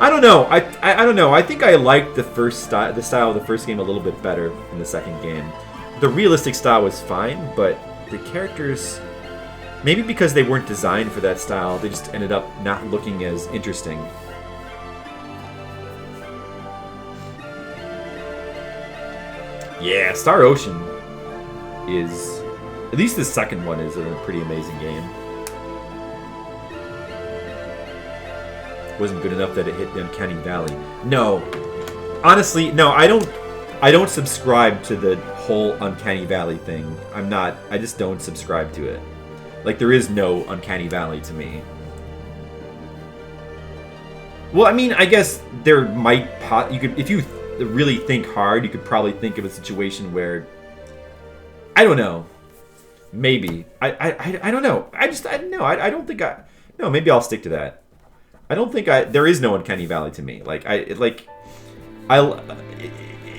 I don't know. I don't know. I think I liked the style of the first game a little bit better than the second game. The realistic style was fine, but the characters, maybe because they weren't designed for that style, they just ended up not looking as interesting. Yeah, Star Ocean is, at least the second one is a pretty amazing game. Wasn't good enough that it hit the Uncanny Valley. No, honestly, no. I don't subscribe to the whole Uncanny Valley thing. I just don't subscribe to it. Like, there is no Uncanny Valley to me. Well, I mean, I guess there might you could, if you really think hard, you could probably think of a situation where, I don't know, maybe I don't know. I don't think no. Maybe I'll stick to that. I don't think there is no Uncanny Valley to me.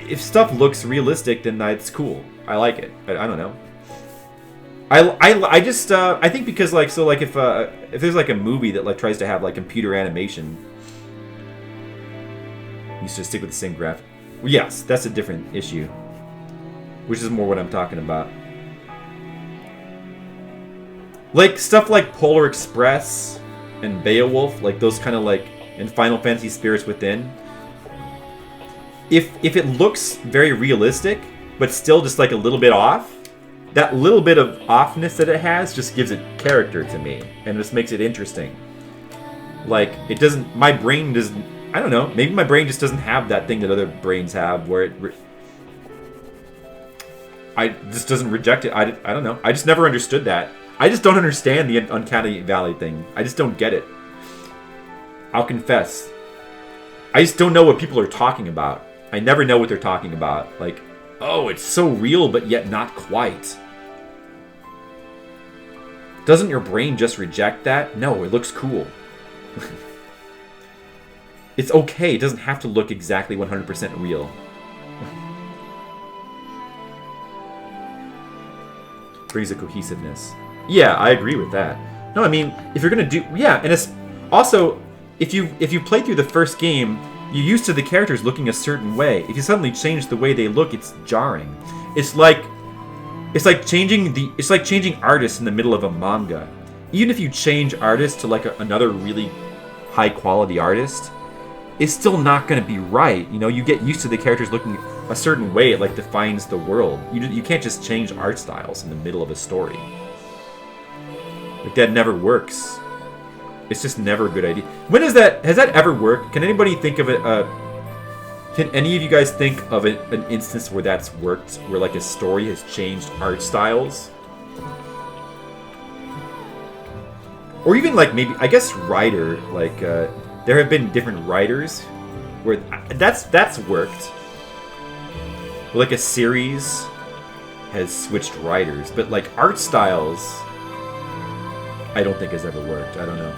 If stuff looks realistic, then it's cool. I like it. I don't know. I think because if there's like a movie that like tries to have like computer animation, you should stick with the same graphic. Well, yes, that's a different issue, which is more what I'm talking about. Like stuff like Polar Express and Beowulf, like those kind of like, and Final Fantasy Spirits Within. If it looks very realistic, but still just like a little bit off, that little bit of offness that it has just gives it character to me, and just makes it interesting. Like, it doesn't, my brain doesn't, I don't know, maybe my brain just doesn't have that thing that other brains have, where I just doesn't reject it. I don't know. I just never understood that. I just don't understand the Uncanny Valley thing. I just don't get it. I'll confess. I just don't know what people are talking about. I never know what they're talking about. Like, oh, it's so real, but yet not quite. Doesn't your brain just reject that? No, it looks cool. It's okay. It doesn't have to look exactly 100% real. Brings a cohesiveness. Yeah, I agree with that. No, I mean, if you're gonna do, yeah, and it's also if you play through the first game, you're used to the characters looking a certain way. If you suddenly change the way they look, it's jarring. It's like changing artists in the middle of a manga. Even if you change artists to like another really high quality artist, it's still not going to be right. You know, you get used to the characters looking a certain way. It like defines the world. You can't just change art styles in the middle of a story. Like that never works. It's just never a good idea. When has that ever worked? Can anybody think of it? Can any of you guys think of an instance where that's worked, where like a story has changed art styles? Or even like maybe, I guess writer, like there have been different writers where that's worked. Like a series has switched writers, but like art styles, I don't think has ever worked. I don't know.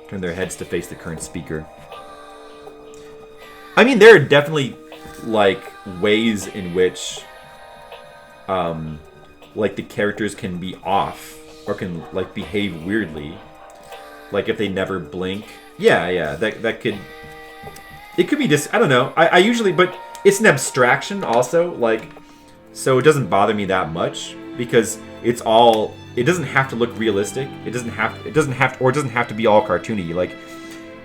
Turn their heads to face the current speaker. I mean, there are definitely like ways in which like the characters can be off or can like behave weirdly. Like if they never blink. Yeah, that could, it could be just, I don't know. I usually, but it's an abstraction also, like, so it doesn't bother me that much because it's all, it doesn't have to look realistic. It doesn't have to be all cartoony. Like,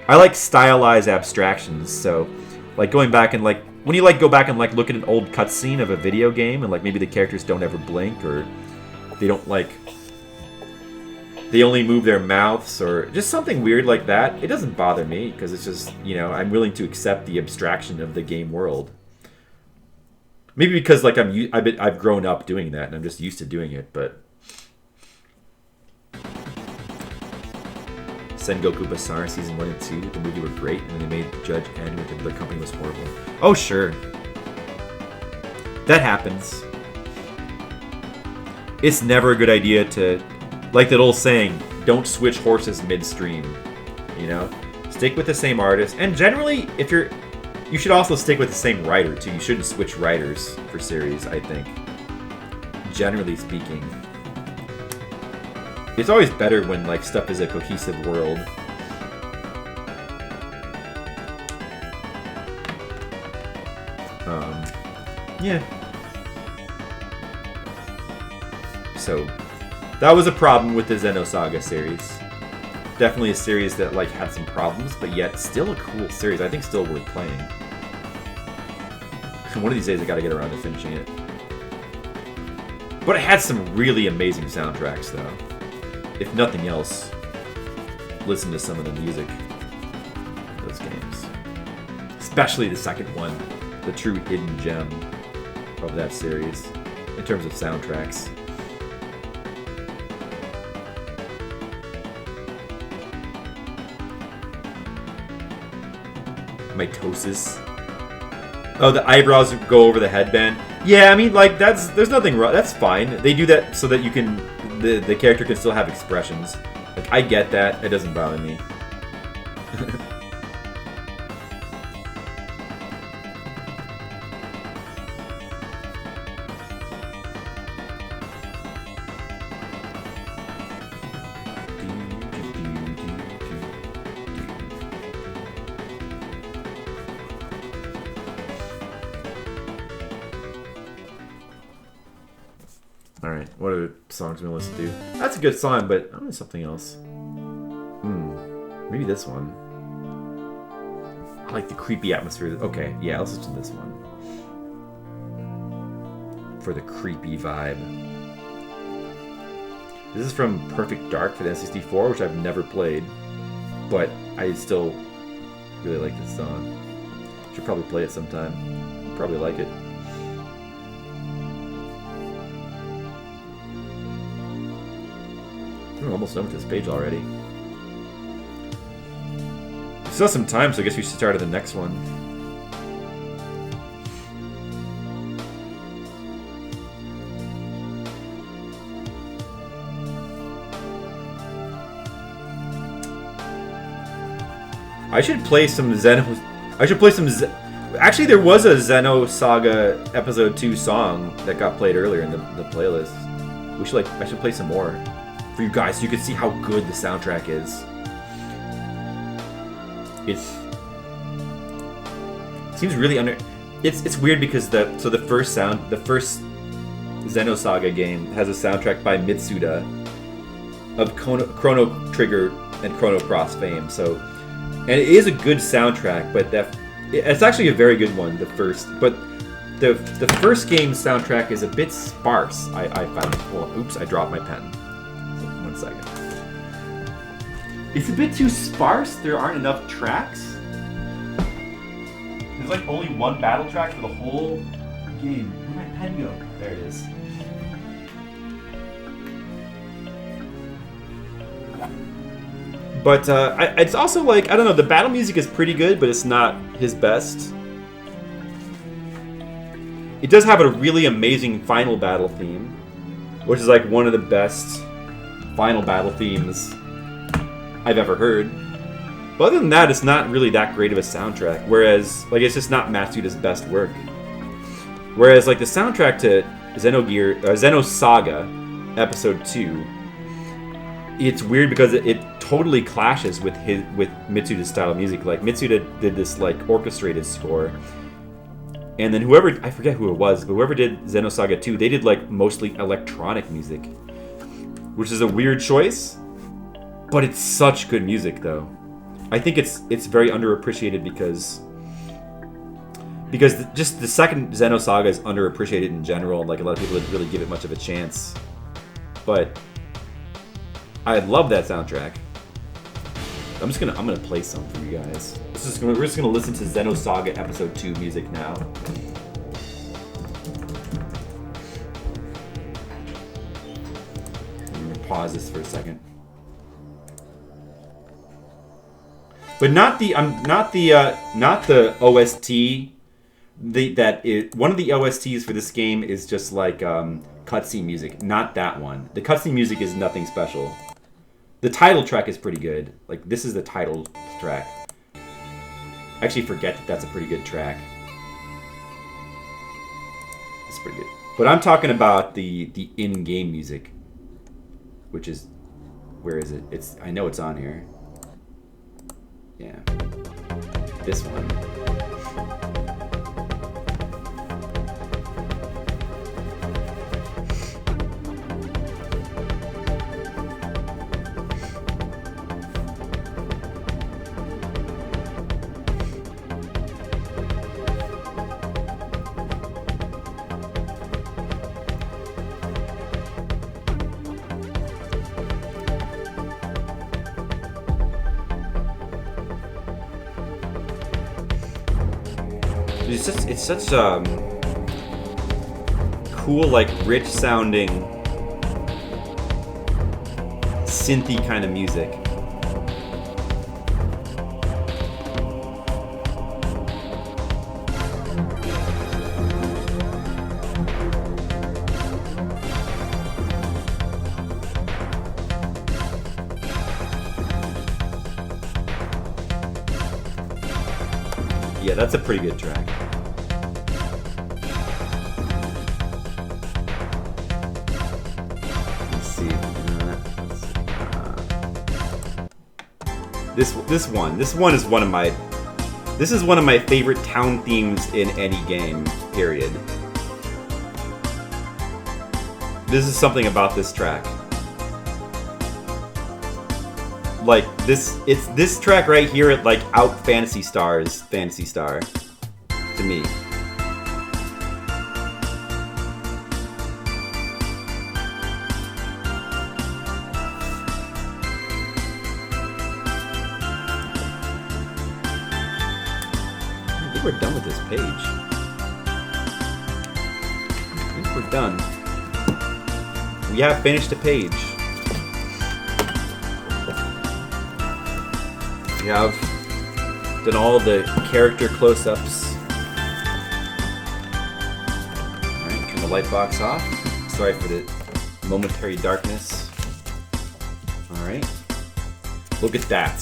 I like stylized abstractions. So, like going back and like when you like go back and like look at an old cutscene of a video game and like maybe the characters don't ever blink or they don't like, they only move their mouths or just something weird like that. It doesn't bother me because it's just, you know, I'm willing to accept the abstraction of the game world. Maybe because like I've grown up doing that and I'm just used to doing it, but Sengoku Basara Season 1 and 2, the movie were great, and then they made Judge end with the company was horrible. Oh, sure. That happens. It's never a good idea to, like that old saying, don't switch horses midstream. You know? Stick with the same artist. And generally, you should also stick with the same writer, too. You shouldn't switch writers for series, I think. Generally speaking. It's always better when like stuff is a cohesive world. Yeah. So that was a problem with the Xenosaga series. Definitely a series that like had some problems, but yet still a cool series. I think still worth playing. One of these days I gotta get around to finishing it. But it had some really amazing soundtracks though. If nothing else, listen to some of the music of those games. Especially the second one, the true hidden gem of that series, in terms of soundtracks. Mitosis. Oh, the eyebrows go over the headband. Yeah, I mean, like, there's nothing wrong. That's fine. They do that so that you can, the character can still have expressions. Like, I get that. It doesn't bother me. Alright, what other songs we listen to? That's a good song, but I want something else. Maybe this one. I like the creepy atmosphere. Okay, yeah, let's listen to this one. For the creepy vibe. This is from Perfect Dark for the N64, which I've never played. But I still really like this song. Should probably play it sometime. Probably like it. We're almost done with this page already. We still have some time, so I guess we should start at the next one. I should play some Xeno. I should play some. Actually, there was a Xenosaga Episode 2 song that got played earlier in the playlist. We should I should play some more for you guys so you can see how good the soundtrack is. It seems really under. It's weird because the first Xenosaga game has a soundtrack by Mitsuda of Chrono Trigger and Chrono Cross fame. So. And it is a good soundtrack, but it's actually a very good one, the first. But the first game's soundtrack is a bit sparse, I found. Well, oops, I dropped my pen. So, 1 second. It's a bit too sparse. There aren't enough tracks. There's like only one battle track for the whole game. Where'd my pen go? There it is. But it's also like, I don't know, the battle music is pretty good, but it's not his best. It does have a really amazing final battle theme, which is like one of the best final battle themes I've ever heard. But other than that, it's not really that great of a soundtrack. Whereas, like, it's just not Matsuda's best work. Whereas, like, the soundtrack to Xenosaga Episode 2, it's weird because it totally clashes with Mitsuda's style of music. Like, Mitsuda did this like orchestrated score, and then I forget who it was, but whoever did Xenosaga 2, they did like mostly electronic music, which is a weird choice, but it's such good music though. I think it's very underappreciated because just the second Xenosaga is underappreciated in general. Like, a lot of people didn't really give it much of a chance, but I love that soundtrack. I'm gonna play some for you guys. We're just gonna listen to Xenosaga Episode 2 music now. I'm gonna pause this for a second. But not the OST. One of the OSTs for this game is just like cutscene music. Not that one. The cutscene music is nothing special. The title track is pretty good. Like, this is the title track. I actually forget that that's a pretty good track. It's pretty good. But I'm talking about the in-game music, which is, where is it? I know it's on here. Yeah. This one. It's such cool, like, rich sounding synthy kind of music. Yeah, that's a pretty good track. This one is one of my favorite town themes in any game, period. This is something about this track. Like, it's this track right here at, like, out Phantasy Star's Phantasy Star to me. We're done with this page. done. We have finished a page. We have done all the character close-ups. Alright, turn the light box off. Sorry for the momentary darkness. Alright. Look at that.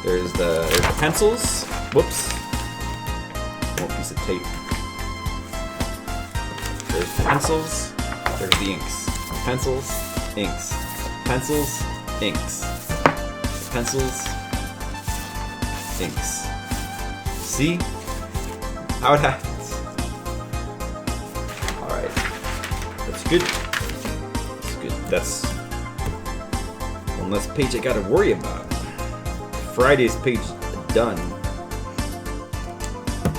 There's the pencils. Whoops. One piece of tape. There's the pencils. There's the inks. Pencils, inks. Pencils, inks. Pencils, inks. See how it happens? Alright. That's good. That's good. That's one less page I gotta worry about. Friday's page done.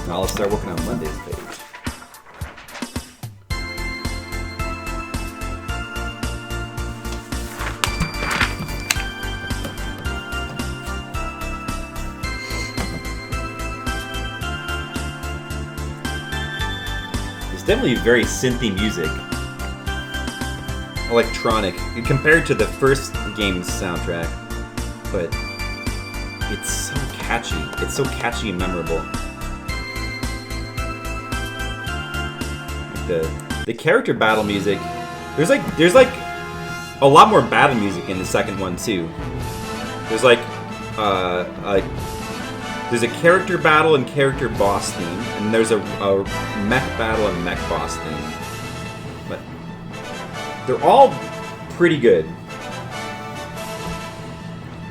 Now let's start working on Monday's page. It's definitely very synthy music. Electronic compared to the first game's soundtrack, but it's so catchy. It's so catchy and memorable. Like the character battle music. There's like a lot more battle music in the second one too. There's there's a character battle and character boss theme, and there's a mech battle and mech boss theme. But they're all pretty good.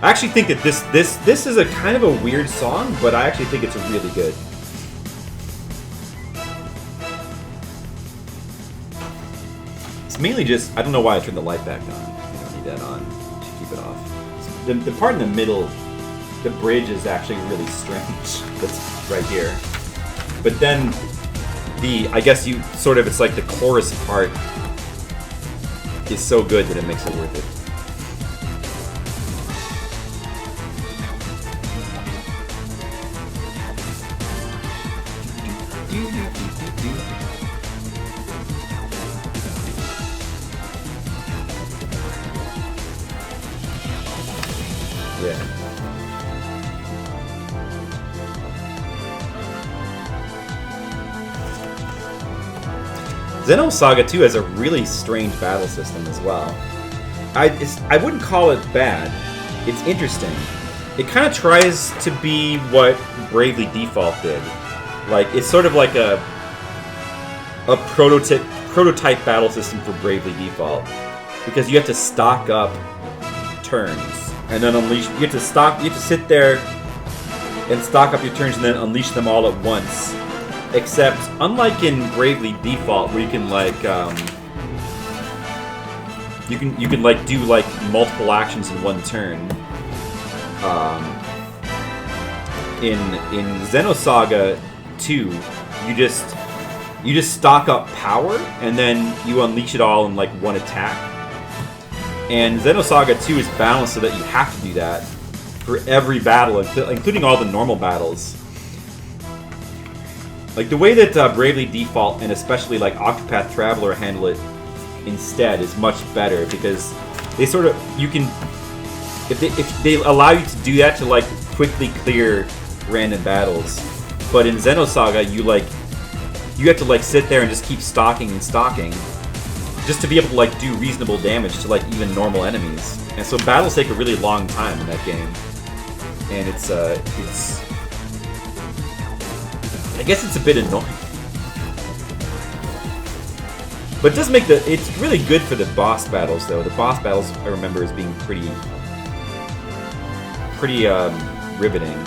I actually think that this is a kind of a weird song, but I actually think it's really good. It's mainly just, I don't know why I turned the light back on. You don't need that on to keep it off. The part in the middle, the bridge is actually really strange. That's right here. But then I guess it's like the chorus part is so good that it makes it worth it. Yeah. Xenosaga 2 has a really strange battle system as well. I wouldn't call it bad. It's interesting. It kind of tries to be what Bravely Default did. Like, it's sort of like a prototype battle system for Bravely Default, because you have to stock up turns and then unleash. You have to sit there and stock up your turns and then unleash them all at once. Except, unlike in Bravely Default, where you can do multiple actions in one turn. In Xenosaga 2, you just stock up power and then you unleash it all in one attack. And Xenosaga 2 is balanced so that you have to do that for every battle, including all the normal battles. Like, the way that Bravely Default and especially Octopath Traveler handle it instead is much better, because they sort of, if they allow you to do that to quickly clear random battles, but in Xenosaga you have to sit there and just keep stocking and stocking just to be able to do reasonable damage to even normal enemies. And so battles take a really long time in that game, and it's I guess it's a bit annoying. But it does make it's really good for the boss battles, though. The boss battles, I remember, as being pretty riveting.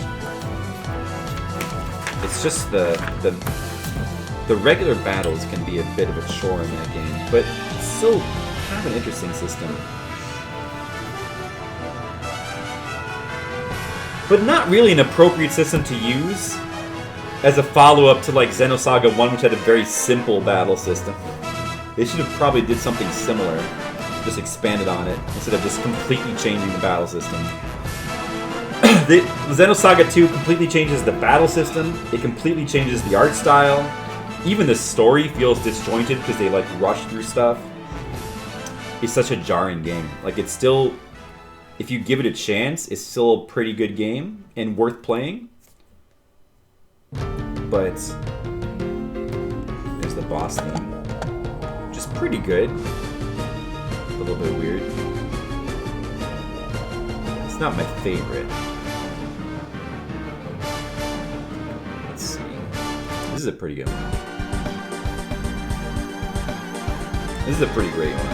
It's just the regular battles can be a bit of a chore in that game, but it's still kind of an interesting system. But not really an appropriate system to use as a follow-up to Xenosaga 1, which had a very simple battle system. They should have probably did something similar, just expanded on it, instead of just completely changing the battle system. The Xenosaga 2 completely changes the battle system, it completely changes the art style, even the story feels disjointed because they like rush through stuff. It's such a jarring game. Like it's still, if you give it a chance, it's still a pretty good game and worth playing. But there's the boss theme, which is pretty good. A little bit weird. It's not my favorite. Let's see. This is a pretty good one. This is a pretty great one.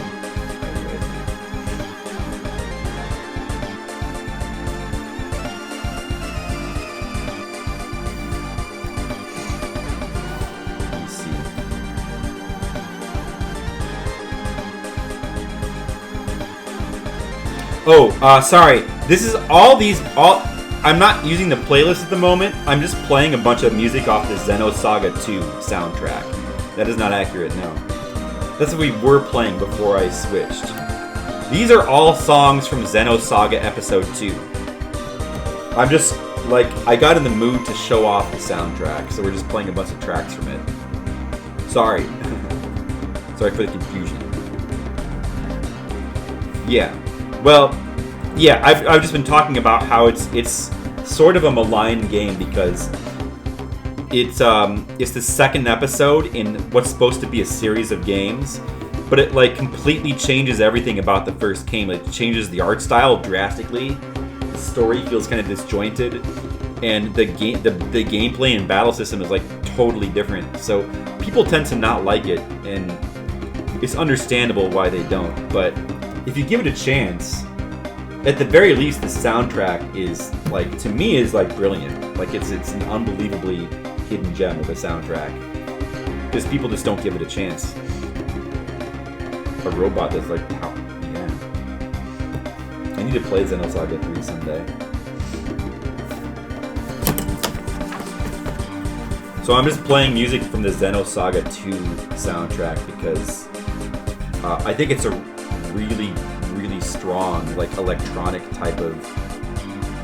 Let me see. Oh, sorry. This is all I'm not using the playlist at the moment. I'm just playing a bunch of music off the Xenosaga 2 soundtrack. That is not accurate, no. That's what we were playing before I switched. These are all songs from Xenosaga Episode 2. I'm just, like, I got in the mood to show off the soundtrack, so we're just playing a bunch of tracks from it. Sorry. Sorry for the confusion. Yeah. Well, yeah, I've just been talking about how it's sort of a maligned game because it's the second episode in what's supposed to be a series of games, but it like completely changes everything about the first game. It changes the art style drastically. The story feels kind of disjointed, and the gameplay and battle system is like totally different. So people tend to not like it, and it's understandable why they don't. But if you give it a chance, at the very least, the soundtrack is like, to me, is like brilliant. Like it's an unbelievably hidden gem of a soundtrack. Because people just don't give it a chance. A robot that's like, how? Yeah. I need to play Xenosaga 3 someday. So I'm just playing music from the Xenosaga 2 soundtrack because I think it's a really, really strong, like, electronic type of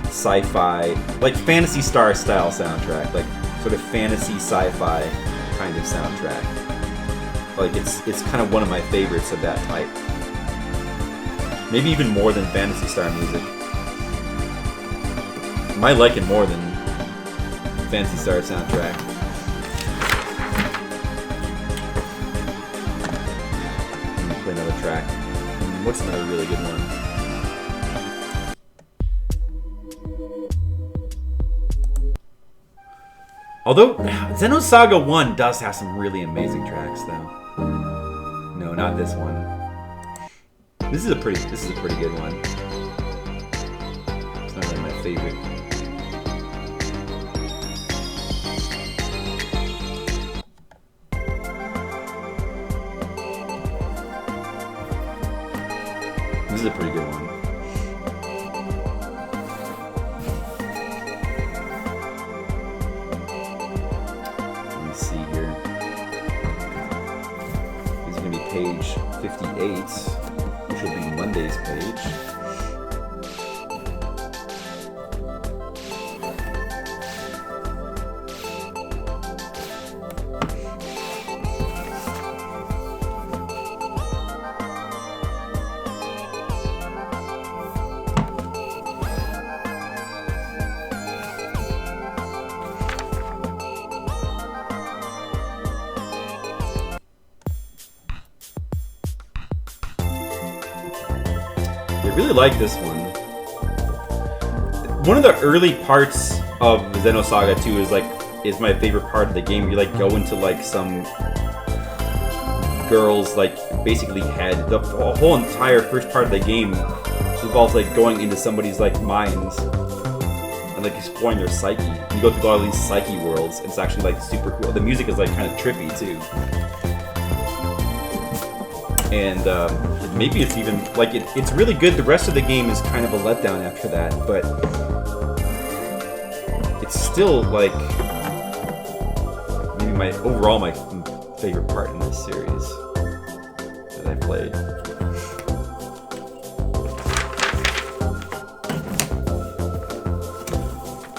sci-fi, like Phantasy Star style soundtrack, like sort of fantasy sci-fi kind of soundtrack. Like it's kind of one of my favorites of that type. Maybe even more than Phantasy Star music. I might like it more than Phantasy Star soundtrack. Let me play another track. What's another really good one? Although Xenosaga 1 does have some really amazing tracks, though. No, not this one. This is a pretty good one. It's not really my favorite. This is a pretty good one. Let me see here. This is going to be page 58, which will be Monday's page. I really like this one. One of the early parts of Xenosaga 2 is my favorite part of the game. You like go into like some girl's like basically head. The whole entire first part of the game involves like going into somebody's like minds and like exploring their psyche. And you go through all these psyche worlds. It's actually like super cool. The music is like kind of trippy too. And maybe it's even like it's really good. The rest of the game is kind of a letdown after that, but it's still like maybe my favorite part in this series that I played.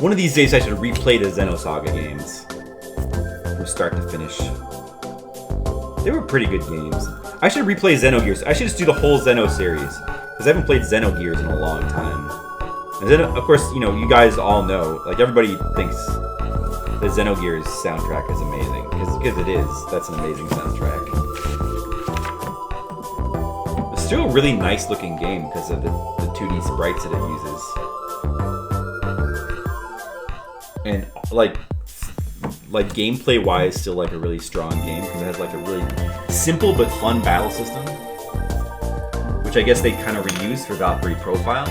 One of these days I should replay the Xenosaga games from start to finish. They were pretty good games. I should replay Xenogears. I should just do the whole Xeno series. Because I haven't played Xenogears in a long time. And then, of course, you know, you guys all know, like, everybody thinks the Xenogears soundtrack is amazing. Because it is. That's an amazing soundtrack. It's still a really nice looking game because of the 2D sprites that it uses. And, like gameplay wise, still like a really strong game because it has like a really simple but fun battle system, which I guess they kind of reused for Valkyrie Profile.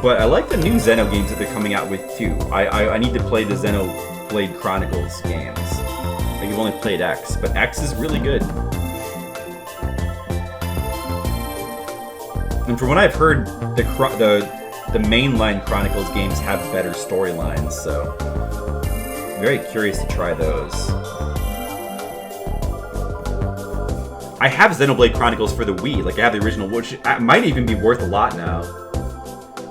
But I like the new Xeno games that they're coming out with too. I need to play the Xenoblade Chronicles games. Like, you've only played X, but X is really good. And from what I've heard, the mainline Chronicles games have better storylines, so I'm very curious to try those. I have Xenoblade Chronicles for the Wii, like I have the original, which might even be worth a lot now.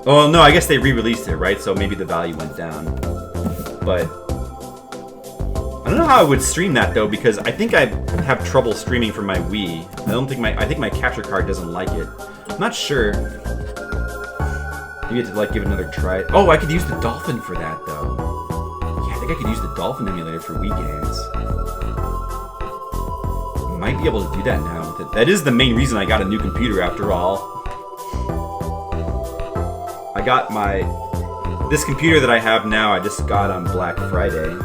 Oh no, I guess they re-released it, right? So maybe the value went down. But I don't know how I would stream that though, because I think I have trouble streaming from my Wii. I think my capture card doesn't like it. I'm not sure. Maybe I have to like give it another try. Oh, I could use the Dolphin for that though. Yeah, I think I could use the Dolphin emulator for Wii games. Might be able to do that now. That is the main reason I got a new computer after all. I got this computer that I have now, I just got on Black Friday.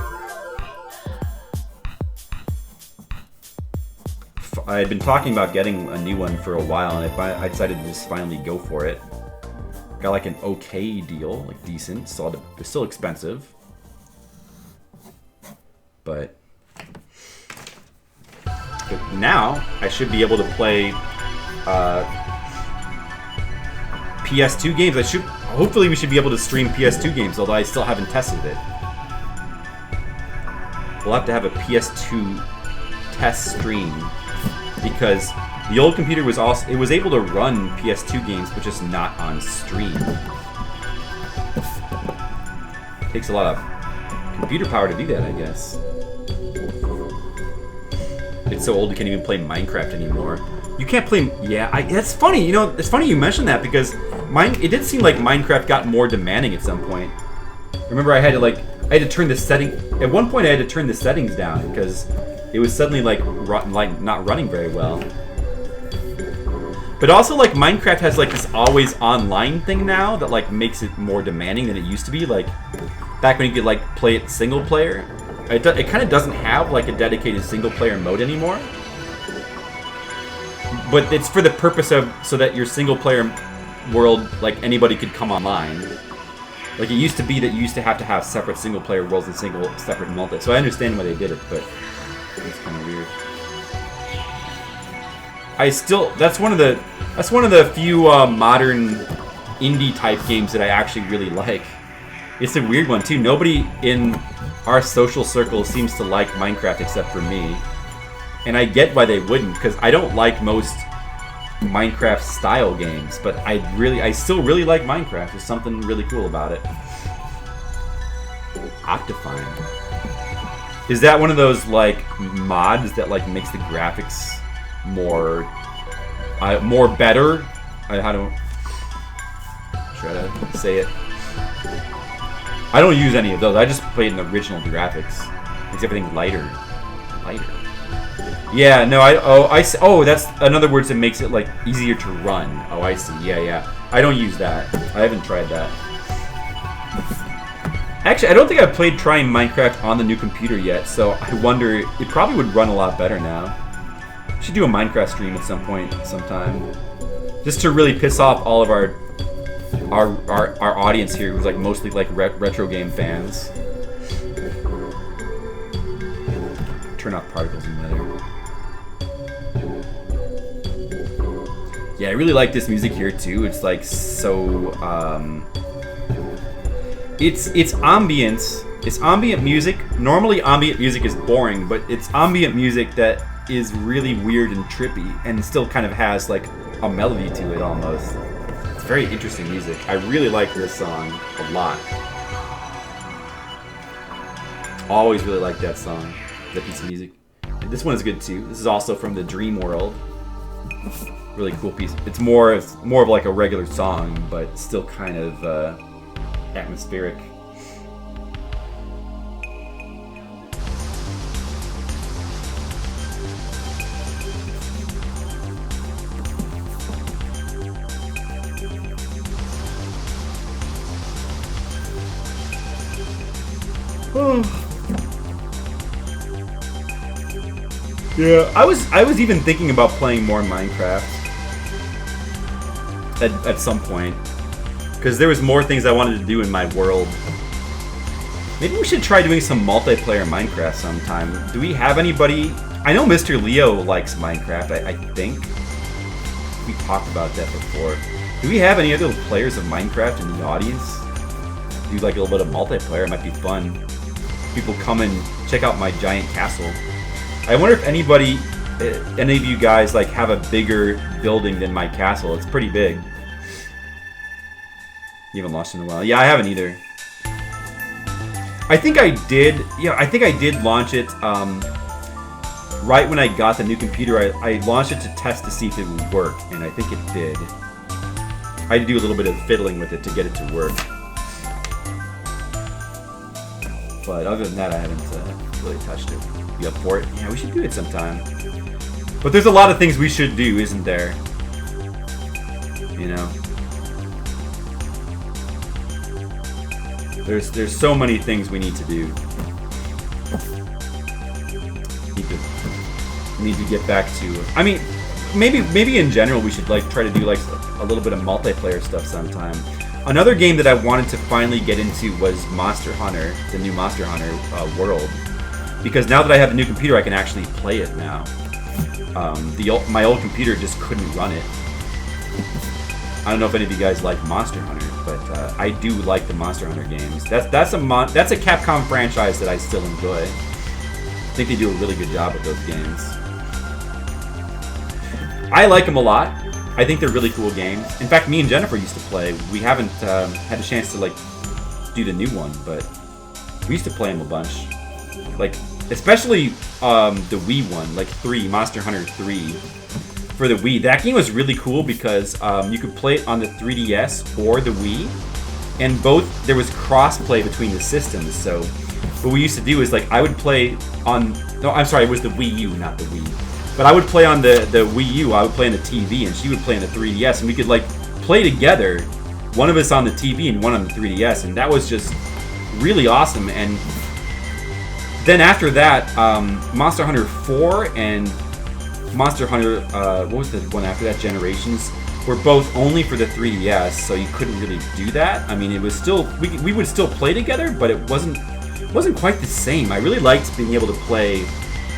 I had been talking about getting a new one for a while, and I decided to just finally go for it. Got like an okay deal, like decent. It's still expensive, but now I should be able to play PS2 games. Hopefully, we should be able to stream PS2 games, although I still haven't tested it. We'll have to have a PS2 test stream. Because the old computer was able to run PS2 games, but just not on stream. It takes a lot of computer power to do that, I guess. It's so old you can't even play Minecraft anymore. You can't play... Yeah, that's funny. You know, it's funny you mentioned that because it did seem like Minecraft got more demanding at some point. Remember, I had to turn the setting... At one point, I had to turn the settings down because it was suddenly like not running very well. But also, like, Minecraft has like this always online thing now that like makes it more demanding than it used to be. Like back when you could like play it single player, it kind of doesn't have like a dedicated single player mode anymore. But it's for the purpose of so that your single player world, like, anybody could come online. Like, it used to be that you used to have separate single player worlds and separate multi. So I understand why they did it, but it's kind of weird. That's one of the few modern indie type games that I actually really like. It's a weird one too. Nobody in our social circle seems to like Minecraft except for me. And I get why they wouldn't, because I don't like most Minecraft style games, but I still really like Minecraft. There's something really cool about it. Optifine. Is that one of those like mods that like makes the graphics more better? I don't try to say it. I don't use any of those. I just played in the original graphics. Makes everything lighter. Yeah, no, that's in other words, it makes it like easier to run. Oh, I see. Yeah. I don't use that. I haven't tried that. Actually, I don't think I've played trying Minecraft on the new computer yet, so I wonder, it probably would run a lot better now. I should do a Minecraft stream at some point, sometime. Just to really piss off all of our audience here, who's like mostly like retro game fans. Turn off particles and weather. Yeah, I really like this music here too. It's like so it's ambient. It's ambient music. Normally ambient music is boring, but it's ambient music that is really weird and trippy and still kind of has like a melody to it almost. It's very interesting music. I really like this song a lot. Always really like that song, that piece of music. And this one is good too. This is also from the Dream World. Really cool piece. It's more of like a regular song, but still kind of atmospheric. Yeah, I was even thinking about playing more Minecraft at some point, because there was more things I wanted to do in my world. Maybe we should try doing some multiplayer Minecraft sometime. Do we have anybody? I know Mr. Leo likes Minecraft. I think we talked about that before. Do we have any other players of Minecraft in the audience? Do like a little bit of multiplayer? It might be fun. People come and check out my giant castle. I wonder if any of you guys like have a bigger building than my castle. It's pretty big. You haven't launched in a while. Yeah, I haven't either. I think I did. Yeah, I think I did launch it right when I got the new computer. I launched it to test to see if it would work, and I think it did. I had to do a little bit of fiddling with it to get it to work. But other than that, I haven't really touched it. You up for it? Yeah, we should do it sometime. But there's a lot of things we should do, isn't there? You know? There's so many things we need to do. Need to get back to. I mean, maybe in general we should like try to do like a little bit of multiplayer stuff sometime. Another game that I wanted to finally get into was Monster Hunter, the new Monster Hunter world. Because now that I have a new computer, I can actually play it now. My old computer just couldn't run it. I don't know if any of you guys like Monster Hunter, but I do like the Monster Hunter games. That's a Capcom franchise that I still enjoy. I think they do a really good job with those games. I like them a lot. I think they're really cool games. In fact, me and Jennifer used to play. We haven't had a chance to like do the new one, but we used to play them a bunch. Like, especially the Wii one, like Monster Hunter 3 for the Wii. That game was really cool because you could play it on the 3DS or the Wii, and both, there was cross-play between the systems. So what we used to do is, like, I would play on, no, I'm sorry, it was the Wii U, not the Wii. But I would play on the Wii U, I would play on the TV, and she would play on the 3DS, and we could, like, play together, one of us on the TV and one on the 3DS, and that was just really awesome. And then after that, Monster Hunter 4 and Monster Hunter, what was the one after that, Generations, were both only for the 3DS, so you couldn't really do that. I mean, it was still, we would still play together, but it wasn't quite the same. I really liked being able to play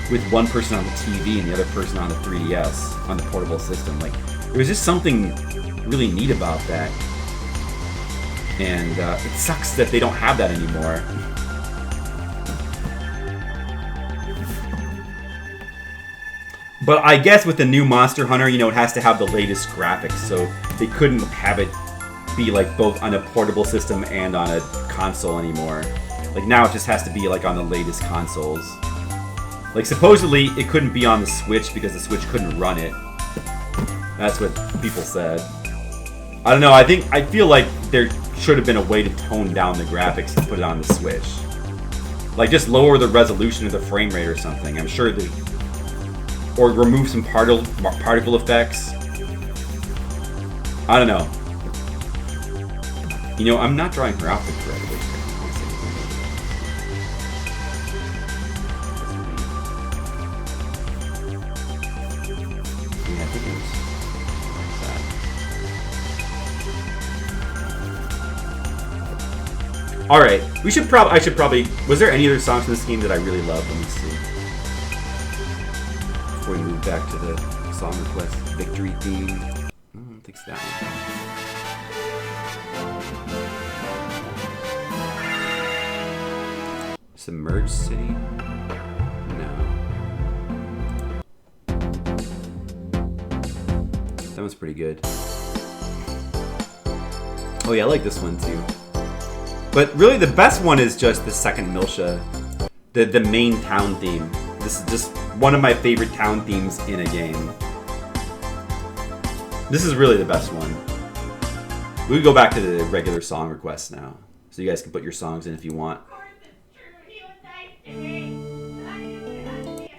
with one person on the TV and the other person on the 3DS, on the portable system. Like, there was just something really neat about that. And it sucks that they don't have that anymore. But I guess with the new Monster Hunter, you know, it has to have the latest graphics, so they couldn't have it be like both on a portable system and on a console anymore. Like now it just has to be like on the latest consoles. Like supposedly it couldn't be on the Switch because the Switch couldn't run it. That's what people said. I don't know, I feel like there should have been a way to tone down the graphics and put it on the Switch. Like just lower the resolution of the frame rate or something. I'm sure that, or remove some particle effects. I don't know. You know, I'm not drawing her outfit correctly. Yeah, I think it was like that. All right, I should probably. Was there any other songs in this game that I really loved? Let me see. Before we move back to the song request victory theme. I don't think it's that one. Submerged City? No. That one's pretty good. Oh yeah, I like this one too. But really, the best one is just the second Milsha, the main town theme. This is just one of my favorite town themes in a game. This is really the best one. We can go back to the regular song requests now, so you guys can put your songs in if you want. Let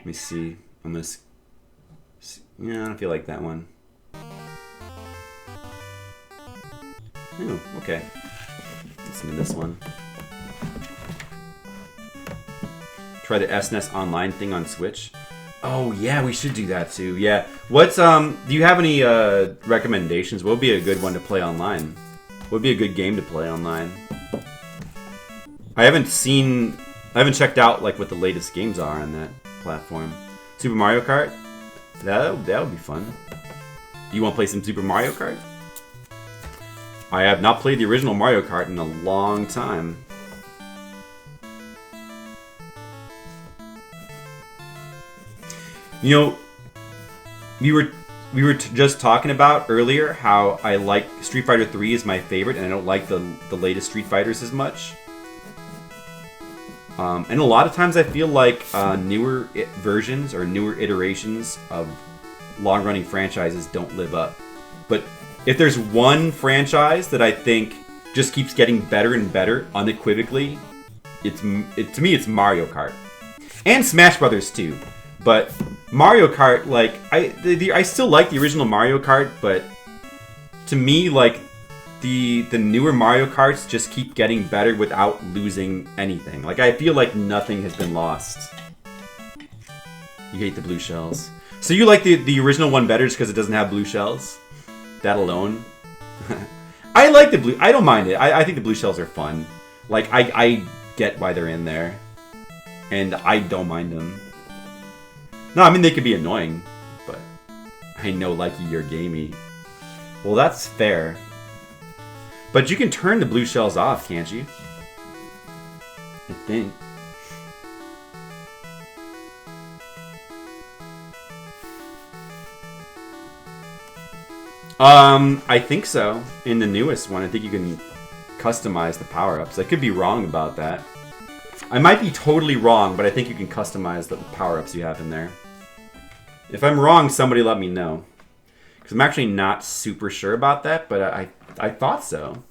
me see. I'm gonna. Yeah, I don't feel like that one. Oh, okay. Listen to this one. Try the SNES Online thing on Switch. Oh yeah, we should do that too. Yeah. What's do you have any recommendations? What would be a good one to play online? What would be a good game to play online? I haven't checked out like what the latest games are on that platform. Super Mario Kart? That would be fun. Do you want to play some Super Mario Kart? I have not played the original Mario Kart in a long time. You know, we were just talking about earlier how I like Street Fighter 3 is my favorite, and I don't like the latest Street Fighters as much. And a lot of times I feel like newer versions or newer iterations of long-running franchises don't live up. But if there's one franchise that I think just keeps getting better and better unequivocally, to me it's Mario Kart. And Smash Brothers too. But Mario Kart, like, I still like the original Mario Kart, but to me, like, the newer Mario Karts just keep getting better without losing anything. Like, I feel like nothing has been lost. You hate the blue shells. So you like the original one better just because it doesn't have blue shells? That alone? I like the blue... I don't mind it. I think the blue shells are fun. Like, I get why they're in there. And I don't mind them. No, I mean, they could be annoying, but I know, like, you're gamey. Well, that's fair. But you can turn the blue shells off, can't you? I think. I think so. In the newest one, I think you can customize the power-ups. I could be wrong about that. I might be totally wrong, but I think you can customize the power-ups you have in there. If I'm wrong, somebody let me know. Because I'm actually not super sure about that, but I thought so.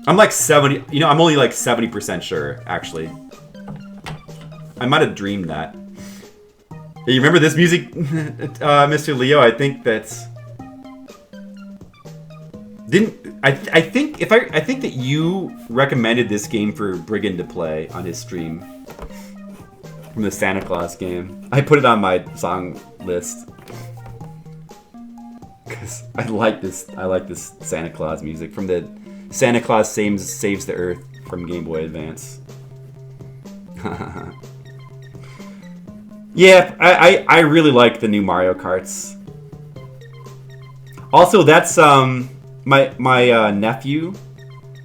I'm like 70... You know, I'm only like 70% sure, actually. I might have dreamed that. Hey, you remember this music, Mr. Leo? I think that's... I think that you recommended this game for Brigand to play on his stream from the Santa Claus game. I put it on my song list because I like this Santa Claus music from the Santa Claus Saves the Earth from Game Boy Advance. Yeah, I really like the new Mario Karts. Also, that's my nephew,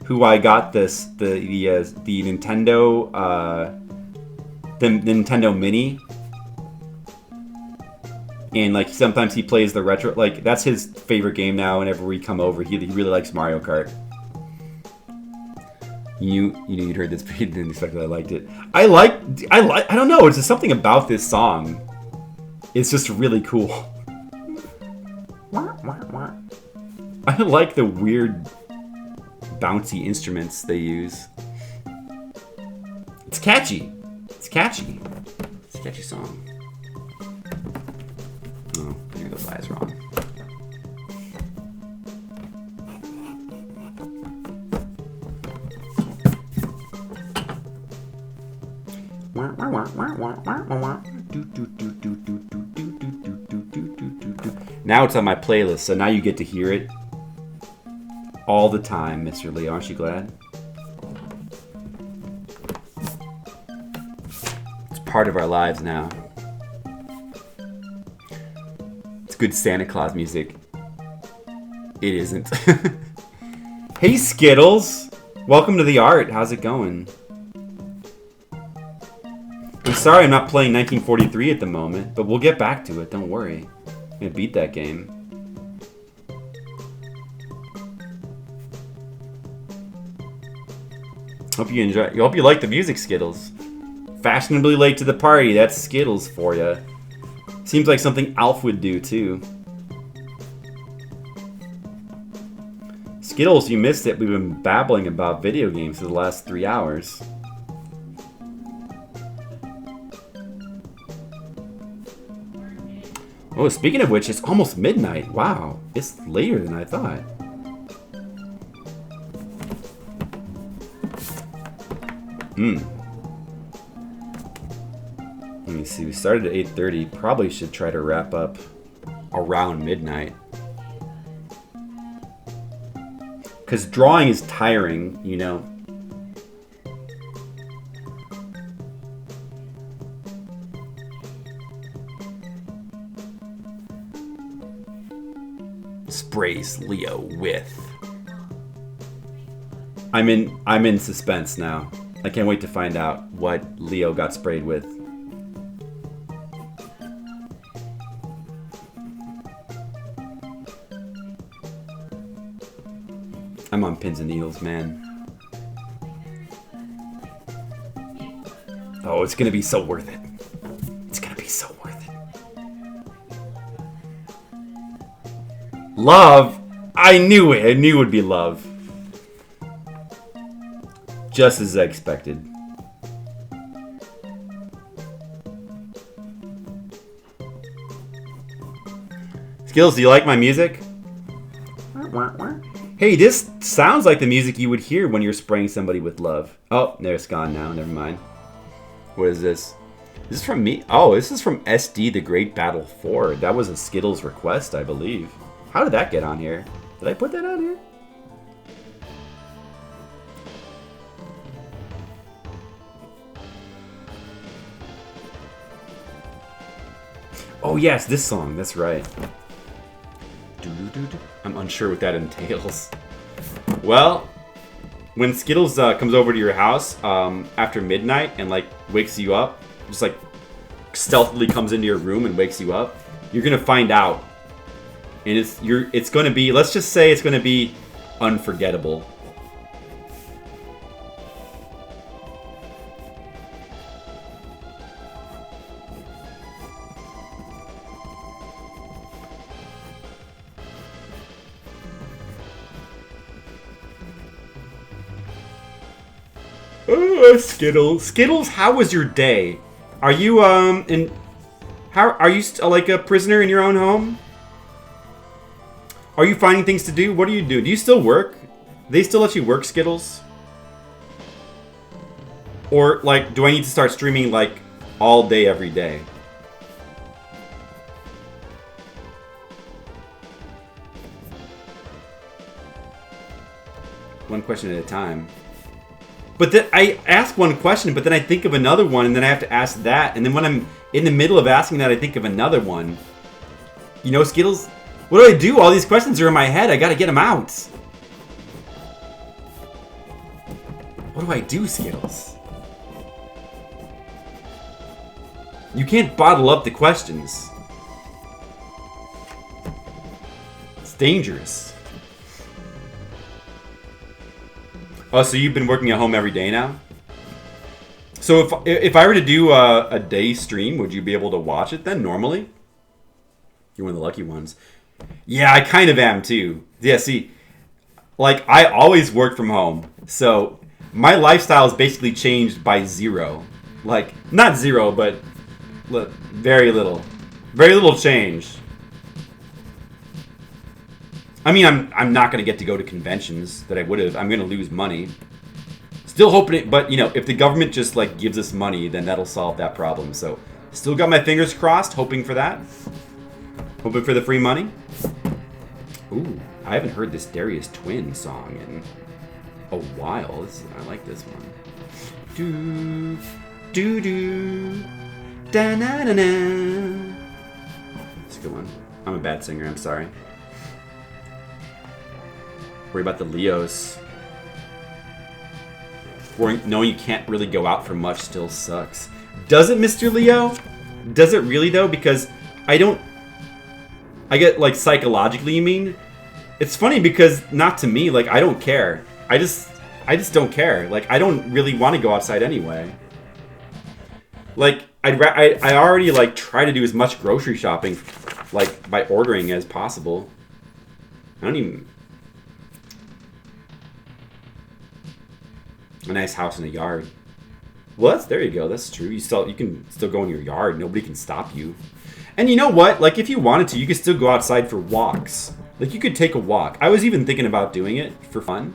who I got the Nintendo the Nintendo Mini, and like sometimes he plays the retro. Like that's his favorite game now. Whenever we come over, he really likes Mario Kart. You know you'd heard this, but you didn't expect that I liked it. I don't know. It's just something about this song. It's just really cool. I like the weird bouncy instruments they use. It's catchy. It's catchy. It's a catchy song. Oh, maybe those eyes wrong. Now it's on my playlist, so now you get to hear it all the time, Mr. Lee. Aren't you glad? It's part of our lives now. It's good Santa Claus music. It isn't. Hey, Skittles! Welcome to the art. How's it going? I'm sorry I'm not playing 1943 at the moment, but we'll get back to it. Don't worry. I'm gonna beat that game. Hope you enjoy. Hope you like the music, Skittles. Fashionably late to the party. That's Skittles for you. Seems like something Alf would do too. Skittles, you missed it. We've been babbling about video games for the last 3 hours. Oh, speaking of which, it's almost midnight. Wow, it's later than I thought. Let me see. We started at 8:30. Probably should try to wrap up around midnight. Because drawing is tiring, you know. Sprays Leo with. I'm in suspense now. I can't wait to find out what Leo got sprayed with. I'm on pins and needles, man. Oh, it's gonna be so worth it. It's gonna be so worth it. Love! I knew it! I knew it would be love. Just as I expected. Skills, do you like my music? Hey, this sounds like the music you would hear when you're spraying somebody with love. Oh, there it's gone now. Never mind. What is this? Is this from me? Oh, this is from SD The Great Battle 4. That was a Skittles request, I believe. How did that get on here? Did I put that on here? Oh, yes, this song. That's right. I'm unsure what that entails. Well, when Skittles comes over to your house after midnight and like wakes you up, just like stealthily comes into your room and wakes you up, you're gonna find out, and it's gonna be, let's just say it's gonna be unforgettable. Skittles. Skittles, how was your day? Are you are you like a prisoner in your own home? Are you finding things to do? What do you do? Do you still work? They still let you work, Skittles? Or like, do I need to start streaming like all day every day? One question at a time. But then I ask one question, but then I think of another one, and then I have to ask that. And then when I'm in the middle of asking that, I think of another one. You know, Skittles, what do I do? All these questions are in my head. I gotta get them out. What do I do, Skittles? You can't bottle up the questions. It's dangerous. Oh, so you've been working at home every day now? So if I were to do a day stream, would you be able to watch it then, normally? You're one of the lucky ones. Yeah, I kind of am, too. Yeah, see, like, I always work from home. So my lifestyle is basically changed by zero. Like, not zero, but very little. Very little change. I mean, I'm not going to get to go to conventions that I would have. I'm going to lose money. Still hoping it, but, you know, if the government just, like, gives us money, then that'll solve that problem. So, still got my fingers crossed, hoping for that. Hoping for the free money. Ooh, I haven't heard this Darius Twin song in a while. I like this one. Do, do, do, da na na na. It's a good one. I'm a bad singer, I'm sorry. Worry about the Leos. Knowing you can't really go out for much still sucks. Does it, Mr. Leo? Does it really, though? Because I get, like, psychologically, you mean? It's funny because, not to me, like, I don't care. I just don't care. Like, I don't really want to go outside anyway. Like, I already, like, try to do as much grocery shopping, like, by ordering as possible. I don't even... A nice house and a yard. Well, there you go. That's true. You can still go in your yard. Nobody can stop you. And you know what? Like, if you wanted to, you could still go outside for walks. Like, you could take a walk. I was even thinking about doing it for fun.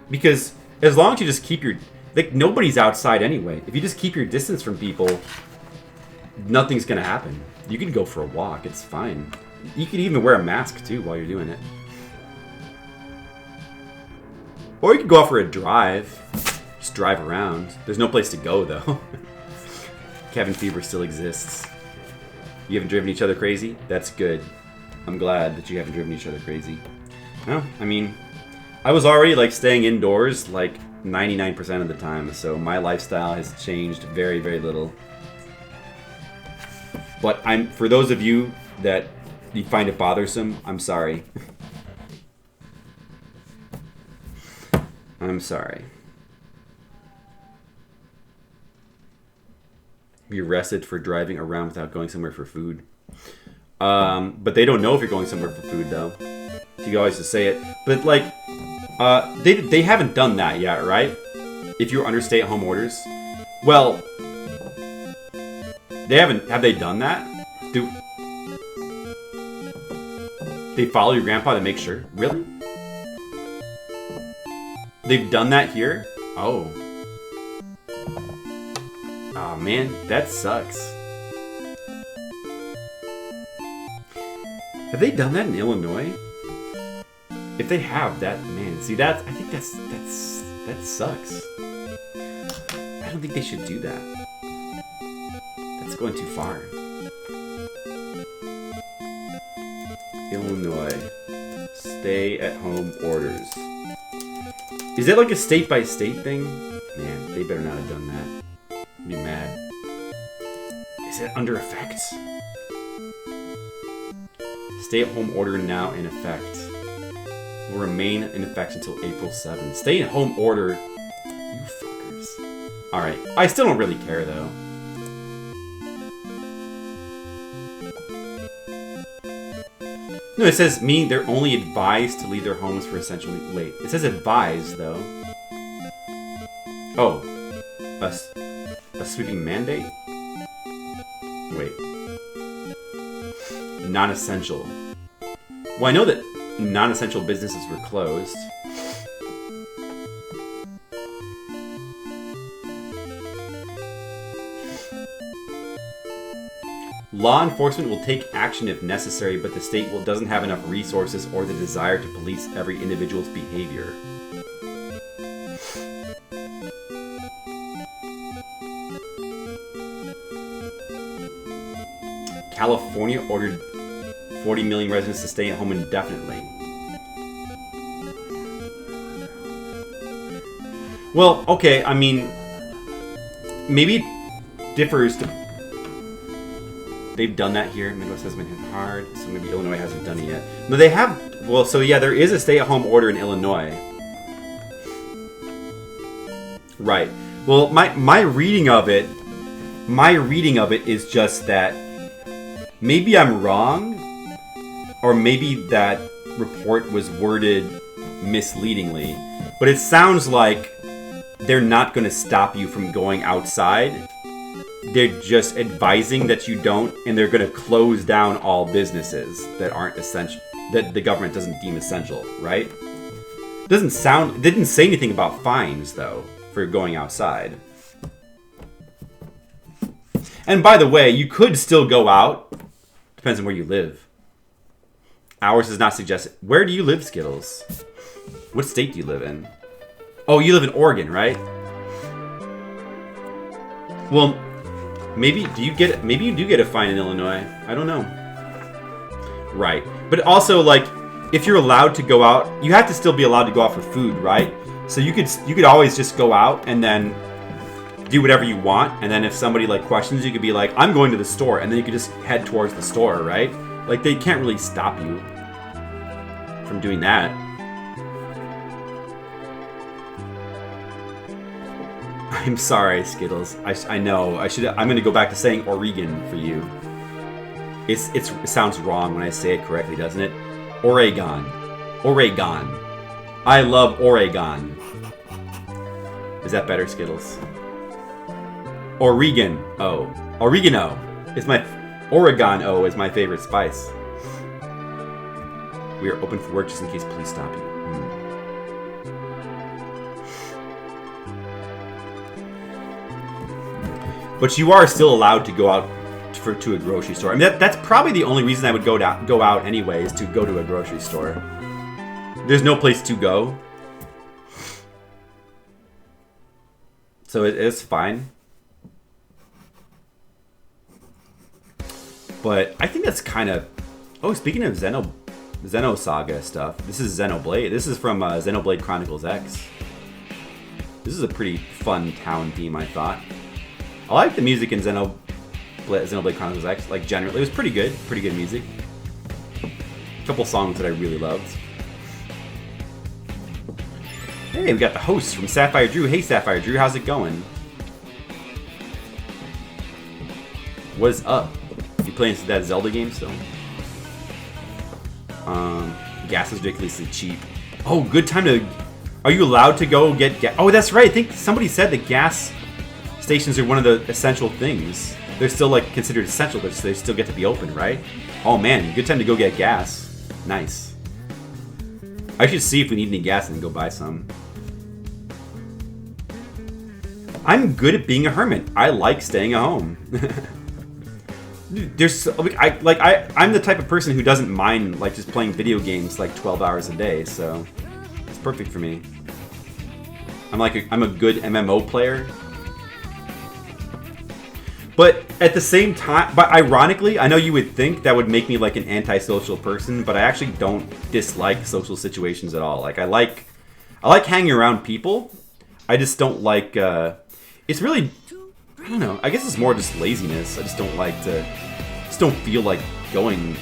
Because as long as you just keep your... Like, nobody's outside anyway. If you just keep your distance from people, nothing's going to happen. You can go for a walk. It's fine. You could even wear a mask, too, while you're doing it. Or you could go out for a drive. Just drive around. There's no place to go, though. Cabin fever still exists. You haven't driven each other crazy? That's good. I'm glad that you haven't driven each other crazy. No, I mean, I was already, like, staying indoors, like, 99% of the time, so my lifestyle has changed very, very little. But for those of you that you find it bothersome, I'm sorry. I'm sorry. Be arrested for driving around without going somewhere for food. But they don't know if you're going somewhere for food, though. You can always just say it. But, like, they haven't done that yet, right? If you're under stay-at-home orders. Well, they haven't. Have they done that? Do they follow your grandpa to make sure? Really? They've done that here? Oh. Oh, man, that sucks. Have they done that in Illinois? If they have, that, man, see, I think that sucks. I don't think they should do that. That's going too far. Illinois. Stay-at-home orders. Is that like a state-by-state thing? Man, they better not have done that. I'd be mad. Is it under effect? Stay-at-home order now in effect. Will remain in effect until April 7th. Stay-at-home order. You fuckers. Alright. I still don't really care, though. No, it says, meaning they're only advised to leave their homes for essentially... Wait, it says advised, though. Oh. A sweeping mandate? Wait. Non-essential. Well, I know that non-essential businesses were closed. Law enforcement will take action if necessary, but the state doesn't have enough resources or the desire to police every individual's behavior. California ordered 40 million residents to stay at home indefinitely. Well, okay, I mean, maybe it differs to... They've done that here. Midwest has been hit hard, so maybe Illinois hasn't done it yet. No, they have... Well, so yeah, there is a stay-at-home order in Illinois. Right. Well, my reading of it is just that maybe I'm wrong, or maybe that report was worded misleadingly, but it sounds like they're not going to stop you from going outside. They're just advising that you don't, and they're going to close down all businesses that aren't essential, that the government doesn't deem essential, right? Didn't say anything about fines, though, for going outside. And by the way, you could still go out. Depends on where you live. Ours does not suggest it. Where do you live, Skittles? What state do you live in? Oh, you live in Oregon, right? Well, maybe you do get a fine in Illinois. I don't know. Right. But also, like, if you're allowed to go out, you have to still be allowed to go out for food, right? So you could always just go out and then do whatever you want, and then if somebody like questions you, could be like, I'm going to the store, and then you could just head towards the store, right? Like, they can't really stop you from doing that. I'm sorry, Skittles. I know. I'm gonna go back to saying Oregon for you. It sounds wrong when I say it correctly, doesn't it? Oregon. Oregon. I love Oregon. Is that better, Skittles? Oregon. Oh. Oregano. Oregano is my favorite spice. We are open for work just in case police stop you. But you are still allowed to go out to a grocery store. I mean, that's probably the only reason I would go out anyway, is to go to a grocery store. There's no place to go. So it's fine. But I think that's kind of... Oh, speaking of Xenosaga stuff, this is Xenoblade. This is from Xenoblade Chronicles X. This is a pretty fun town theme, I thought. I like the music in Xenoblade Chronicles X, like generally. It was pretty good music. A couple songs that I really loved. Hey, we got the host from Sapphire Drew. Hey, Sapphire Drew, how's it going? What's up? You playing that Zelda game still? Gas is ridiculously cheap. Oh, good time to... Are you allowed to go get gas? Oh, that's right. I think somebody said that gas stations are one of the essential things. They're still like considered essential, but they still get to be open, right? Oh man, good time to go get gas. Nice. I should see if we need any gas and then go buy some. I'm good at being a hermit. I like staying at home. I'm the type of person who doesn't mind like just playing video games like 12 hours a day, so it's perfect for me. I'm a good MMO player. But at the same time, but ironically, I know you would think that would make me like an antisocial person, but I actually don't dislike social situations at all. Like I like hanging around people. I just don't like it's really, I don't know, I guess it's more just laziness. I just don't feel like going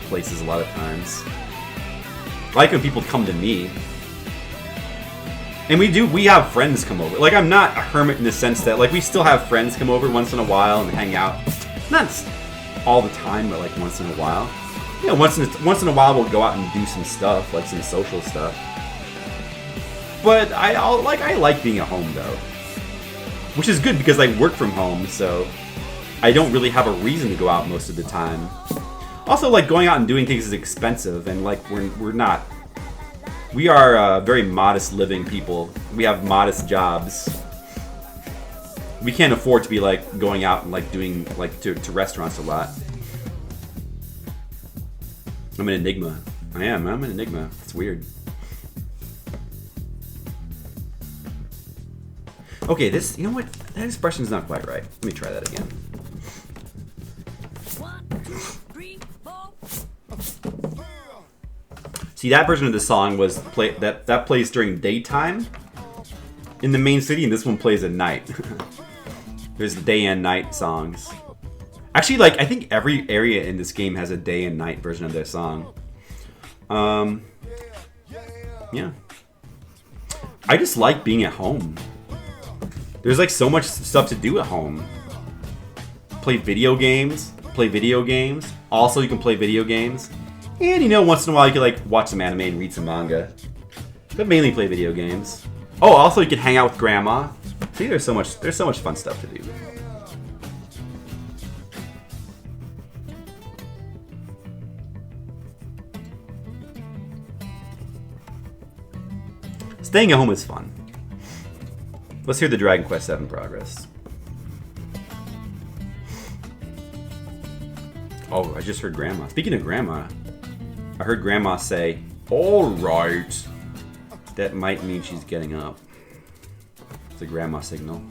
places a lot of times. I like when people come to me. And we have friends come over. Like, I'm not a hermit in the sense that, like, we still have friends come over once in a while and hang out. Not all the time, but, like, once in a while. You know, once in a while we'll go out and do some stuff, like some social stuff. But I like being at home, though. Which is good because I work from home, so I don't really have a reason to go out most of the time. Also, like, going out and doing things is expensive, and, like, we are very modest living people. We have modest jobs. We can't afford to be like going out and like doing like to restaurants a lot. I'm an enigma. I'm an enigma. It's weird. Okay, this, you know what? That expression's not quite right. Let me try that again. 1, 2, 3, 4. See, that version of the song was that plays during daytime in the main city, and this one plays at night. There's the day and night songs. Actually, like, I think every area in this game has a day and night version of their song. Yeah. I just like being at home. There's like so much stuff to do at home. Play video games. Also, you can play video games. And, you know, once in a while you can, like, watch some anime and read some manga. But mainly play video games. Oh, also you can hang out with grandma. See, there's so much fun stuff to do. Staying at home is fun. Let's hear the Dragon Quest VII progress. Oh, I just heard grandma. Speaking of grandma, I heard grandma say, "Alright." That might mean she's getting up. It's a grandma signal.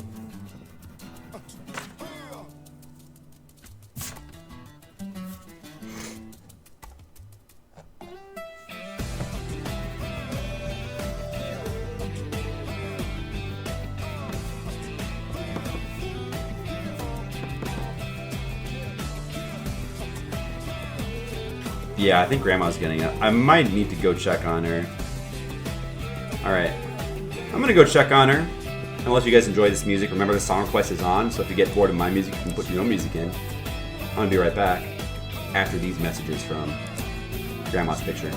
Yeah, I think grandma's getting up. I might need to go check on her. Alright. I'm gonna go check on her. Unless you guys enjoy this music, remember the song request is on, so if you get bored of my music, you can put your own music in. I'm gonna be right back after these messages from Grandma's Picture.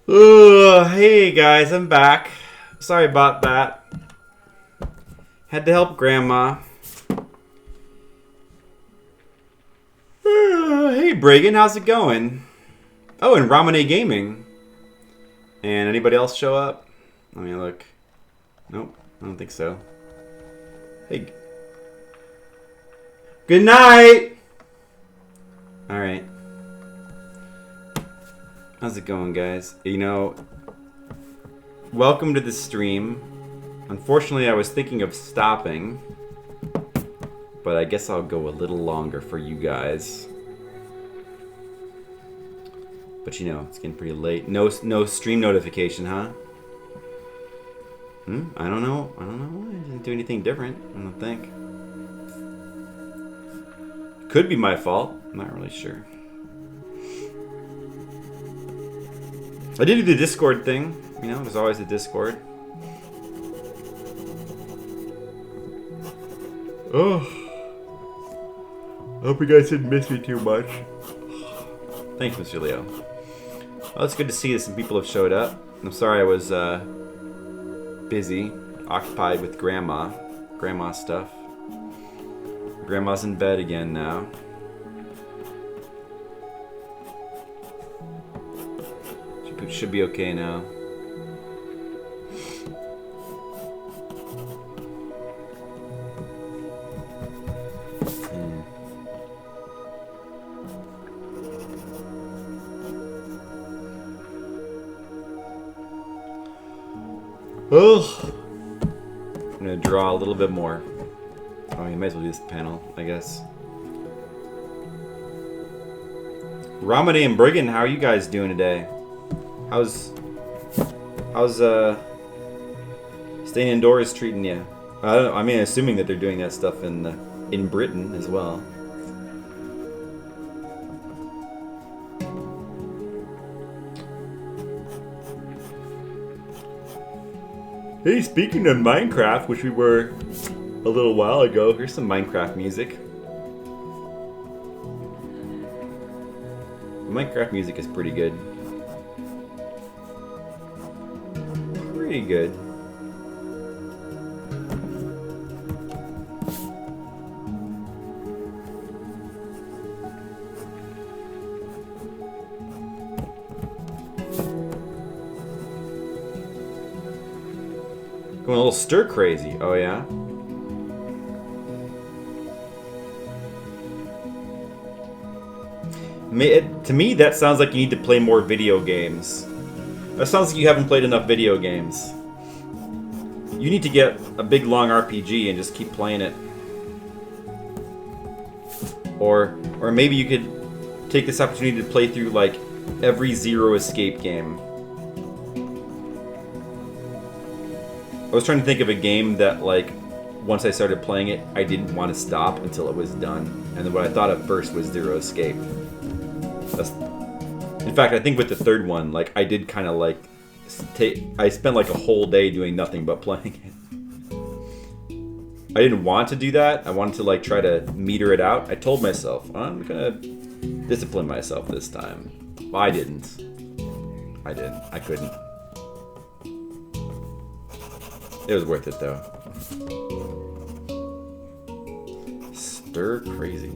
Hey guys, I'm back. Sorry about that. Had to help Grandma. Hey Brigham, how's it going? Oh, and Ramune Gaming. And anybody else show up? Let me look. Nope, I don't think so. Hey. Good night! Alright. How's it going, guys? You know, welcome to the stream. Unfortunately, I was thinking of stopping, but I guess I'll go a little longer for you guys. But you know, it's getting pretty late. No stream notification, huh? I don't know. I didn't do anything different, I don't think. Could be my fault. I'm not really sure. I did do the Discord thing. You know, there's always a Discord. Oh. I hope you guys didn't miss me too much. Thanks, Mr. Leo. Well, it's good to see that some people have showed up. I'm sorry I was busy, occupied with Grandma stuff. Grandma's in bed again now. Should be okay now. Oh, I'm gonna draw a little bit more. Oh, you might as well do this panel, I guess. Ramune and Brigham, how are you guys doing today? How's staying indoors treating you? I mean, assuming that they're doing that stuff in Britain as well. Hey, speaking of Minecraft, which we were a little while ago, here's some Minecraft music. Minecraft music is pretty good. Pretty good. Going a little stir crazy. Oh yeah. To me, that sounds like you need to play more video games. That sounds like you haven't played enough video games. You need to get a big long RPG and just keep playing it. Or maybe you could take this opportunity to play through like every Zero Escape game. I was trying to think of a game that like once I started playing it, I didn't want to stop until it was done. And then what I thought of first was Zero Escape. In fact, I think with the third one, like I did kind of like I spent like a whole day doing nothing but playing it. I didn't want to do that. I wanted to like try to meter it out. I told myself I'm gonna discipline myself this time. Well, I didn't. I didn't. I couldn't. It was worth it though. Stir crazy.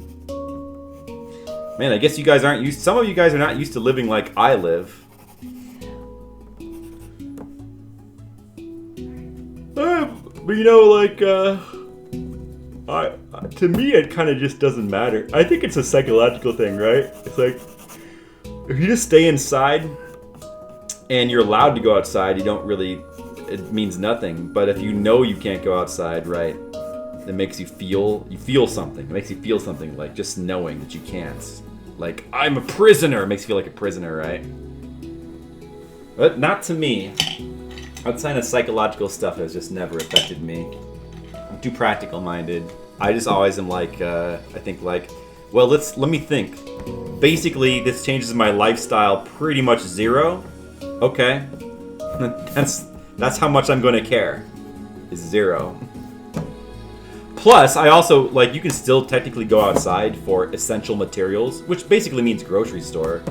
Man, I guess you guys aren't used. Some of you guys are not used to living like I live. But you know, like, to me, it kind of just doesn't matter. I think it's a psychological thing, right? It's like, if you just stay inside and you're allowed to go outside, you don't really, it means nothing. But if you know you can't go outside, right, it makes you feel something. It makes you feel something, like just knowing that you can't. Like, I'm a prisoner. It makes you feel like a prisoner, right? But not to me. That kind of psychological stuff has just never affected me. I'm too practical-minded. I just always am like, I think like, well, let me think. Basically, this changes my lifestyle pretty much zero. Okay. That's how much I'm going to care. Is zero. Plus, I also, like, you can still technically go outside for essential materials, which basically means grocery store.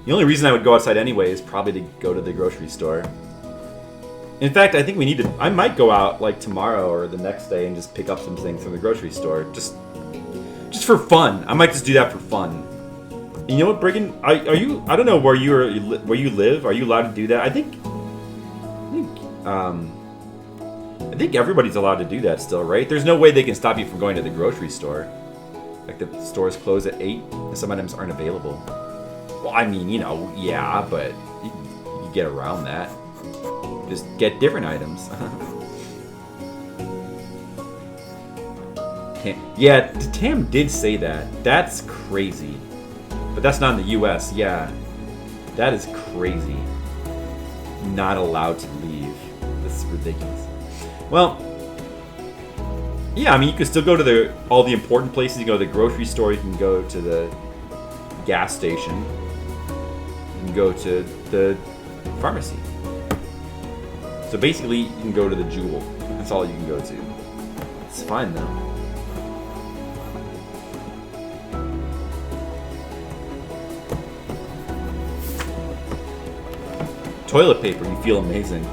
The only reason I would go outside anyway is probably to go to the grocery store. In fact, I think we need to. I might go out like tomorrow or the next day and just pick up some things from the grocery store, just for fun. I might just do that for fun. You know what, Brigham? Are you? I don't know where where you live. Are you allowed to do that? I think everybody's allowed to do that still, right? There's no way they can stop you from going to the grocery store. Like the stores close at 8, and some items aren't available. Well, I mean, yeah, but you get around that. Just get different items. Yeah, Tam did say that. That's crazy. But that's not in the US, yeah. That is crazy. Not allowed to leave. That's ridiculous. Well, yeah, I mean, you can still go to all the important places. You can go to the grocery store, you can go to the gas station, you can go to the pharmacy. So basically, you can go to the Jewel. That's all you can go to. It's fine, though. Toilet paper, you feel amazing.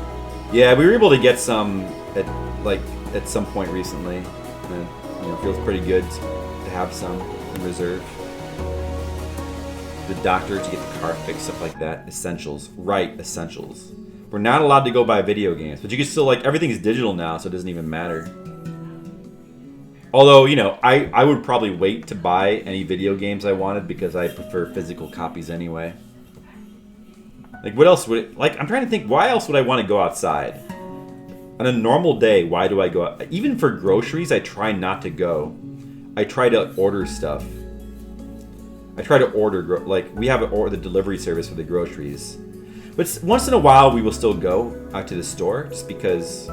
Yeah, we were able to get some at some point recently. And, it feels pretty good to have some in reserve. The doctor to get the car fixed, stuff like that. Essentials, right? Essentials. We're not allowed to go buy video games, but you can still everything's digital now, so it doesn't even matter. Although, I would probably wait to buy any video games I wanted because I prefer physical copies anyway. What else would I'm trying to think, why else would I want to go outside? On a normal day, why do I go out? Even for groceries, I try not to go. I try to order stuff. I try to order, we have the delivery service for the groceries. But once in a while, we will still go out to the store, just because,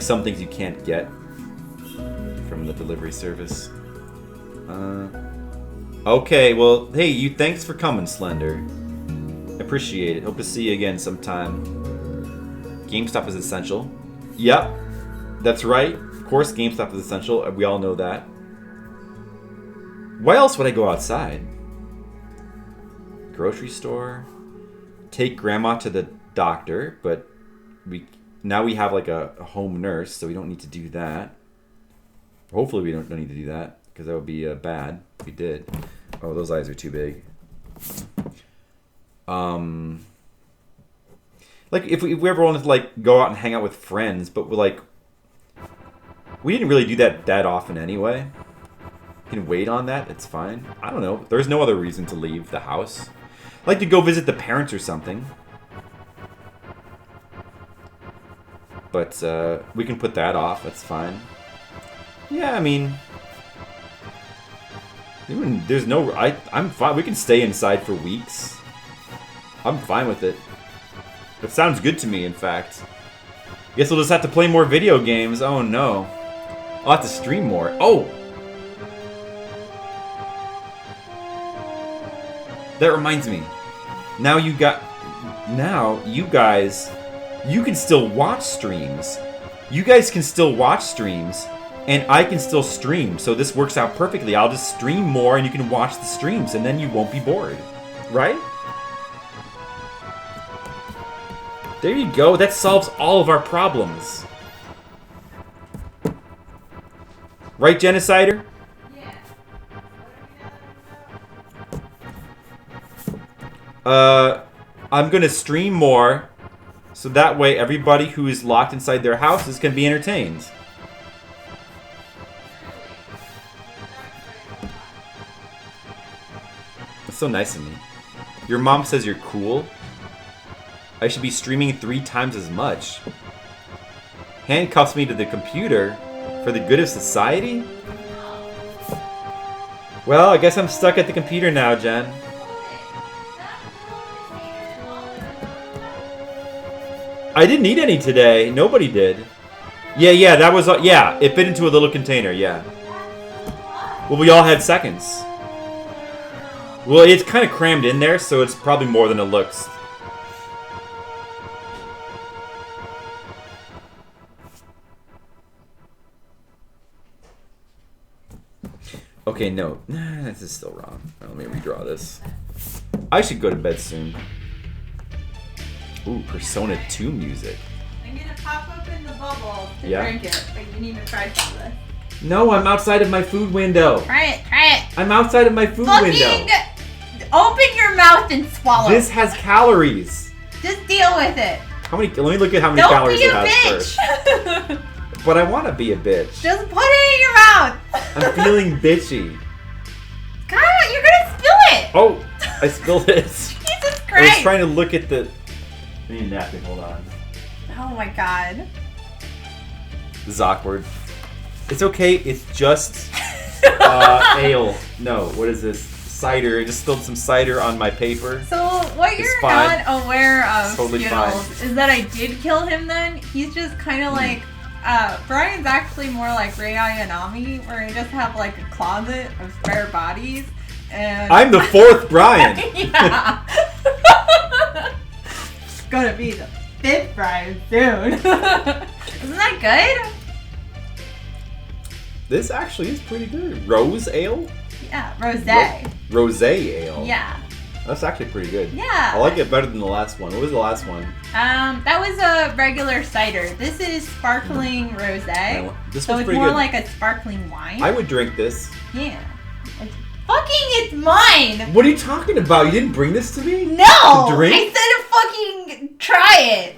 some things you can't get from the delivery service. Okay, well, hey, thanks for coming, Slender. Appreciate it. Hope to see you again sometime. GameStop is essential. Yep, that's right. Of course, GameStop is essential. We all know that. Why else would I go outside? Grocery store. Take Grandma to the doctor, but now we have a home nurse, so we don't need to do that. Hopefully, we don't need to do that because that would be bad if we did. Oh, those eyes are too big. If we ever wanted to go out and hang out with friends, but we didn't really do that often anyway. You can wait on that, it's fine. I don't know. There's no other reason to leave the house. I'd like to go visit the parents or something. But we can put that off, that's fine. Yeah, I mean, there's no I'm fine. We can stay inside for weeks. I'm fine with it. It sounds good to me, in fact. Guess we'll just have to play more video games. Oh, no. I'll have to stream more. Oh! That reminds me. Now you guys, you can still watch streams. You guys can still watch streams, and I can still stream. So this works out perfectly. I'll just stream more, and you can watch the streams, and then you won't be bored. Right? There you go. That solves all of our problems. Right, Genocider? Yeah. I'm gonna stream more, so that way everybody who is locked inside their houses can be entertained. That's so nice of me. Your mom says you're cool. I should be streaming 3 times as much. Handcuffs me to the computer for the good of society? Well, I guess I'm stuck at the computer now, Jen. I didn't eat any today. Nobody did. Yeah, that was... yeah, it fit into a little container, yeah. Well, we all had seconds. Well, it's kind of crammed in there, so it's probably more than it looks. Okay, no. This is still wrong. Let me redraw this. I should go to bed soon. Ooh, Persona 2 music. I'm gonna pop open the bubble to Yeah. drink it, but you need to try some of this. No, I'm outside of my food window. Try it, try it. I'm outside of my food window. Fucking open your mouth and swallow. This has calories. Just deal with it. How many? Let me look at how many Don't calories be it a has bitch. first. But I want to be a bitch. Just put it in your mouth. I'm feeling bitchy. God, you're gonna spill it. Oh, I spilled it. Jesus I was Christ. trying to look at the. I need a napkin. Hold on. Oh my God. This is awkward. It's okay. It's just ale. No, what is this? Cider. I just spilled some cider on my paper. So what you're fine. not aware of, Totally Skittles, is that I did kill him then. He's just kind of like, Brian's actually more like Rei Ayanami, where he just have like a closet of spare bodies. And I'm the fourth Brian. yeah. Gonna be the fifth Brian soon. Isn't that good? This actually is pretty good. Rose ale? Yeah, rosé. Rosé ale. Yeah. That's actually pretty good. Yeah. I like it better than the last one. What was the last one? That was a regular cider. This is sparkling rosé. This So was it's pretty more good. like a sparkling wine. I would drink this. Yeah. It's mine! What are you talking about? You didn't bring this to me? No! To drink? I said to fucking try it!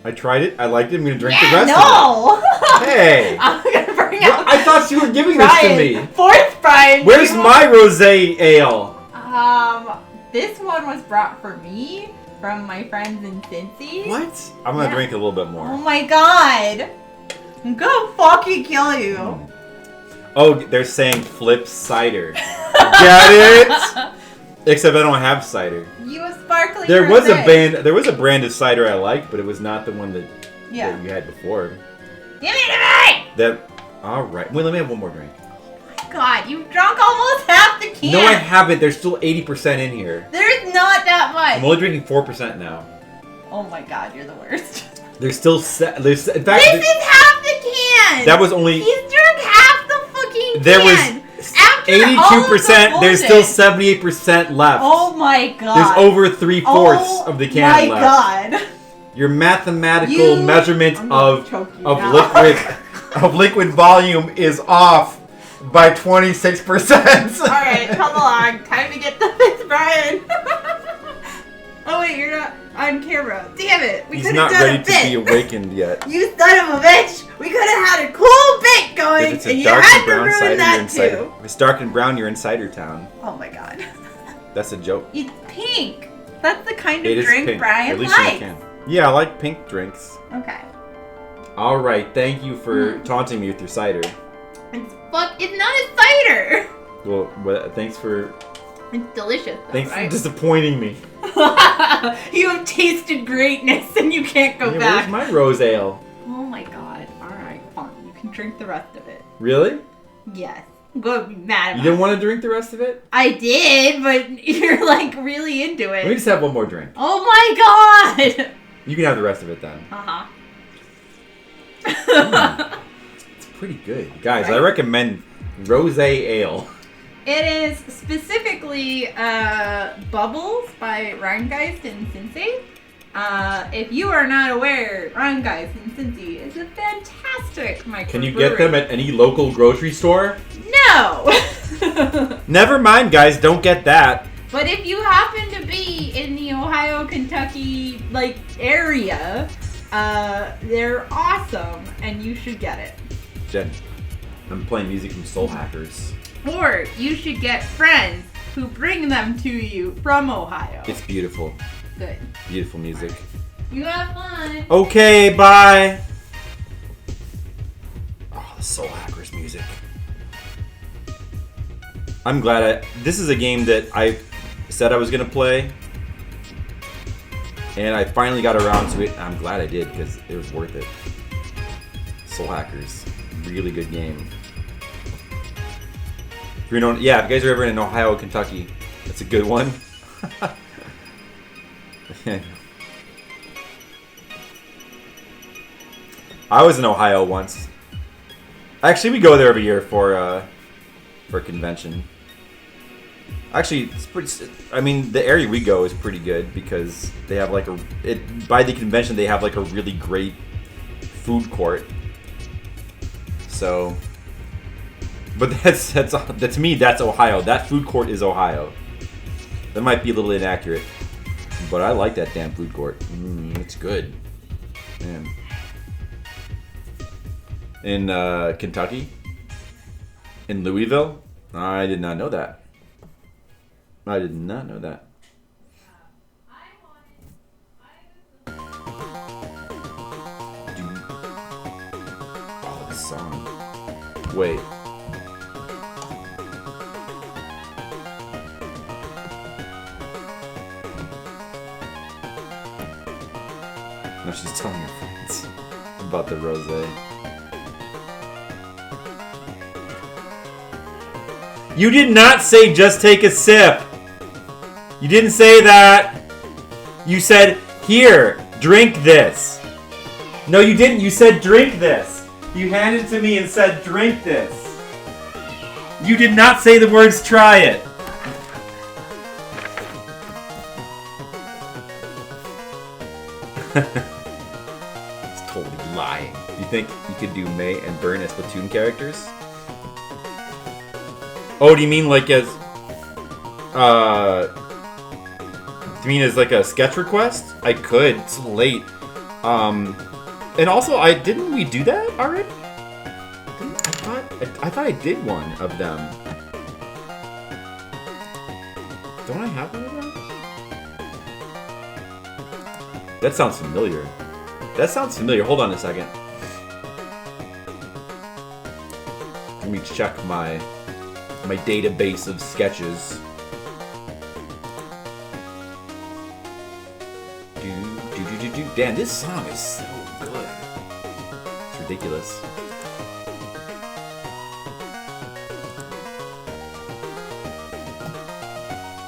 I tried it. I liked it. I'm gonna drink yeah, the rest no! of it. Hey! I'm gonna bring Well, out I thought you were giving this to me. Fourth Brian! Where's you- my rosé ale? This one was brought for me from my friends in Cincy. What? I'm gonna Yeah. drink a little bit Oh more. my god! I'm gonna fucking kill you. Oh, they're saying flip cider. Get it? Except I don't have cider. You have sparkling There was a rosé. There was a brand of cider I liked, but it was not the one that Yeah. you had before. Give it to me! That. All right. Wait, let me have one more drink. God, you've drunk almost half the can. No, I haven't. There's still 80% in here. There's not that much. I'm only drinking 4% now. Oh my god, you're the worst. There's still in fact, This is half the can. that was only He's drunk half the fucking there can. was After all of the 82%. There's still bullshit. 78% left. Oh my god. There's over 3/4 of the can my left. god. Your mathematical You- measurement I'm gonna of choke you now. liquid volume is off by 26%. Alright, come along. Time to get the fifth Brian. Oh wait, you're not on camera. Damn it. We He's could not have done ready a to bit. be awakened yet. You son of a bitch! We could have had a cool bit going, If it's and a you dark had and to brown ruin cider, you're that in cider. too. If it's dark and brown, you're in cider town. Oh my god. That's a joke. It's pink. That's the kind It of is drink pink. Brian At least in the likes. can. Yeah, I like pink drinks. Okay. All right, thank you for taunting me with your cider. It's not a cider. Well, thanks for It's delicious. Though, thanks for right? disappointing me. You have tasted greatness and you can't go Yeah, back. where's my rose ale? Oh my god. Alright, fine. You can drink the rest of it. Really? Yes. I'm gonna be mad You about didn't it. want to drink the rest of it? I did, but you're like really into Let me it. just have one more drink. Oh my god! You can have the rest of it then. Uh-huh. It's pretty good. Guys, I Right? recommend rose ale. It is specifically Bubbles by Rheingeist and Cincy. If you are not aware, Rheingeist and Cincy is a fantastic microbrewery. Can you get them at any local grocery store? No! Never mind, guys. Don't get that. But if you happen to be in the Ohio, Kentucky, area, they're awesome and you should get it. Jen, I'm playing music from Soul Hackers. Or you should get friends who bring them to you from Ohio. It's beautiful. Good. Beautiful music. You have fun. Okay, bye. Oh, the Soul Hackers music. I'm glad this is a game that I said I was gonna play, and I finally got around to it. I'm glad I did because it was worth it. Soul Hackers, really good game. If you if you guys are ever in Ohio, Kentucky, that's a good one. I was in Ohio once. Actually, we go there every year for a convention. Actually, it's pretty. I mean, the area we go is pretty good because they have like by the convention they have like a really great food court. So, but that's to me that's Ohio. That food court is Ohio. That might be a little inaccurate, but I like that damn food court. It's good, man. In Kentucky, in Louisville, I did not know that. I did not know that. Oh, this song. Wait. No, she's telling her friends about the rosé. You did not say just take a sip. You didn't say that. You said, here, drink this. No, you didn't. You said, drink this. You handed it to me and said, drink this. You did not say the words, try it. It's totally lying. You think you could do May and Burn as Splatoon characters? Oh, do you mean like as... Do you mean as like a sketch request? I could. It's late. And also, didn't we do that already? I thought I did one of them. Don't I have one of them? That sounds familiar. That sounds familiar. Hold on a second. Let me check my database of sketches. Damn, this song is so good. It's ridiculous.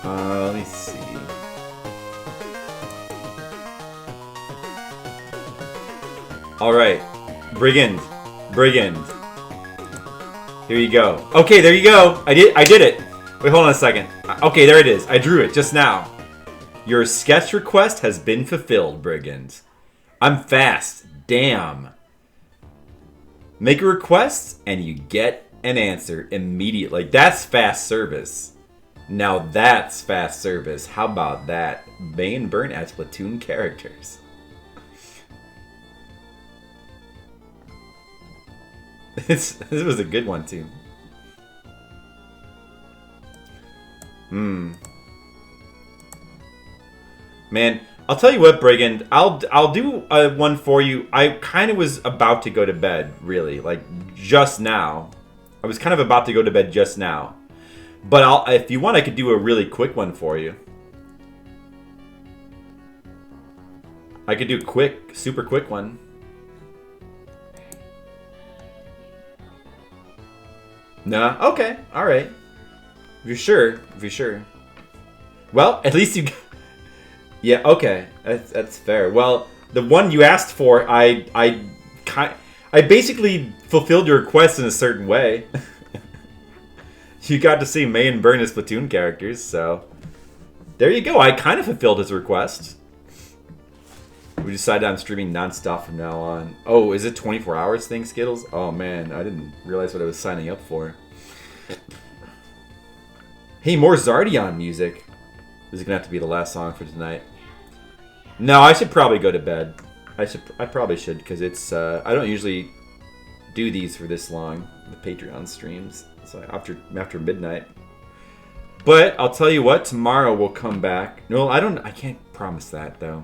Let me see. Alright. Brigand. Here you go. Okay, there you go. I did it. Wait, hold on a second. Okay, there it is. I drew it just now. Your sketch request has been fulfilled, Brigand. I'm fast. Damn. Make a request and you get an answer immediately. That's fast service. Now that's fast service. How about that? May and Burn as Splatoon characters. This was a good one too. Man, I'll tell you what, Brigand. I'll do one for you. I kind of was about to go to bed, really, like just now. I was kind of about to go to bed just now. But if you want, I could do a really quick one for you. I could do a super quick one. Nah, okay, all right. If you're sure. Well, at least you. Yeah, okay, that's fair. Well, the one you asked for, I basically fulfilled your request in a certain way. You got to see May and Burn as Splatoon characters, so there you go. I kind of fulfilled his request. We decided I'm streaming nonstop from now on. Oh, is it 24 hours thing, Skittles? Oh man, I didn't realize what I was signing up for. Hey, more Zardion music. This is gonna have to be the last song for tonight. No, I should probably go to bed. I probably should, because it's I don't usually do these for this long, the Patreon streams. So after midnight. But I'll tell you what, tomorrow we'll come back. No, I can't promise that though.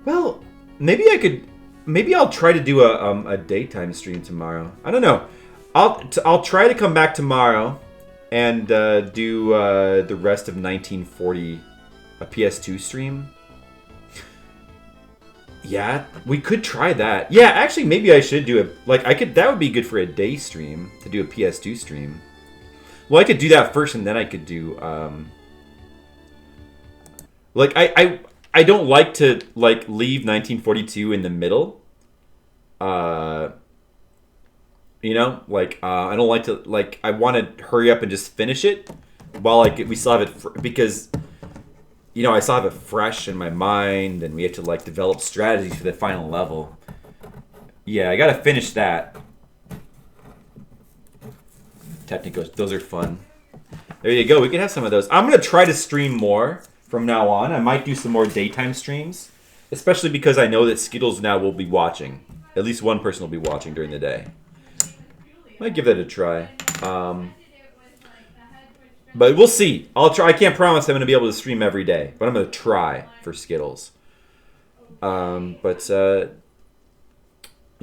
Well, maybe I'll try to do a daytime stream tomorrow. I don't know. I'll try to come back tomorrow and do the rest of 1940, a PS2 stream. Yeah, we could try that. Yeah, actually, maybe I should do it. Like, that would be good for a day stream, to do a PS2 stream. Well, I could do that first, and then I could do, like, I don't like to, like, leave 1942 in the middle. You know, like I don't like to like. I want to hurry up and just finish it while like we still have it because you know I still have it fresh in my mind, and we have to like develop strategies for the final level. Yeah, I gotta finish that. Technicos, those are fun. There you go. We can have some of those. I'm gonna try to stream more from now on. I might do some more daytime streams, especially because I know that Skittles now will be watching. At least one person will be watching during the day. Might give that a try. But we'll see. I'll try. I can't promise I'm going to be able to stream every day, but I'm going to try for Skittles. You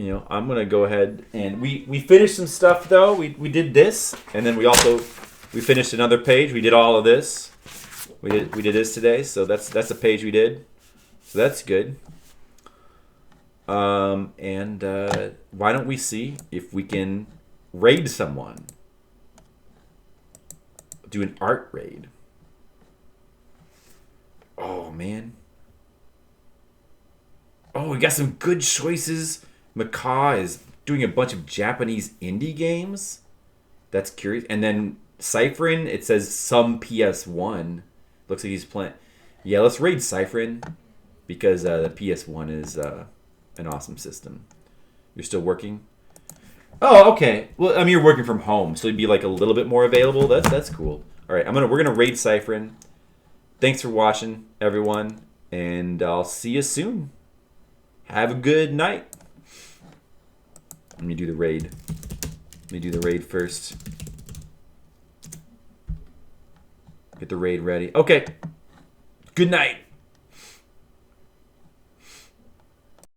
know, I'm going to go ahead and we finished some stuff though. We did this, and then we finished another page. We did all of this. We did this today, so that's a page we did. So that's good. Why don't we see if we can raid someone? Do an art raid. Oh, man. Oh, we got some good choices. Macaw is doing a bunch of Japanese indie games. That's curious. And then Cypherin, it says some PS1. Looks like he's playing. Yeah, let's raid Cypherin because the PS1 is an awesome system. You're still working? Oh, okay. Well, I mean, you're working from home, so you'd be like a little bit more available. That's cool. All right, we're gonna raid Cypherin. Thanks for watching, everyone, and I'll see you soon. Have a good night. Let me do the raid. Let me do the raid first. Get the raid ready. Okay. Good night.